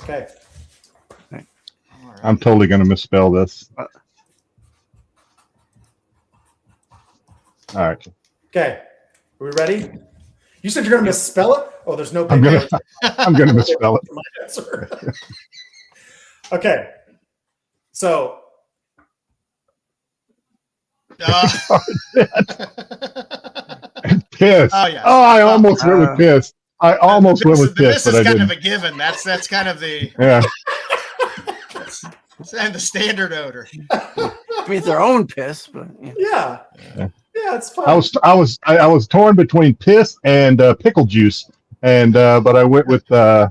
Okay. I'm totally going to misspell this. All right. Okay. Are we ready? You said you're going to misspell it? Oh, there's no. I'm going to misspell it. Okay. So. Piss. Oh, yeah. Oh, I almost went with piss. I almost went with piss, but I didn't. This is kind of a given. That's kind of the and the standard odor. I mean, it's their own piss, but Yeah, it's fun. I was torn between piss and pickle juice, and but I went with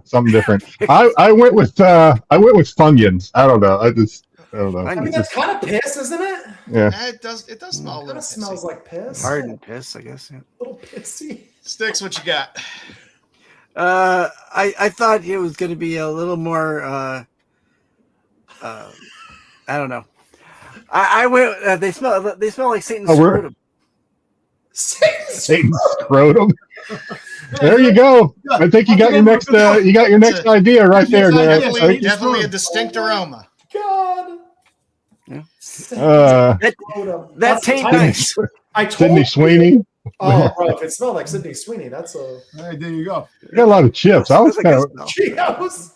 something different. I went with Funyuns. I don't know. I don't know. I mean, that's kind of piss, isn't it? Yeah. It does smell a It kind little of smells pissy. like piss. hardened piss, I guess. Yeah. A little pissy. Sticks, what you got? I thought it was going to be a little more. I don't know. I went. They smell like Satan's scrotum. Satan's scrotum. There you go. I think you got your next. You got your next idea right there, Garrett. Definitely a distinct aroma. God. Yeah. That's taint nice. I told Sydney you. Sweeney. Oh, bro, if it smelled like Sydney Sweeney, that's a. All right, there you go. You got a lot of chips. I was kind of. Cheetos.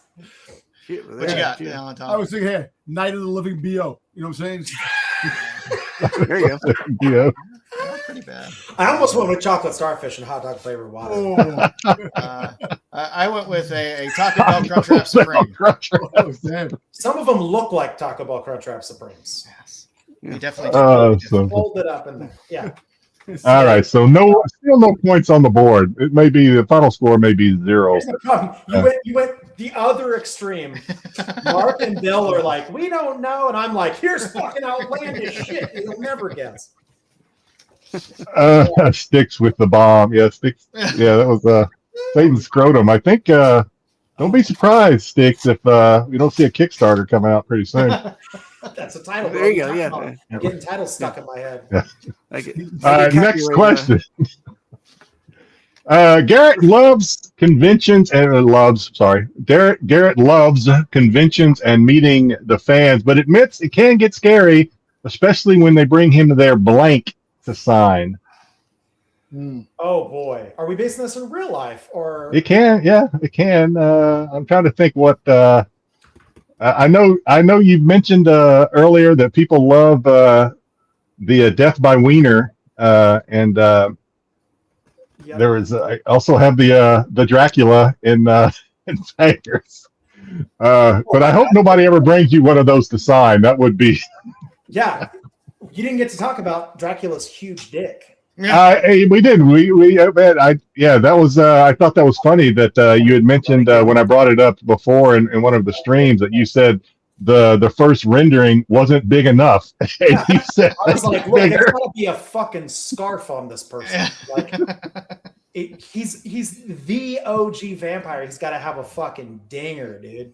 What you got? Yeah, Tom? I was thinking here, Night of the Living BO. You know what I'm saying? There you go. Yeah. Not pretty bad. I almost went with chocolate starfish and hot dog flavored water. Oh, I went with a Taco Bell Crunchwrap Supreme. oh damn. Some of them look like Taco Bell Crunchwrap Supremes. Yes. You definitely So, Fold it up in there. Yeah. all right. So still no points on the board. It may be the final score may be 0. Here's the problem. You went the other extreme. Mark and Bill are like, we don't know, and I'm like, here's fucking outlandish shit you'll never guess. Sticks with the bomb. Yeah, Sticks. Yeah, that was Satan's scrotum. I think. Don't be surprised, Sticks, if we don't see a Kickstarter coming out pretty soon. That's a title. There you go. Yeah. I'm getting titles stuck in my head. Yeah. I get Next copyright, question. Garrett loves conventions and Garrett loves conventions and meeting the fans, but admits it can get scary, especially when they bring him their blank to sign. Oh boy, are we basing this in real life or? It can, yeah, it can. I'm trying to think what. I know you've mentioned earlier that people love the Death by Wiener, and Yep. there is. I also have the Dracula in FANGERS. But I hope nobody ever brings you one of those to sign. That would be. Yeah, you didn't get to talk about Dracula's huge dick. We did. That was. I thought that was funny that you had mentioned when I brought it up before in one of the streams that you said the first rendering wasn't big enough. And you said, I was like, look, there's gotta be a fucking scarf on this person. Like, he's the OG vampire. He's got to have a fucking dinger, dude.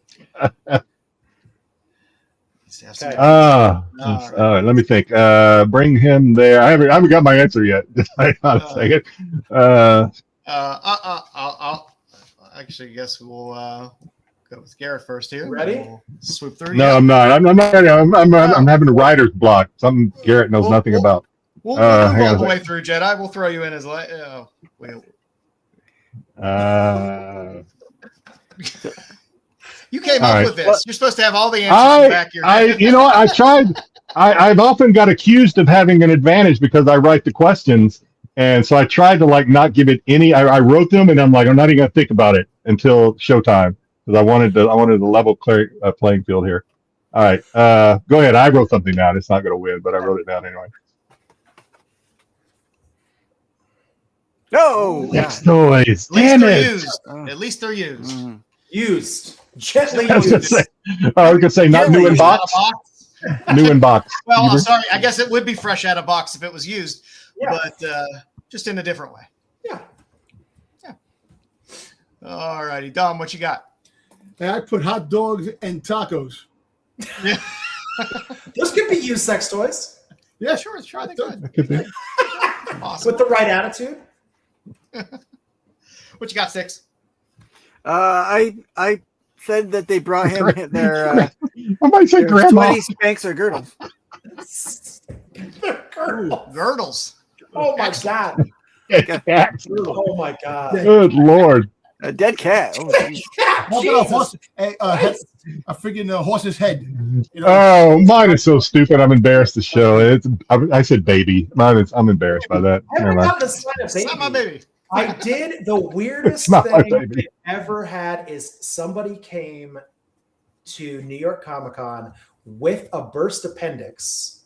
Okay. All right, let me think. Bring him there. I haven't got my answer yet. Hang on a second. I'll actually guess we'll go with Garrett first here. Ready? We'll swoop through. No, I'm not. I'm not ready. I'm having a writer's block. Something Garrett knows nothing about. We'll hang go on all a the way second. through, Jedi. We'll throw you in as like. You came All up right. with this. You're supposed to have all the answers in the back of your head. I tried. I've often got accused of having an advantage because I write the questions, and so I tried to not give it any. I wrote them, and I'm like, I'm not even gonna think about it until showtime because I wanted the level playing field here. All right, go ahead. I wrote something down. It's not gonna win, but I wrote it down anyway. No. Next noise. At least Damn they're it. used. At least they're used. Used. Gently I was used. gonna say not new in box. New in box. Well, I'm sorry. I guess it would be fresh out of box if it was used, Yeah. but just in a different way. Yeah. All righty, Dom, what you got? And I put hot dogs and tacos. Those could be used sex toys Yeah, Sure, they good. That could be. Awesome. with the right attitude. What you got, Six? I said that they brought him their I might say their grandma. sweaty Spanx or girdles. The girdle. Girdles. Oh my god. Oh my god. Good Lord. A dead cat. Oh, geez. How about a horse? A freaking horse's head. You know? Oh, mine is so stupid. I'm embarrassed to show it. I said baby. I'm embarrassed by that. I Never haven't mind. gotten to sign a It's not my baby. baby. I did. The weirdest Not my thing baby. I ever had is somebody came to New York Comic Con with a burst appendix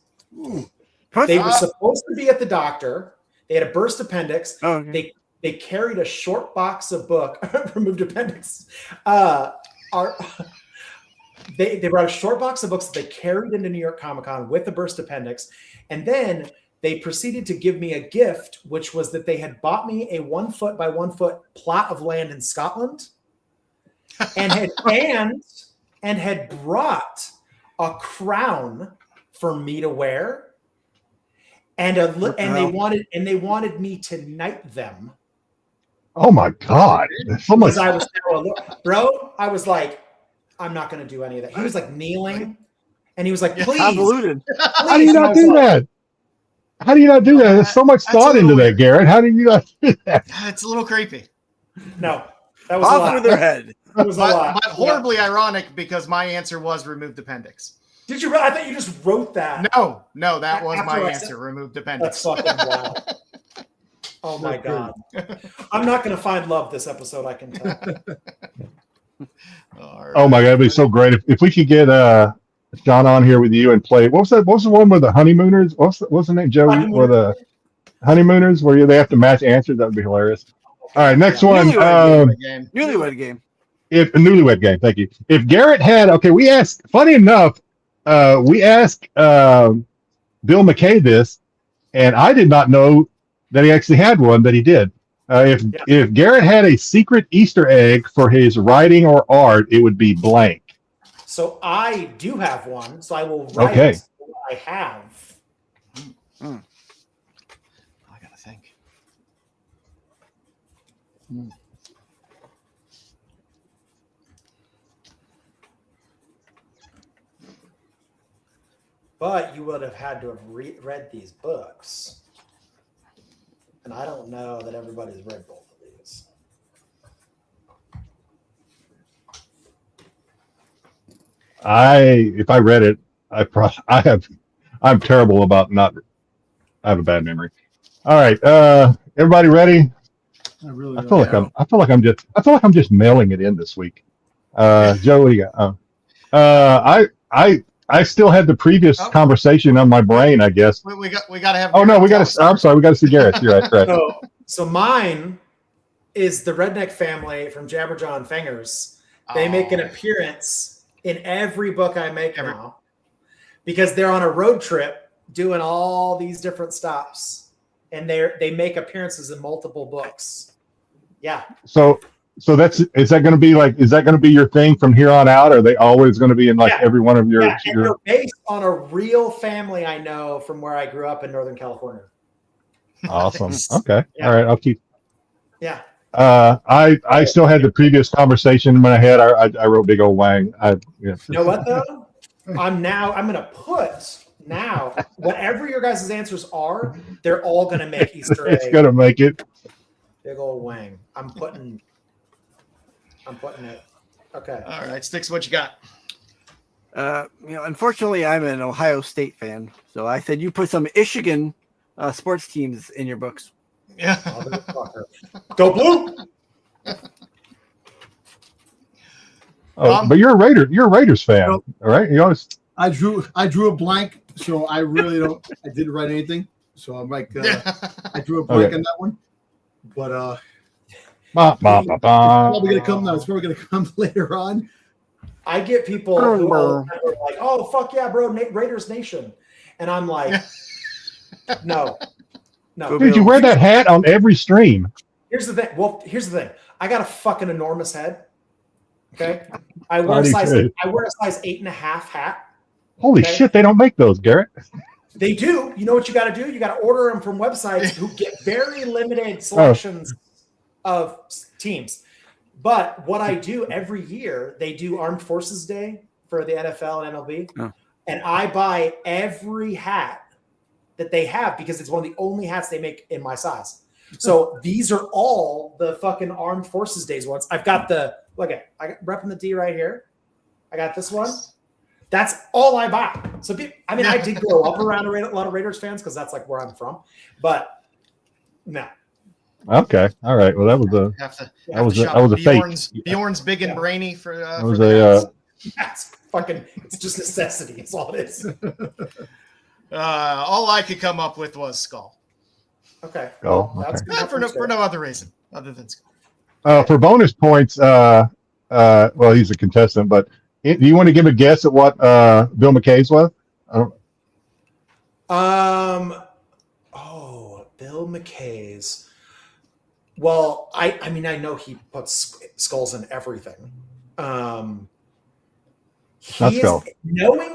They were supposed to be at the doctor. They had a burst appendix. Oh, okay. They carried a short box of book, removed appendix. They brought a short box of books that they carried into New York Comic Con with the burst appendix. And then they proceeded to give me a gift, which was that they had bought me a 1 foot by 1 foot plot of land in Scotland and had brought a crown for me to wear. And they wanted me to knight them. Oh my God! So much. I was like, I'm not going to do any of that. He was like kneeling, and he was like, "Please, convoluted. How do you not do that? How do you not do that? There's so much thought into that, Garrett. How do you not do that? It's a little creepy. No, that was a lot. With their head. It was a lot. But horribly ironic because my answer was removed appendix. Did you? I thought you just wrote that. No, that was my answer. Removed appendix. That's fucking wild. Oh my God. I'm not going to find love this episode, I can tell. Right. Oh my God, it'd be so great if we could get John on here with you and play. What was the one with the honeymooners? What's the name, Joey? Or the honeymooners where they have to match answers? That would be hilarious. All right, next one. Newlywed game. If a newlywed game, thank you. If Garrett had, we asked. Funny enough, we asked Bill McKay this, and I did not know that he actually had one. That he did. If Garrett had a secret Easter egg for his writing or art, it would be blank. So I do have one. So I will write what I have. I gotta think. But you would have had to have read these books. And I don't know that everybody's read both of these. If I read it, I'm terrible about not. I have a bad memory. All right, everybody ready? I feel like I'm just mailing it in this week. Joe, what do you got? I still had the previous conversation on my brain, I guess. We got to have. Oh no, we got to. I'm sorry, we got to see Garrett. You're right. So mine is the Redneck family from Jabberjaw Fangers. They make an appearance in every book I make now because they're on a road trip doing all these different stops, and they make appearances in multiple books. Yeah. So is that going to be your thing from here on out? Or are they always going to be in every one of your? Yeah, and they're based on a real family I know from where I grew up in Northern California. Awesome. Okay. Yeah. All right. I'll keep. Yeah. I still had the previous conversation in my head. I wrote big old Wang. You know what though? I'm going to put whatever your guys' answers are, they're all going to make Easter egg. It's going to make it. Big old Wang. I'm putting it. Okay. All right, Styx, what you got? Unfortunately, I'm an Ohio State fan, so I said you put some Michigan sports teams in your books. Yeah. Go Blue. But you're a Raider. You're a Raiders fan, all right? You always. I drew a blank, so I really don't. I didn't write anything, so I'm like, I drew a blank on that one, but it's probably gonna come now. It's probably gonna come later on. I get people who are like, "Oh fuck yeah, bro, Raiders Nation," and I'm like, "No." Dude, you wear that hat on every stream. Here's the thing. I got a fucking enormous head. Okay, I wear a size 8.5 hat. Holy shit, they don't make those, Garrett. They do. You know what you got to do? You got to order them from websites who get very limited selections of teams. But what I do every year, they do Armed Forces Day for the NFL and MLB, and I buy every hat that they have because it's one of the only hats they make in my size. So these are all the fucking Armed Forces Days ones. I've got I got repping the D right here. I got this one. That's all I buy. So I did grow up around a lot of Raiders fans because that's like where I'm from. But no. Okay. All right. Well, that was a fake. Bjorn's big and brainy for. That was That's fucking. It's just necessity. It's all it is. All I could come up with was Skull. Okay. Oh, Well, that's okay. For no other reason other than Skull. For bonus points, well, he's a contestant, but do you want to give a guess at what Bill McKay's was? Bill McKay's. Well, I mean, I know he puts skulls in everything. Knowing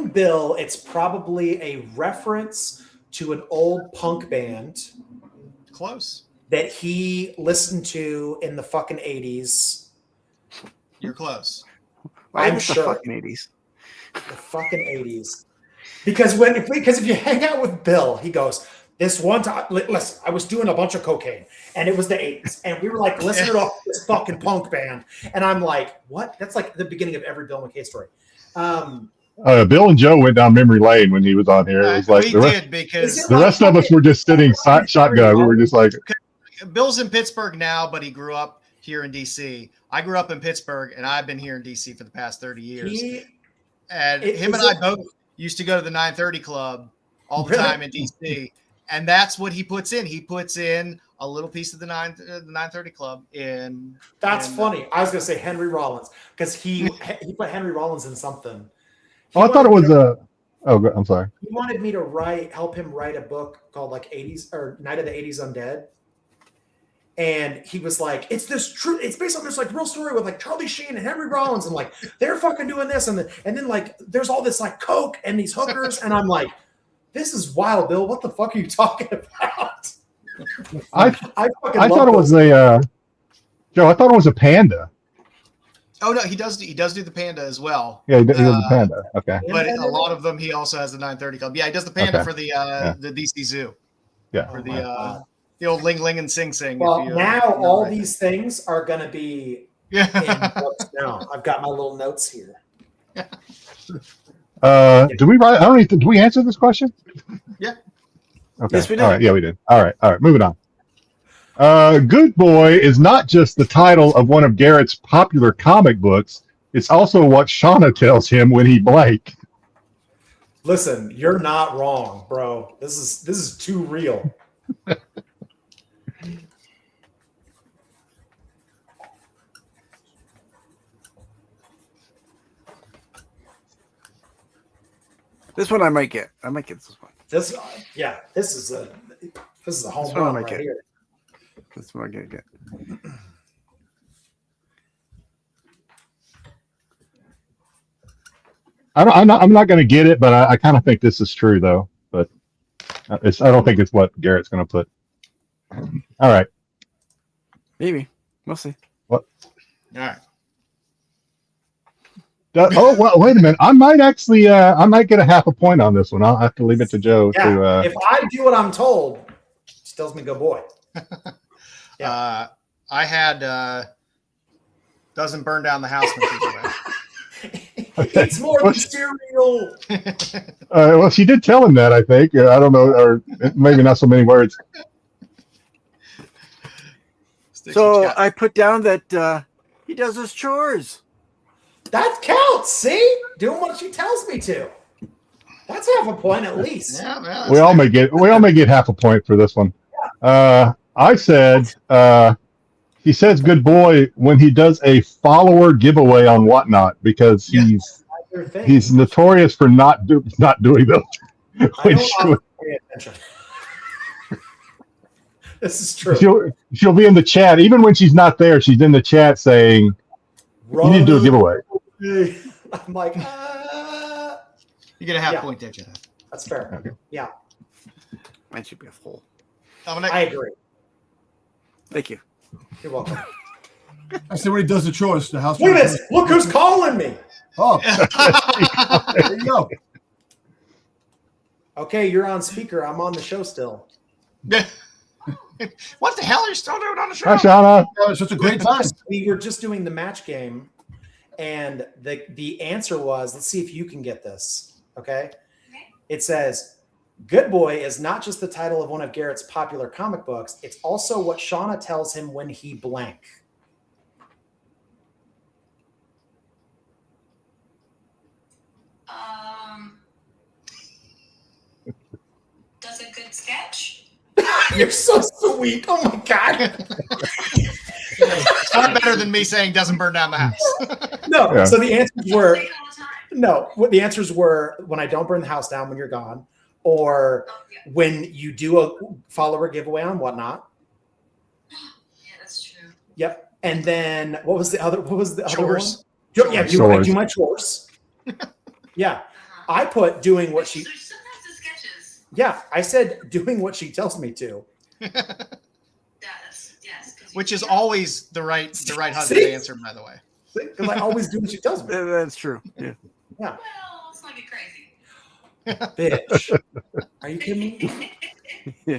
Bill, it's probably a reference to an old punk band. Close. That he listened to in the fucking 80s. You're close. I'm sure. The fucking 80s. The fucking 80s. Because if you hang out with Bill, he goes, this one time, listen, I was doing a bunch of cocaine and it was the 80s. And we were like listening to this fucking punk band. And I'm like, what? That's like the beginning of every Bill McKay story. Bill and Joe went down memory lane when he was on here. It was like the rest of us were just sitting shotgun. We were just like, Bill's in Pittsburgh now, but he grew up here in DC. I grew up in Pittsburgh, and I've been here in DC for the past 30 years. Him and I both used to go to the 930 Club all the time in DC, and that's what he puts in. He puts in a little piece of the 930 Club in. That's funny. I was going to say Henry Rollins because he put Henry Rollins in something. I thought it was a. Oh, I'm sorry. He wanted me to help him write a book called like 80s or Night of the 80s Undead. And he was like, it's based on this like real story with like Charlie Sheen and Henry Rollins and like they're fucking doing this and then like there's all this like coke and these hookers and I'm like, this is wild, Bill. What the fuck are you talking about? I thought it was a Joe. I thought it was a panda. Oh no, he does do the panda as well. Yeah, he does the panda. Okay, but a lot of them he also has the 930 Club. Yeah, he does the panda for the DC Zoo. Yeah, for the old Ling Ling and Sing Sing. Well, now all these things are going to be in books now. I've got my little notes here. Do we write? I don't even. Do we answer this question? Yeah. Okay. Yes, we did. All right. Yeah, we did. All right. Moving on. Good Boy is not just the title of one of Garrett's popular comic books. It's also what Shauna tells him when he blank. Listen, you're not wrong, bro. This is too real. This one I might get. I might get this one. This is a home run right here. This one I'm gonna get. I'm not going to get it, but I kind of think this is true though. But I don't think it's what Garrett's going to put. All right. Maybe we'll see. What? All right. Oh well, wait a minute. I might get a half a point on this one. I'll have to leave it to Joe. Yeah, if I do what I'm told, she tells me go boy. Yeah. I had doesn't burn down the house when she's away. It's more material. Well, she did tell him that. I think. I don't know, or maybe not so many words. So I put down that he does his chores. That counts. See, doing what she tells me to. That's half a point at least. Yeah, man, we all may get half a point for this one. I said he says "good boy" when he does a follower giveaway on Whatnot because he's notorious for not doing those. Pay attention. This is true. She'll be in the chat even when she's not there. She's in the chat saying, "You need to do a giveaway." I'm like, you get a half point there, Jedi. That's fair. Okay. Yeah, Mine should be a full. I agree. Thank you. You're welcome. I said when he does the chores, the house. Wait a minute! Look who's calling me. Oh, there you go. Okay, you're on speaker. I'm on the show still. What the hell are you still doing on the show? Hi, Shauna. That was such a great time. We were just doing the match game, and the answer was, let's see if you can get this. Okay? It says, "Good Boy" is not just the title of one of Garrett's popular comic books. It's also what Shauna tells him when he blank. sketch? You're so sweet. Oh my god. It's far better than me saying doesn't burn down the house. No. Yeah. So the answers You were say it all the time. no. What the answers were when I don't burn the house down when you're gone, or Oh, yeah. when you do a follower giveaway on Whatnot. Yeah, that's true. Yep. And then what was the other? What was the other Chores. one? Yeah, Chores. do my chores. Yeah. Uh-huh. I put doing what she. Sometimes the sketches. Yeah, I said doing what she tells me to. Yes. 'Cause you Which is do. always the right husband See? answer, by the way. Because I always do what she tells me. That's true. Yeah. Yeah. Well, let's not get crazy. Bitch. Are you kidding me?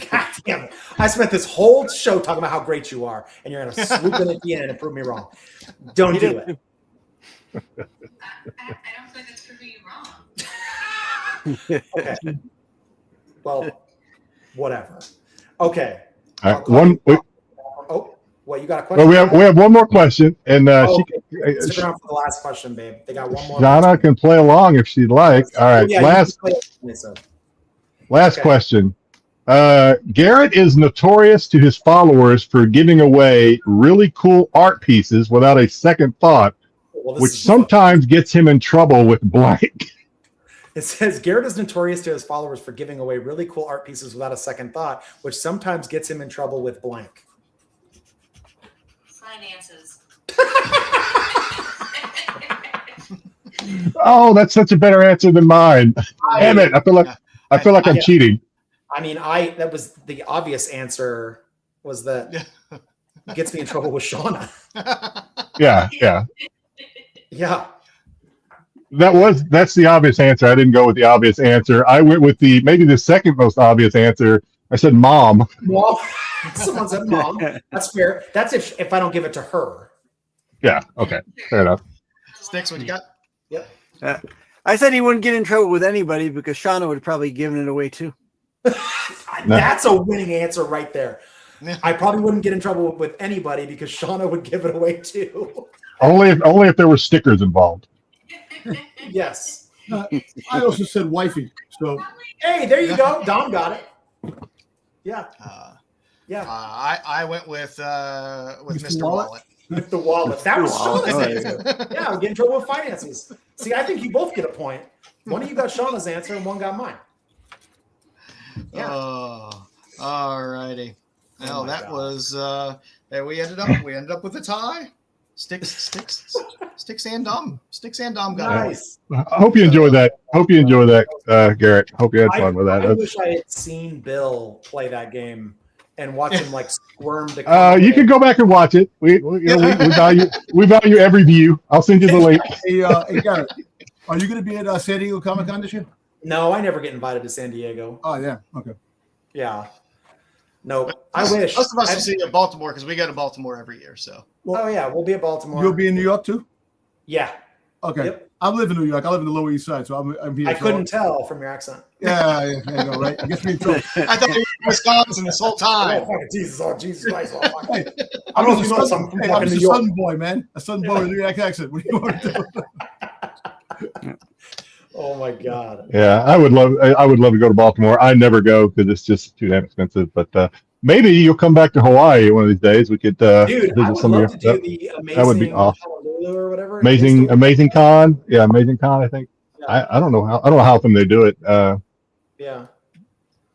God damn it. I spent this whole show talking about how great you are, and you're going to swoop in at the end and prove me wrong. Don't do it. I don't feel like that's proving you wrong. Okay. Well, whatever. Okay. All right, Oh, what, you got a question? well, we have one more question, and Oh, she, okay. Stick around for the last question, babe. They got one more. Shauna can play along if she'd like. All right, Yeah, last you can play it. last Okay. question. Garrett is notorious to his followers for giving away really cool art pieces without a second thought, Well, this which is- sometimes gets him in trouble with blank. It says Garrett is notorious to his followers for giving away really cool art pieces without a second thought, which sometimes gets him in trouble with blank. Finances. Oh, that's such a better answer than mine. Damn it! I feel like I'm cheating. I mean, that was the obvious answer. Was that gets me in trouble with Shauna? Yeah. Yeah. That's the obvious answer. I didn't go with the obvious answer. I went with maybe the second most obvious answer. I said mom. Mom. Someone said mom. That's fair. That's if I don't give it to her. Yeah. Okay. Fair enough. Styx, what you got? Yep. I said he wouldn't get in trouble with anybody because Shauna would have probably given it away too. That's a winning answer right there. I probably wouldn't get in trouble with anybody because Shauna would give it away too. Only if there were stickers involved. Yes. I also said wifey. So Hey, there you go. Dom got it. Yeah. Yeah. I went with Mr. Wallet? Wallet. With the wallet. That was Wallet. Shauna's Oh, yeah. answer. Yeah, I'm getting in trouble with finances. See, I think you both get a point. One of you got Shauna's answer and one got mine. Yeah. Oh, all righty. Well, my that God. was there. We ended up with a tie. Sticks and Dom. Sticks and Dom got it. Nice. I hope you enjoy that. Garrett. Hope you had fun with that. I wish I had seen Bill play that game and watch him like squirm the. You can go back and watch it. We value every view. I'll send you the link. hey Garrett, are you going to be at San Diego Comic Con this year? No, I never get invited to San Diego. Oh yeah, okay. Yeah. No, I wish. Most of us will see you at Baltimore because we go to Baltimore every year. So Oh yeah, we'll be at Baltimore. You'll be in New York too? Yeah. Okay. Yep. I live in New York. I live in the Lower East Side, so I'm here. I so- couldn't tell from your accent. Yeah, you know, right? It gets me in trouble. I thought we were in Wisconsin this whole Oh, time. fucking Jesus! Oh, Jesus Christ! Oh, fuck. Hey, I don't know if just you know a something from hey, I'm fucking just New a York. Southern boy, man. A Southern boy with a New York accent. What do you want to do? Oh my God. Yeah, I would love to go to Baltimore. I never go because it's just too damn expensive. But maybe you'll come back to Hawaii one of these days. We could Dude, I visit would some of love your. to do the amazing that would be awesome. Honolulu or whatever. Amazing Con. Yeah, Amazing Con. I think. Yeah. I don't know how often they do it. Yeah.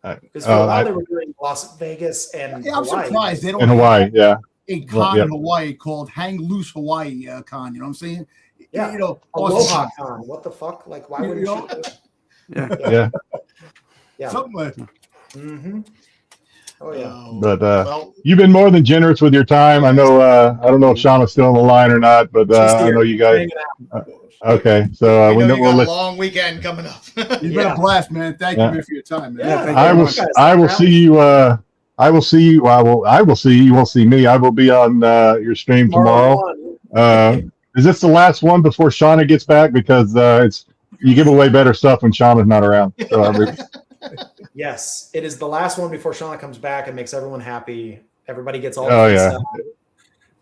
I- Because for a while I- they were doing Las Vegas and Yeah, I'm Hawaii. surprised they don't in have Hawaii. Yeah. a Well, con yeah. in Hawaii called Hang Loose Hawaii Con. You know what I'm saying? Yeah. You know, Aloha Con. What the fuck? Like, why You wouldn't know? you? Yeah. Yeah. something like Mm-hmm. Oh yeah. But Well, you've been more than generous with your time. I know. I don't know if Shauna's still on the line or not, but She's I here, know you guys. hanging out. Okay, so we we know know you we'll got a let. long weekend coming up. You've been Yeah. a blast, man. Thank Yeah. you man, for your time, man. Yeah, thank I you will. guys. I will see you. I will see you. I will see you. You won't see me. I will be on your stream tomorrow. one. Is this the last one before Shauna gets back? Because it's you give away better stuff when Shauna's not around. So Yes, it is the last one before Shauna comes back and makes everyone happy. Everybody gets all Oh, the yeah. stuff,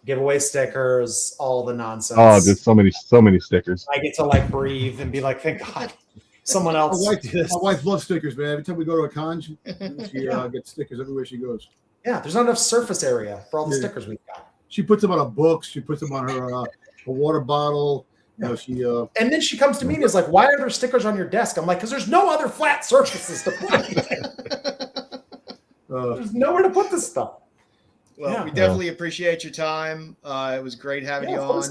giveaway stickers, all the nonsense. just so many stickers. I get to like breathe and be like, thank God. someone else. My do this. wife loves stickers, man. Every time we go to a con, she gets stickers everywhere she goes. Yeah, there's not enough surface area for all the stickers we've got. She puts them on her books. She puts them on her water bottle. You know, she and then she comes to me and is like, "Why are there stickers on your desk?" I'm like, "Because there's no other flat surfaces to put. There's nowhere to put this stuff." Well, we definitely appreciate your time. It was great having you on.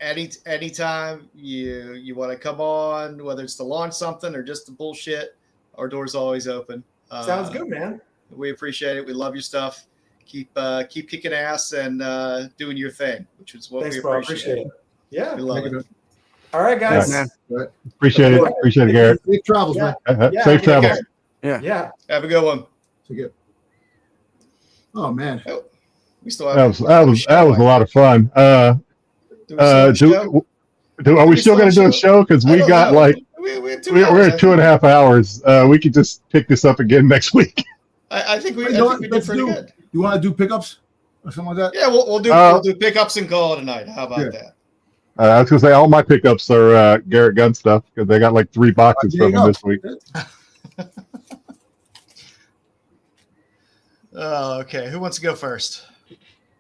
Anytime you want to come on, whether it's to launch something or just to bullshit, our door's always open. Sounds good, man. We appreciate it. We love your stuff. Keep kicking ass and doing your thing, which is what we appreciate. It. Yeah, we love it. All right, guys. Right. Appreciate it. Appreciate it, Garrett. Safe travels, man. Safe travels. Yeah. Have a good one. Oh man. We still have that was a lot of fun. Are we still going to do a show? Because we got we're at 2.5 hours. We could just pick this up again next week. I think we did pretty good. You want to do pickups or something like that? Yeah, we'll do pickups and call it a night. How about that? I was going to say all my pickups are Garrett Gunn stuff because they got like 3 boxes from them this week. Okay. Who wants to go first?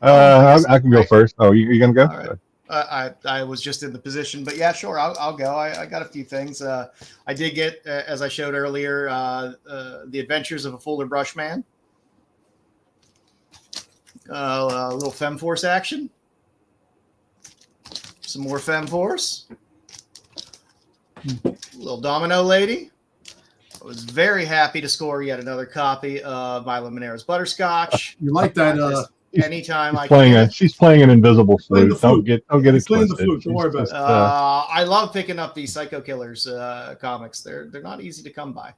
I can go first. Oh, you gonna go? All right. I was just in the position, but yeah, sure. I'll go. I got a few things. I did get, as I showed earlier, The Adventures of a Fuller Brush Man. A little FemForce action. Some more FemForce. Little Domino Lady. I was very happy to score yet another copy of Milo Monero's Butterscotch. You like that? Anytime I can. She's playing an invisible flute. Don't get it twisted. Don't worry about it. I love picking up these Psycho Killers comics. They're not easy to come by.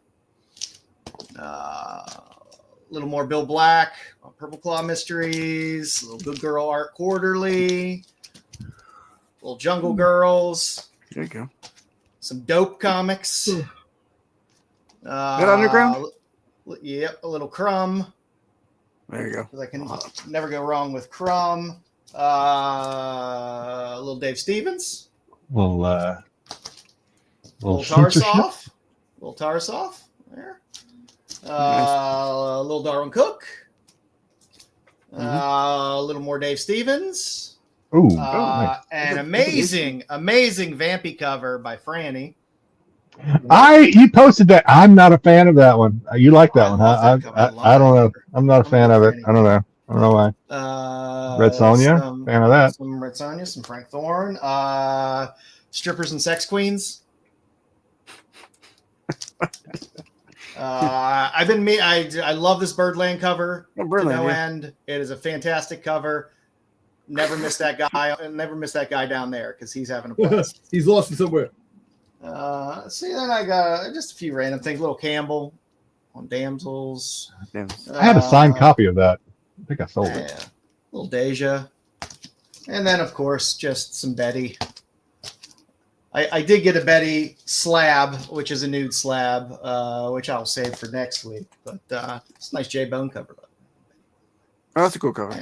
A little more Bill Black, Purple Claw Mysteries, a little Good Girl Art Quarterly, little Jungle Girls. There you go. Some dope comics. Good Underground? Yep, a little Crumb. There you go. I can never go wrong with Crumb. A little Dave Stevens. Little Tarsoff. Little Tarsoff. There. Little Darwin Cook. A little more Dave Stevens. Ooh. Nice. An amazing Vampy cover by Franny. You posted that. I'm not a fan of that one. You like that one, huh? I don't know. I'm not a fan of it. I don't know why. Red Sonja, fan of that. Some Red Sonja, some Frank Thorne, Strippers and Sex Queens. I love this Birdland cover to no end. It is a fantastic cover. Never miss that guy. Never miss that guy down there because he's having a blast. He's lost it somewhere. See, then I got just a few random things. Little Campbell on Damsels. I had a signed copy of that. I think I sold it. Little Deja. And then, of course, just some Betty. I did get a Betty slab, which is a nude slab, which I'll save for next week. But it's a nice J-Bone cover. Oh, that's a cool cover.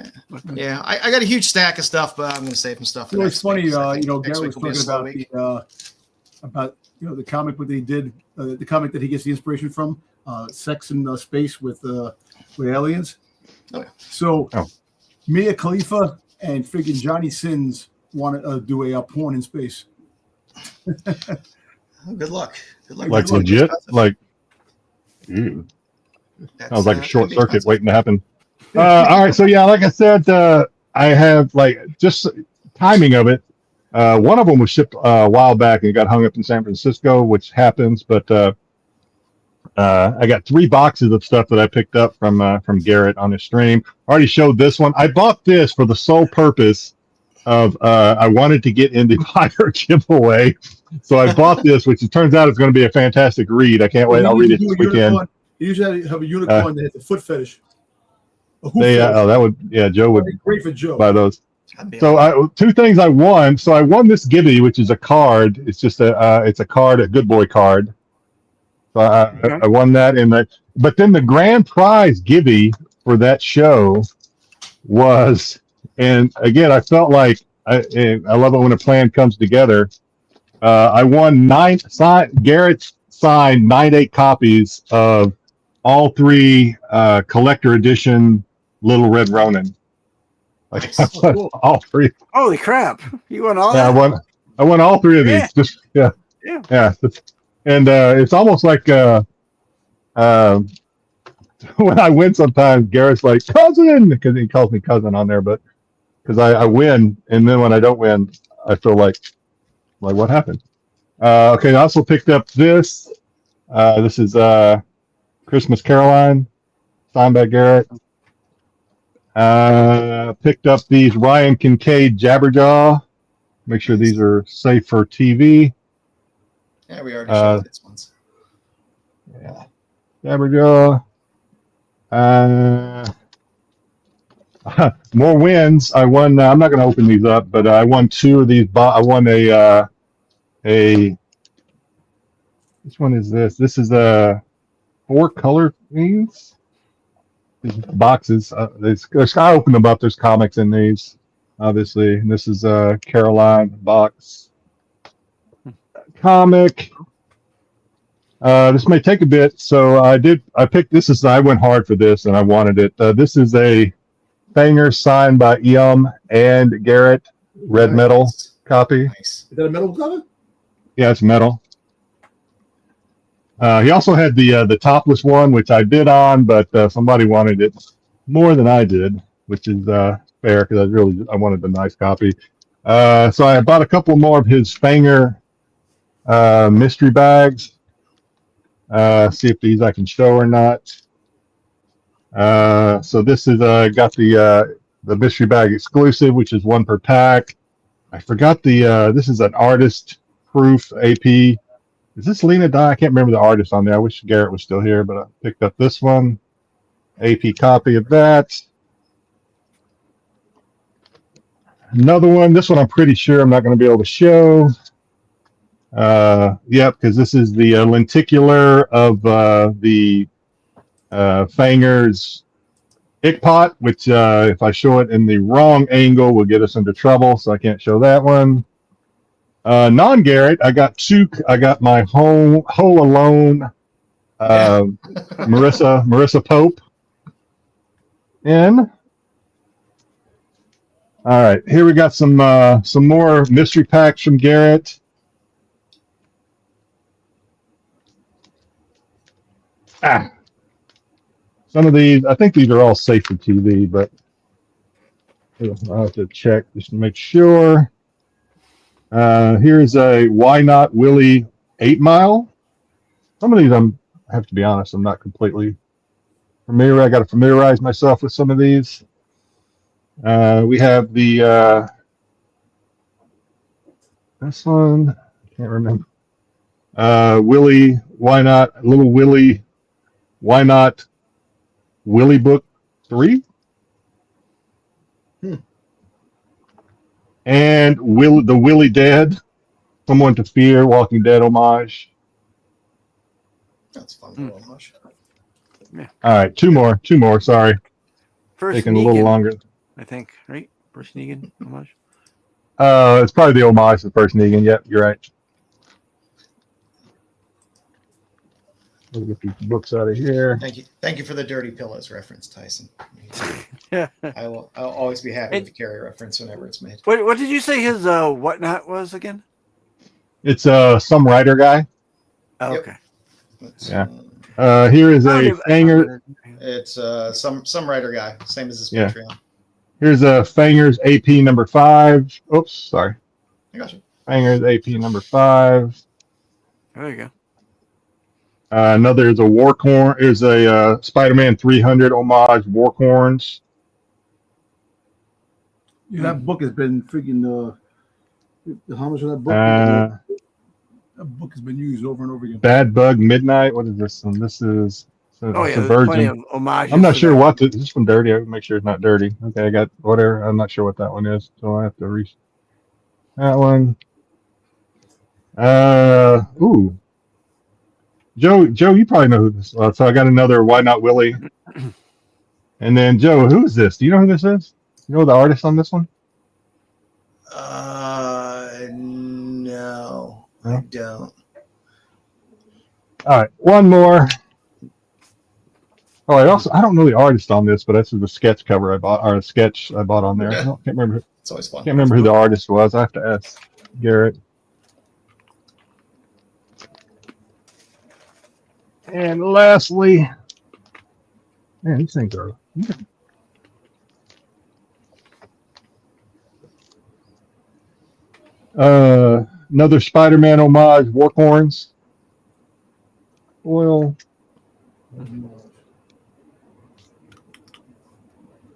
Yeah. I got a huge stack of stuff, but I'm going to save some stuff. It's funny, Garrett was talking about the comic what they did, the comic that he gets the inspiration from, Sex in Space with aliens. Oh, yeah. So Mia Khalifa and freaking Johnny Sins want to do a porn in space. Good luck. Like legit? Like, sounds like a short circuit waiting to happen. All right. So yeah, like I said, I have just timing of it. One of them was shipped a while back and got hung up in San Francisco, which happens. But I got 3 boxes of stuff that I picked up from Garrett on his stream. I already showed this one. I bought this for the sole purpose of I wanted to get in the buyer giveaway. So I bought this, which it turns out is going to be a fantastic read. I can't wait. I'll read it this weekend. You usually have a unicorn that has a foot fetish. Joe would be great for Joe. Buy those. So 2 things I won. So I won this Gibby, which is a card. It's just it's a card, a good boy card. So I won that but then the grand prize Gibby for that show was, and again, I felt like I love it when a plan comes together. I won Garrett's signed 98 copies of all 3 collector edition Little Red Ronin. Like Nice. all 3. Holy crap! You won all Yeah, that? I won all 3 of Yeah. these. Just yeah. Yeah. And it's almost like when I win sometimes, Garrett's like, cousin, because he calls me cousin on there, but because I win, and then when I don't win, I feel like what happened? Okay, I also picked up this. This is Christmas Caroline, signed by Garrett. Picked up these Ryan Kincaid Jabberjaw. Make sure these are safe for TV. Yeah, we already showed these ones. Yeah, Jabberjaw. More wins. I won. I'm not going to open these up, but I won 2 of these. I won a. Which one is this? This is 4 color things. These boxes. I opened them up. There's comics in these, obviously. And this is a Caroline box comic. This may take a bit, so I picked this. I went hard for this, and I wanted it. This is a FANGERS signed by and Garrett, red metal copy. Nice. Is that a metal cover? Yeah, it's metal. He also had the topless one, which I bid on, but somebody wanted it more than I did, which is fair because I wanted the nice copy. So I bought a couple more of his FANGER mystery bags. See if these I can show or not. So this is got the mystery bag exclusive, which is 1 per pack. I forgot this is an artist proof AP. Is this Lena Dye? I can't remember the artist on there. I wish Garrett was still here, but I picked up this one. AP copy of that. Another one. This one I'm pretty sure I'm not going to be able to show. Yep, because this is the lenticular of the FANGERS Ickpot, which if I show it in the wrong angle will get us into trouble, so I can't show that one. Non-Garrett, I got 2. I got my Home Alone Marissa Pope in. All right, here we got some more mystery packs from Garrett. Some of these, I think these are all safe for TV, but I'll have to check just to make sure. Here's a Why Not Willie 8 Mile. Some of these, I have to be honest, I'm not completely familiar. I got to familiarize myself with some of these. We have the this one, I can't remember. Willie, Why Not, Little Willie, Why Not Willie Book 3? And the Willie Dead, Someone to Fear, Walking Dead homage. That's fun. Homage. Yeah. All right, two more. Sorry, First taking Negan, a little longer. I think, right? First Negan homage. It's probably the homage to the first Negan. Yep, you're right. Let me get these books out of here. Thank you for the Dirty Pillows reference, Tyson. Yeah. I'll always be happy to carry a reference whenever it's made. What did you say his whatnot was again? It's some writer guy. Oh, Yep. okay. Yeah. Here is a FANGERS. It's some writer guy, same as his Yeah. Patreon. Here's a FANGERS AP number 5. Oops, sorry. I got you. FANGERS AP number 5. There you go. Another is a Warcorn. Is a Spider-Man 300 homage Warcorns. Yeah, that book has been freaking how much of that book? That book has been used over and over again. Bad Bug Midnight. What is this one? This is There's plenty of homages. I'm not sure what this is from Dirty. I will make sure it's not dirty. Okay, I got whatever. I'm not sure what that one is, so I have to reach that one. Ooh. Joe, you probably know who this is. So I got another Why Not Willie. And then Joe, who is this? Do you know who this is? You know the artist on this one? No, I don't. All right, one more. Oh, I don't know the artist on this, but this is the sketch cover I bought, or a sketch I bought on there. Yeah. Can't remember. It's always fun. Can't remember who the artist was. I have to ask Garrett. And lastly, man, these things are. Another Spider-Man homage, Warcorns. Oil.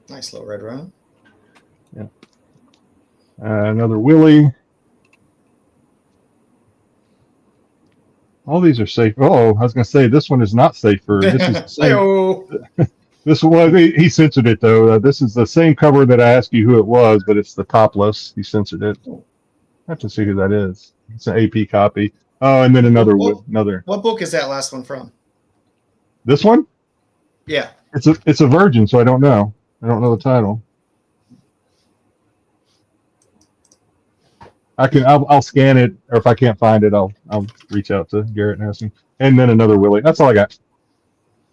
Nice little red run. Yeah. Another Willie. All these are safe. Oh, I was going to say this one is not safer. This is the same. This one, he censored it though. This is the same cover that I asked you who it was, but it's the topless. He censored it. I have to see who that is. It's an AP copy. Oh, and then another. What book is that last one from? This one? Yeah. It's a Virgin, so I don't know. I don't know the title. I'll scan it, or if I can't find it, I'll reach out to Garrett and ask him. And then another Willie. That's all I got.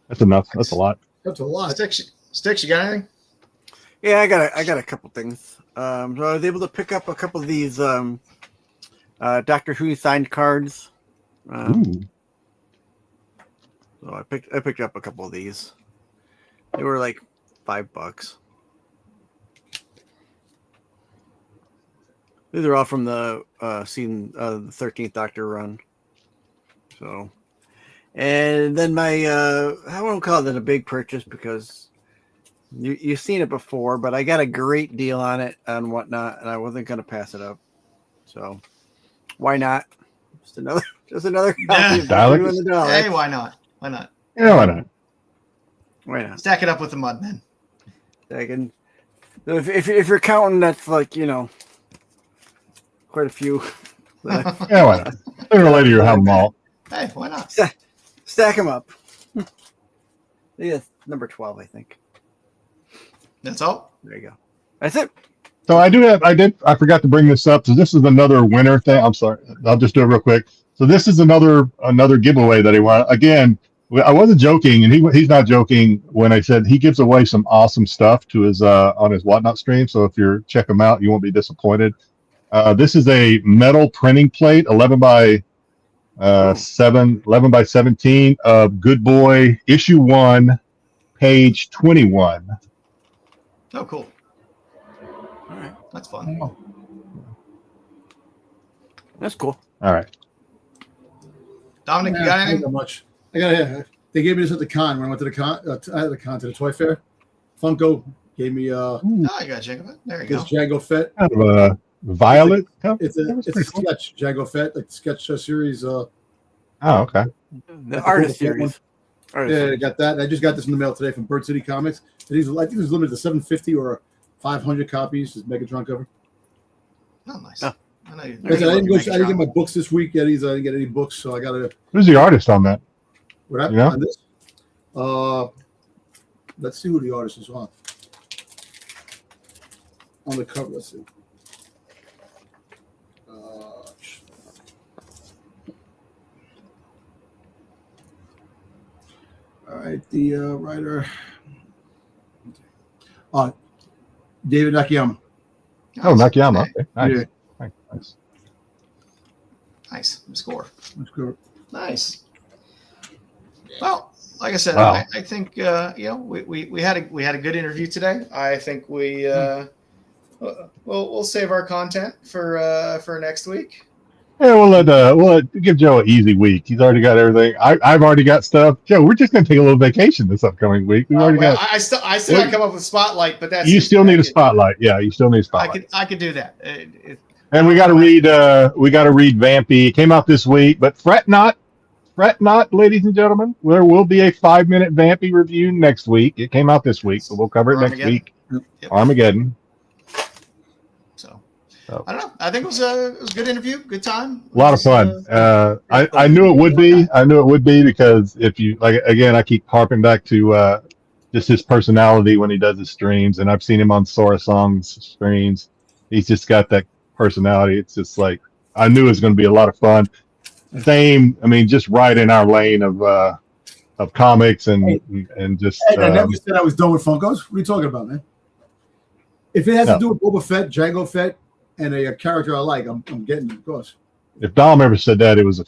That's enough. That's a lot. That's a lot. Styx, you got anything? Yeah, I got a couple things. So I was able to pick up a couple of these Doctor Who signed cards. Ooh. So I picked up a couple of these. They were like $5. These are all from the season the 13th Doctor run. So, and then my I won't call it a big purchase because you've seen it before, but I got a great deal on it and whatnot, and I wasn't gonna pass it up. So why not? Just another copy of Doctor Who and the Daleks. Hey, why not? Why not? Yeah, why not? Why not? Stack it up with the Mudmen. If you're counting, that's like, quite a few. Yeah, why not? Sooner or later you have them all. Hey, why not? Stack them up. Yeah, number 12, I think. That's all? There you go. That's it. So I forgot to bring this up. So this is another winner thing. I'm sorry. I'll just do it real quick. So this is another giveaway that he won. Again, I wasn't joking, and he's not joking when I said he gives away some awesome stuff to his on his Whatnot stream. So if you check him out, you won't be disappointed. This is a metal printing plate, 11 by 17 of Good Boy issue 1, page 21. Oh, cool. All right, that's fun. That's cool. All right. Dominic, you got anything? Not much. I got. They gave me this at the con when I went to the con. To the toy fair. Funko gave me. Oh, you got Jango. There you this go. Jango Fett. Kind of a violet. It's a sketch Jango Fett, like the sketch series. Oh, okay. The artist series. Yeah, I got that. I just got this in the mail today from Bird City Comics. I think it was limited to 750 or 500 copies. This Megatron cover. Oh, nice. Oh. I didn't get my books this week yet. I didn't get any books, so I got to. Who's the artist on that? What You know? on this? Let's see who the artist is on. On the cover, let's see. All right, the writer. David Nakayama. Oh, Nakayama. Okay. Nice. Yeah. Nice. Nice. Score. That's good. Nice. Well, like I said, Wow. I think we had a good interview today. I think we'll save our content for next week. Yeah, we'll give Joe an easy week. He's already got everything. I've already got stuff. Joe, we're just gonna take a little vacation this upcoming week. We've already got. I still got to come up with Spotlight, but that's You still need a spotlight. Yeah, you still need a spotlight. I could do that. And we got to read. We got to read Vampy. It came out this week, but fret not, ladies and gentlemen. There will be a 5-minute Vampy review next week. It came out this week, so we'll cover it next week. Yep. Armageddon. So I don't know. I think it was a good interview. Good time. A lot of fun. I knew it would be. I knew it would be because if you again, I keep harping back to just his personality when he does his streams, and I've seen him on Sora Song's streams. He's just got that personality. It's just like I knew it was going to be a lot of fun. same. I mean, just right in our lane of comics and just. I never said I was done with Funkos. What are you talking about, man? If it has to do with Boba Fett, Jango Fett, and a character I like, I'm getting it, of course. If Dom ever said that, he was a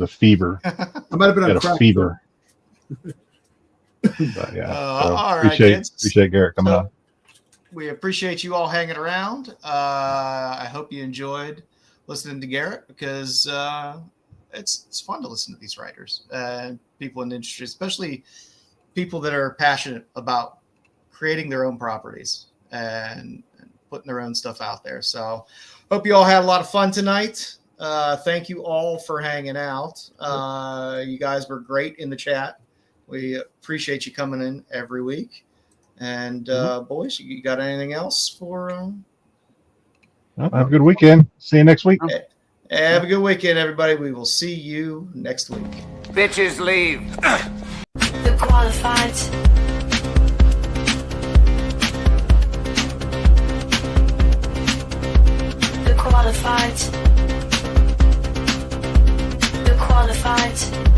fever. I might have been on crack. Fever. But yeah. All right, kids. Appreciate Garrett coming on. We appreciate you all hanging around. I hope you enjoyed listening to Garrett because it's fun to listen to these writers and people in the industry, especially people that are passionate about creating their own properties and putting their own stuff out there. So hope you all had a lot of fun tonight. Thank you all for hanging out. You guys were great in the chat. We appreciate you coming in every week. And boys, you got anything else for? Well, have a good weekend. See you next week. Have a good weekend, everybody. We will see you next week. Bitches leave. The qualified. The qualified. The qualified.